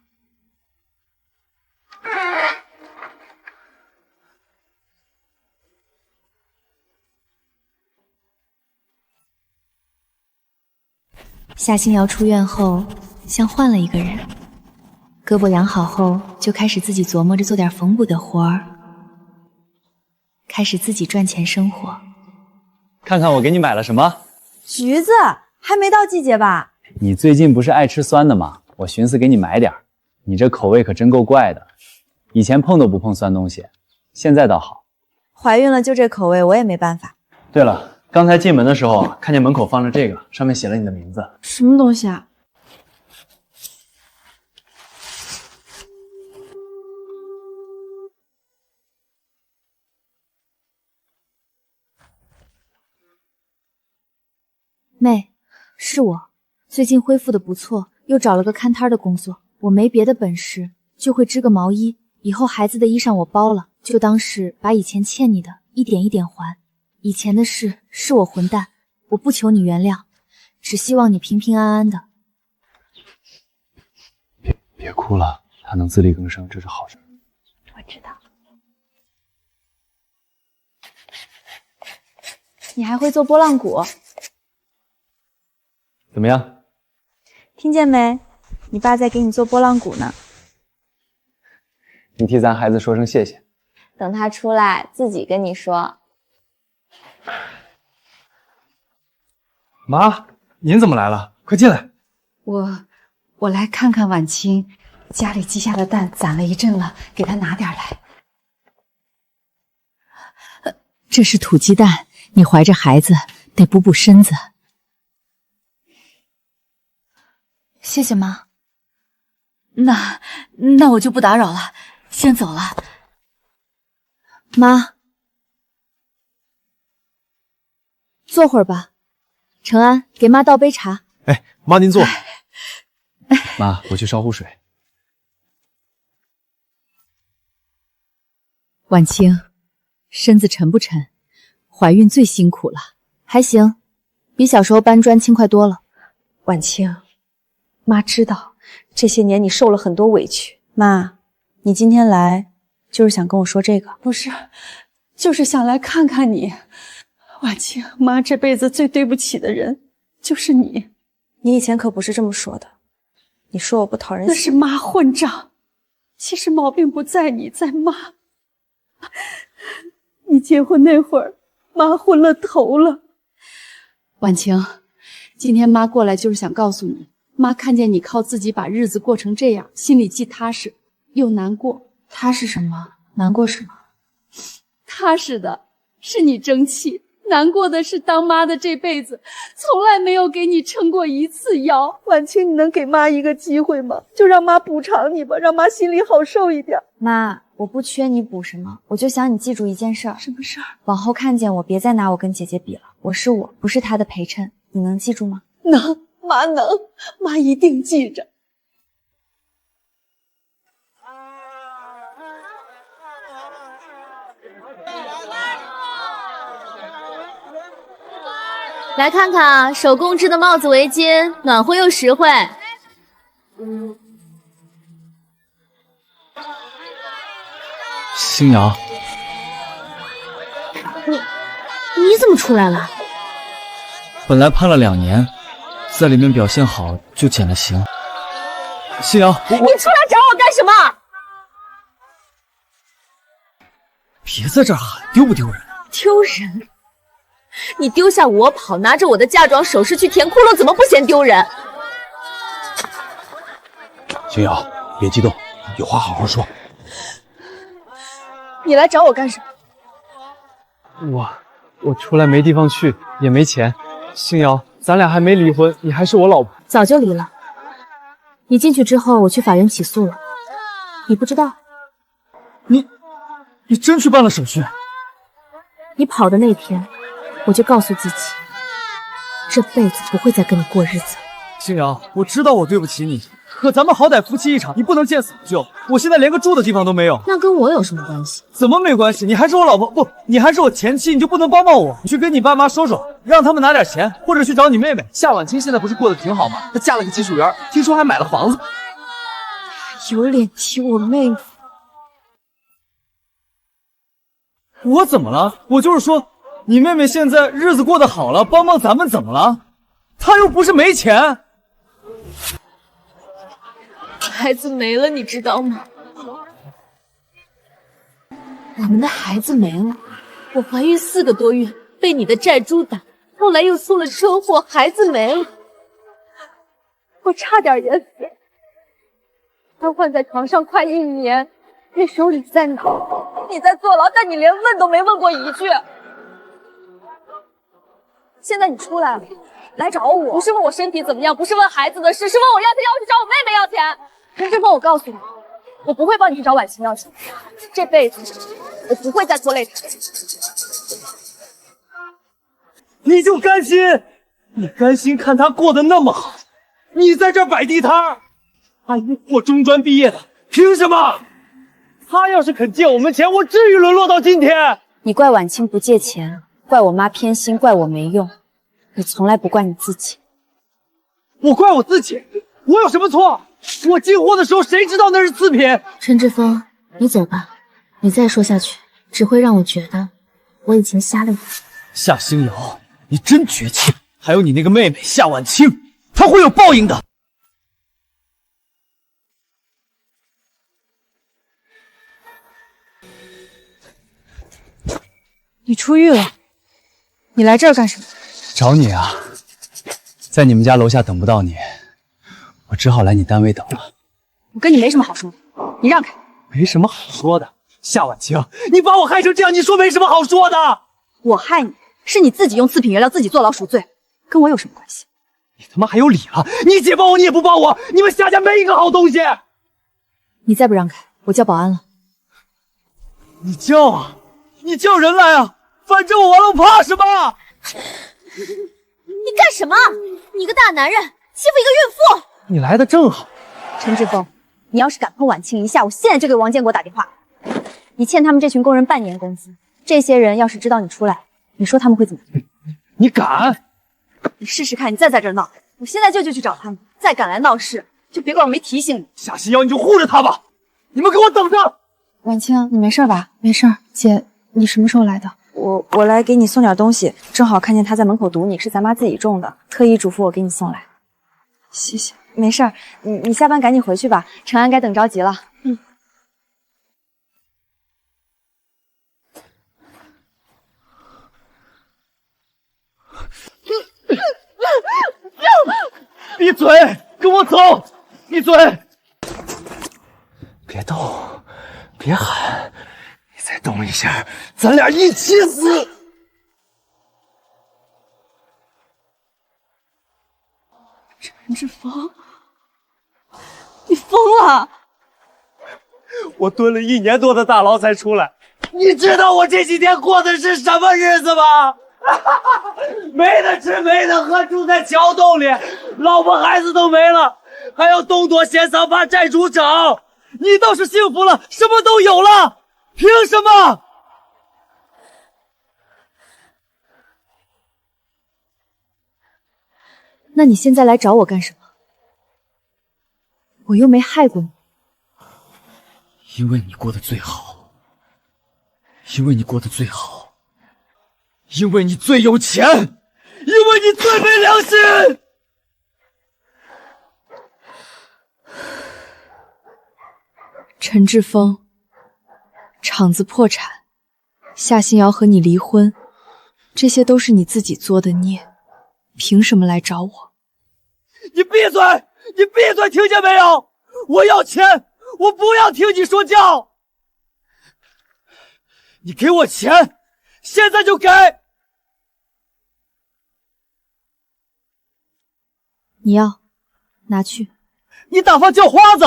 夏星瑶出院后像换了一个人，胳膊养好后就开始自己琢磨着做点缝补的活儿，开始自己赚钱生活。看看我给你买了什么？橘子还没到季节吧？你最近不是爱吃酸的吗？我寻思给你买点儿。你这口味可真够怪的，以前碰都不碰酸东西，现在倒好。怀孕了就这口味，我也没办法。对了，刚才进门的时候看见门口放着这个，上面写了你的名字。什么东西啊？妹，是我，最近恢复的不错，又找了个看摊的工作。我没别的本事，就会织个毛衣，以后孩子的衣裳我包了，就当是把以前欠你的一点一点还。以前的事是我混蛋，我不求你原谅，只希望你平平安安的。别哭了，他能自力更生，这是好事。我知道。你还会做拨浪鼓？怎么样？听见没？你爸在给你做拨浪鼓呢。你替咱孩子说声谢谢。等他出来自己跟你说。妈，您怎么来了？快进来。我来看看婉清，家里鸡下的蛋攒了一阵了，给她拿点来。这是土鸡蛋，你怀着孩子得补补身子。谢谢妈。那我就不打扰了，先走了。妈，坐会儿吧。程安，给妈倒杯茶。哎，妈您坐。妈，我去烧壶水。婉清，身子沉不沉？怀孕最辛苦了。还行，比小时候搬砖轻快多了。婉清，妈知道这些年你受了很多委屈。妈，你今天来就是想跟我说这个？不是，就是想来看看你。婉清，妈这辈子最对不起的人就是你。你以前可不是这么说的，你说我不讨人喜。那是妈混账，其实毛病不在你，在妈。你结婚那会儿，妈昏了头了。婉清，今天妈过来就是想告诉你，妈看见你靠自己把日子过成这样，心里既踏实又难过。踏实什么？难过什么？踏实的是你争气，难过的是当妈的这辈子从来没有给你撑过一次腰。婉清，你能给妈一个机会吗？就让妈补偿你吧，让妈心里好受一点。妈，我不缺你补什么，我就想你记住一件事儿。什么事儿？往后看见我，别再拿我跟姐姐比了。我是我，不是她的陪衬，你能记住吗？能，妈能，妈一定记着。来看看手工织的帽子围巾，暖和又实惠。星瑶，你怎么出来了？本来判了2年，在里面表现好就减了刑。星瑶，你出来找我干什么？别在这儿喊，丢不丢人？丢人？你丢下我跑，拿着我的嫁妆首饰去填窟窿，怎么不嫌丢人？星瑶，别激动，有话好好说。你来找我干什么？我出来没地方去，也没钱。星瑶，咱俩还没离婚，你还是我老婆。早就离了。你进去之后，我去法院起诉了。你不知道？你真去办了手续？你跑的那天，我就告诉自己，这辈子不会再跟你过日子。星瑶，我知道我对不起你，可咱们好歹夫妻一场，你不能见死不救。我现在连个住的地方都没有。那跟我有什么关系？怎么没关系？你还是我老婆，不，你还是我前妻，你就不能帮帮我？你去跟你爸妈说说，让他们拿点钱，或者去找你妹妹。夏婉清现在不是过得挺好吗？她嫁了个技术员，听说还买了房子。有脸提我妹妹？我怎么了？我就是说，你妹妹现在日子过得好了，帮帮咱们怎么了？她又不是没钱。孩子没了，你知道吗？我们的孩子没了。我怀孕4个多月，被你的债主打，后来又出了车祸，孩子没了。我差点也死，瘫痪在床上快1年。那时候你在哪？你在坐牢，但你连问都没问过一句。现在你出来了，来找我，不是问我身体怎么样，不是问孩子的事，是问我要钱，要去找我妹妹要钱。陈志峰，我告诉你，我不会帮你去找婉晴要钱，这辈子我不会再拖累她。你就甘心？你甘心看他过得那么好，你在这摆地摊儿？他一我中专毕业的，凭什么？他要是肯借我们钱，我至于沦落到今天？你怪婉清不借钱，怪我妈偏心，怪我没用，你从来不怪你自己。我怪我自己，我有什么错？我进货的时候谁知道那是次品？陈志峰，你走吧，你再说下去，只会让我觉得我以前瞎了眼。夏星瑶，你真绝情！还有你那个妹妹夏婉清，她会有报应的。你出狱了，你来这儿干什么？找你啊，在你们家楼下等不到你，我只好来你单位等了。我跟你没什么好说的，你让开。没什么好说的，夏婉清，你把我害成这样，你说没什么好说的？我害你是你自己用次品原料自己坐牢赎罪，跟我有什么关系？你他妈还有理了？你姐帮我，你也不帮我，你们夏家没一个好东西。你再不让开，我叫保安了。你叫啊，你叫人来啊！反正我完了，我怕什么？你干什么？你个大男人欺负一个孕妇！你来的正好。陈志峰，你要是敢碰婉清一下，我现在就给王建国打电话。你欠他们这群工人半年工资，这些人要是知道你出来，你说他们会怎么做？你敢？你试试看，你再在这儿闹，我现在就去找他们。再敢来闹事，就别怪我没提醒你。夏西瑶，你就护着他吧，你们给我等着！婉清，你没事吧？没事。姐，你什么时候来的？我来给你送点东西，正好看见他在门口堵你，是咱妈自己种的，特意嘱咐我给你送来。谢谢。没事儿，你下班赶紧回去吧，程安该等着急了。嗯。闭嘴，跟我走！闭嘴！别动，别喊，你再动一下，咱俩一起死！陈志峰，你疯了！我蹲了1年多的大牢才出来，你知道我这几天过的是什么日子吗？没得吃没得喝，住在桥洞里，老婆孩子都没了，还要东躲西藏怕债主找。你倒是幸福了，什么都有了，凭什么？那你现在来找我干什么？我又没害过你。因为你过得最好，因为你过得最好，因为你最有钱，因为你最没良心。陈志峰，厂子破产，夏新瑶和你离婚，这些都是你自己做的孽，凭什么来找我？你闭嘴！你闭嘴！听见没有？我要钱，我不要听你说教。你给我钱，现在就给！你要，拿去。你打发叫花子？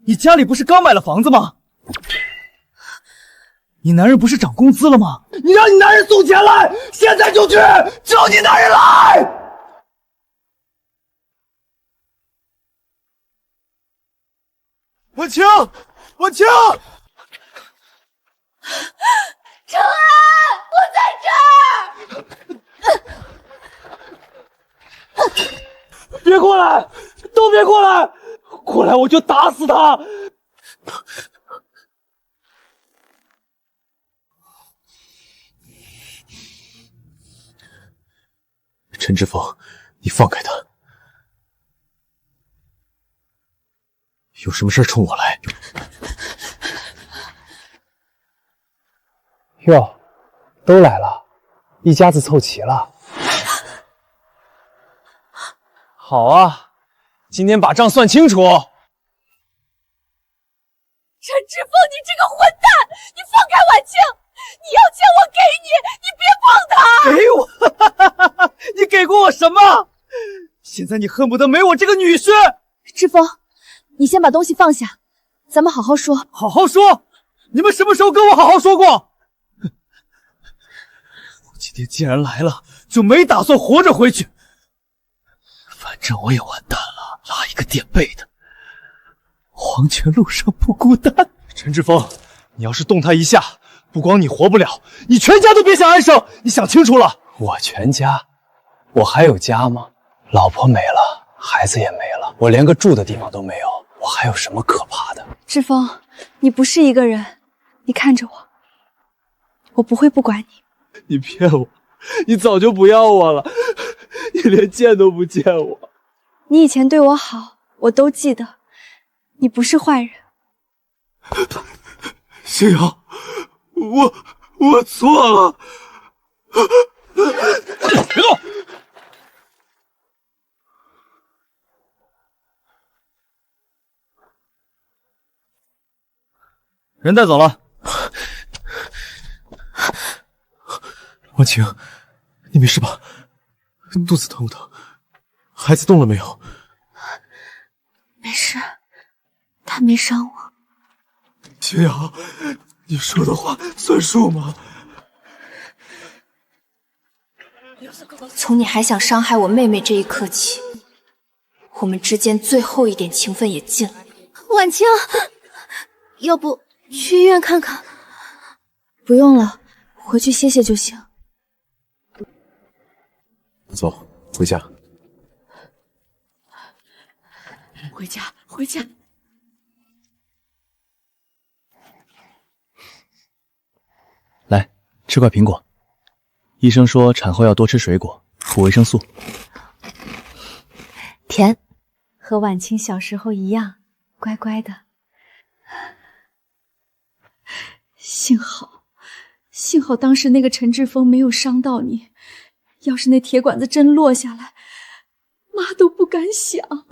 你家里不是刚买了房子吗？你男人不是涨工资了吗？你让你男人送钱来，现在就去，叫你男人来！婉清，婉清，程安，我在这儿！别过来，都别过来！过来我就打死他！陈志峰，你放开他。有什么事冲我来。哟，都来了，一家子凑齐了。好啊，今天把账算清楚。陈志峰，你这个混蛋！你放开婉清！你要钱我给你，你别碰她！给我？你给过我什么？现在你恨不得没我这个女婿。志峰，你先把东西放下，咱们好好说。好好说？你们什么时候跟我好好说过？我今天既然来了，就没打算活着回去。反正我也完蛋了，拉一个垫背的。黄泉路上不孤单。陈志峰，你要是动他一下，不光你活不了，你全家都别想安生。你想清楚了？我全家？我还有家吗？老婆没了，孩子也没了，我连个住的地方都没有，我还有什么可怕的？志峰，你不是一个人，你看着我，我不会不管你。你骗我，你早就不要我了，你连见都不见我。你以前对我好，我都记得，你不是坏人。星瑶，我错了。别动！人带走了。婉清，你没事吧？肚子疼不疼？孩子动了没有？没事，他没伤我。青瑶，你说的话算数吗？从你还想伤害我妹妹这一刻起，我们之间最后一点情分也尽了。婉清，要不去医院看看？不用了，回去歇歇就行。走，回家。回家，回家。来，吃块苹果。医生说产后要多吃水果，补维生素。甜，和婉清小时候一样，乖乖的。幸好当时那个陈志峰没有伤到你，要是那铁管子真落下来，妈都不敢想。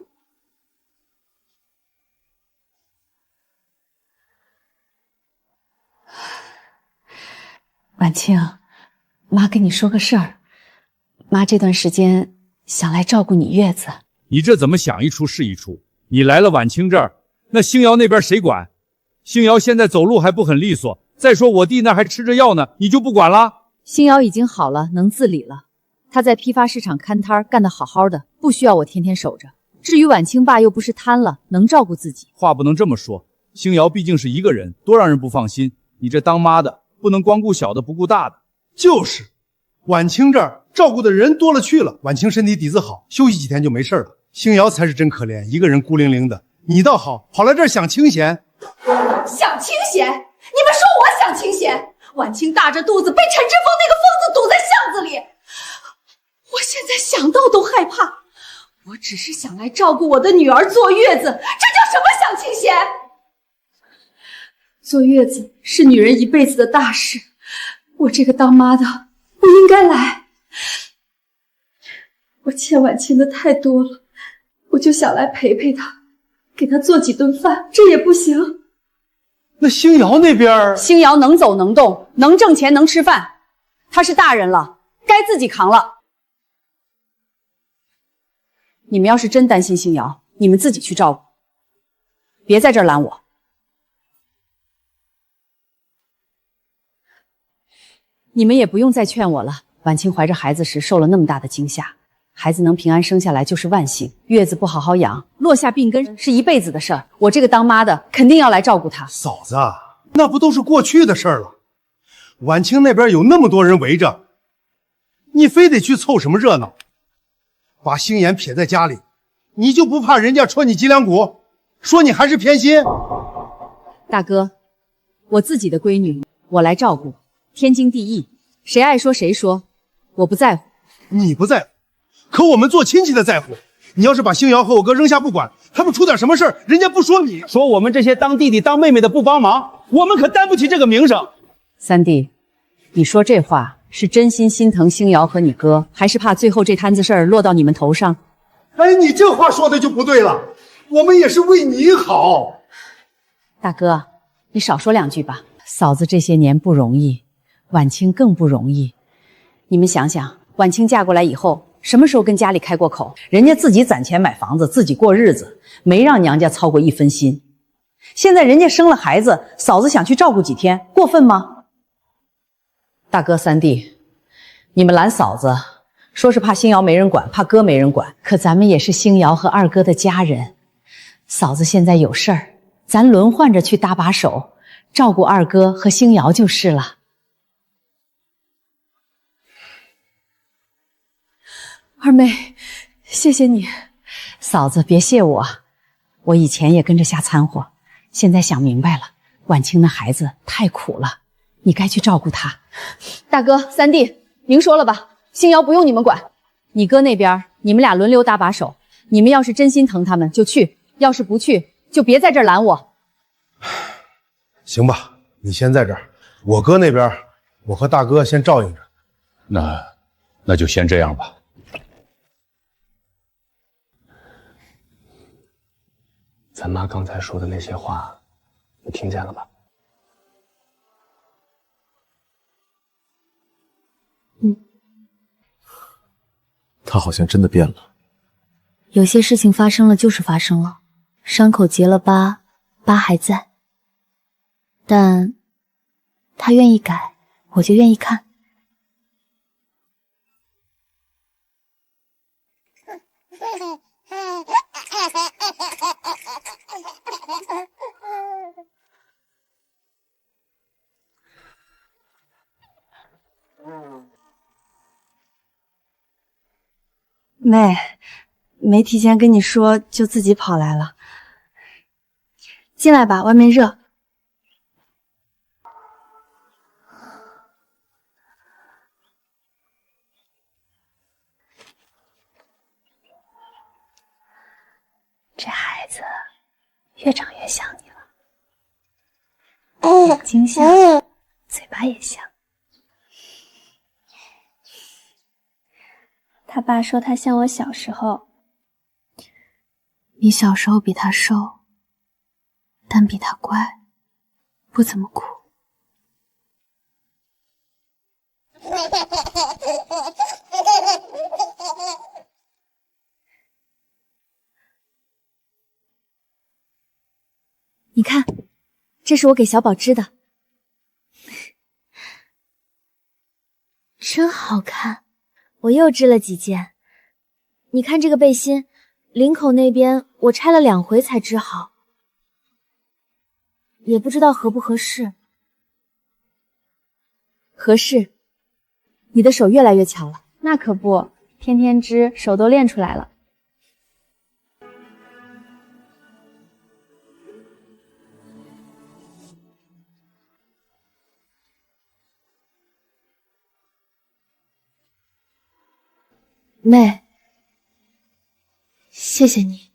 婉清，妈跟你说个事儿，妈这段时间想来照顾你月子。你这怎么想一出是一出？你来了婉清这儿，那星瑶那边谁管？星瑶现在走路还不很利索，再说我弟那还吃着药呢，你就不管了？星瑶已经好了，能自理了。她在批发市场看摊干得好好的，不需要我天天守着。至于婉清爸又不是瘫了，能照顾自己。话不能这么说，星瑶毕竟是一个人，多让人不放心。你这当妈的不能光顾小的不顾大的。就是，婉清这儿照顾的人多了去了，婉清身体底子好，休息几天就没事了。星瑶才是真可怜，一个人孤零零的。你倒好，跑来这儿享清闲。享清闲？你们说我享清闲？婉清大着肚子被陈志峰那个疯子堵在巷子里，我现在想到都害怕。我只是想来照顾我的女儿坐月子，这叫什么享清闲？坐月子是女人一辈子的大事，我这个当妈的不应该来。我欠婉清的太多了，我就想来陪陪她，给她做几顿饭，这也不行。那星瑶那边，星瑶能走能动，能挣钱能吃饭，她是大人了，该自己扛了。你们要是真担心星瑶，你们自己去照顾，别在这儿拦我。你们也不用再劝我了。婉清怀着孩子时受了那么大的惊吓，孩子能平安生下来就是万幸。月子不好好养，落下病根是一辈子的事儿。我这个当妈的肯定要来照顾她。嫂子，那不都是过去的事儿了？婉清那边有那么多人围着，你非得去凑什么热闹？把星妍撇在家里，你就不怕人家戳你脊梁骨，说你还是偏心？大哥，我自己的闺女，我来照顾，天经地义，谁爱说谁说，我不在乎。你不在乎，可我们做亲戚的在乎。你要是把星瑶和我哥扔下不管，他们出点什么事儿，人家不说你，说我们这些当弟弟当妹妹的不帮忙，我们可担不起这个名声。三弟，你说这话是真心心疼星瑶和你哥，还是怕最后这摊子事儿落到你们头上？哎，你这话说的就不对了，我们也是为你好。大哥，你少说两句吧。嫂子这些年不容易，婉清更不容易。你们想想，婉清嫁过来以后，什么时候跟家里开过口？人家自己攒钱买房子，自己过日子，没让娘家操过一分心。现在人家生了孩子，嫂子想去照顾几天，过分吗？大哥三弟，你们拦嫂子，说是怕星瑶没人管，怕哥没人管，可咱们也是星瑶和二哥的家人。嫂子现在有事儿，咱轮换着去搭把手，照顾二哥和星瑶就是了。二妹，谢谢你。嫂子别谢我，我以前也跟着瞎掺和，现在想明白了，婉清那孩子太苦了，你该去照顾她。大哥三弟，您说了吧，星瑶不用你们管。你哥那边你们俩轮流搭把手，你们要是真心疼他们就去，要是不去就别在这儿拦我。行吧，你先在这儿，我哥那边我和大哥先照应着。那就先这样吧。咱妈刚才说的那些话，你听见了吧？他好像真的变了。有些事情发生了就是发生了，伤口结了疤，疤还在。但他愿意改，我就愿意看。妹，没提前跟你说就自己跑来了。进来吧，外面热。这孩子越长越像你了，眼睛像，嘴巴也像。他爸说他像我小时候，你小时候比他瘦，但比他乖，不怎么哭。你看，这是我给小宝织的，真好看。我又织了几件。你看这个背心，领口那边我拆了2回才织好，也不知道合不合适。合适，你的手越来越巧了。那可不，天天织，手都练出来了。妹，谢谢你。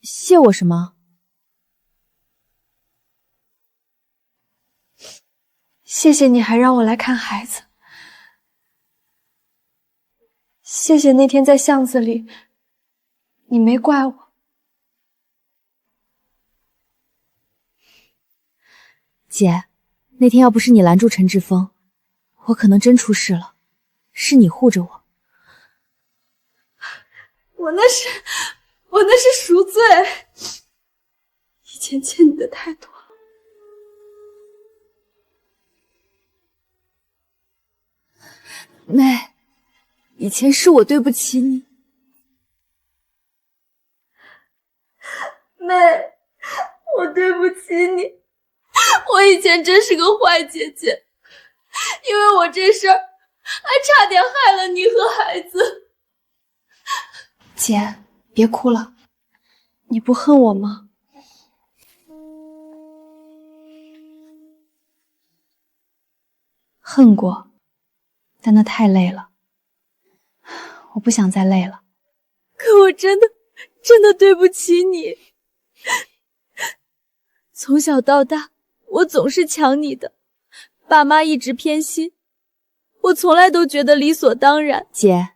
谢我什么？谢谢你还让我来看孩子。谢谢那天在巷子里，你没怪我。姐，那天要不是你拦住陈志峰，我可能真出事了，是你护着我。我那是赎罪，以前欠你的太多了。妹，以前是我对不起你。妹，我对不起你，我以前真是个坏姐姐。因为我这事儿，还差点害了你和孩子。姐，别哭了，你不恨我吗？恨过，但那太累了。我不想再累了。可我真的对不起你。从小到大，我总是抢你的，爸妈一直偏心，我从来都觉得理所当然。姐，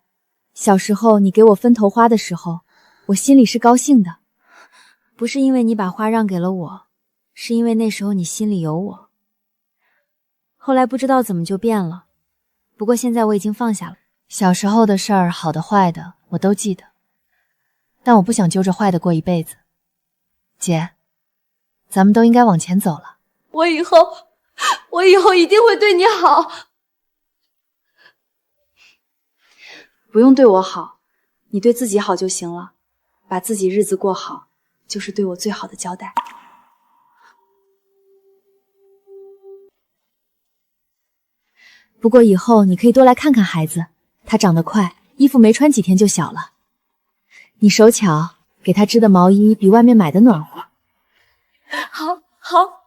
小时候你给我分头花的时候，我心里是高兴的，不是因为你把花让给了我，是因为那时候你心里有我。后来不知道怎么就变了，不过现在我已经放下了。小时候的事儿，好的坏的，我都记得，但我不想揪着坏的过一辈子。姐，咱们都应该往前走了。我以后一定会对你好。不用对我好，你对自己好就行了，把自己日子过好，就是对我最好的交代。不过以后你可以多来看看孩子，他长得快，衣服没穿几天就小了。你手巧，给他织的毛衣比外面买的暖和。好，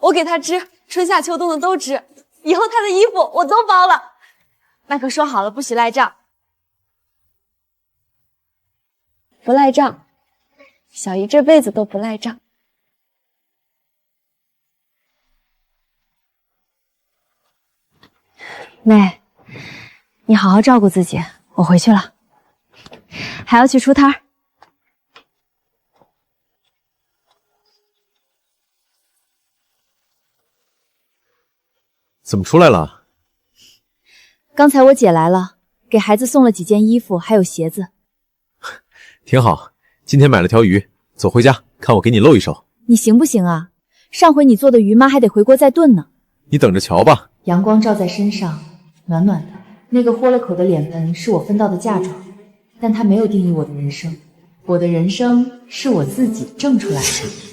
我给他织，春夏秋冬的都织，以后他的衣服我都包了。那可说好了，不许赖账。不赖账，小姨这辈子都不赖账。妹，你好好照顾自己，我回去了，还要去出摊儿。怎么出来了？刚才我姐来了，给孩子送了几件衣服，还有鞋子。挺好，今天买了条鱼，走回家，看我给你露一手。你行不行啊？上回你做的鱼妈还得回锅再炖呢。你等着瞧吧。阳光照在身上，暖暖的。那个豁了口的脸盆是我分到的嫁妆，但它没有定义我的人生，我的人生是我自己挣出来的。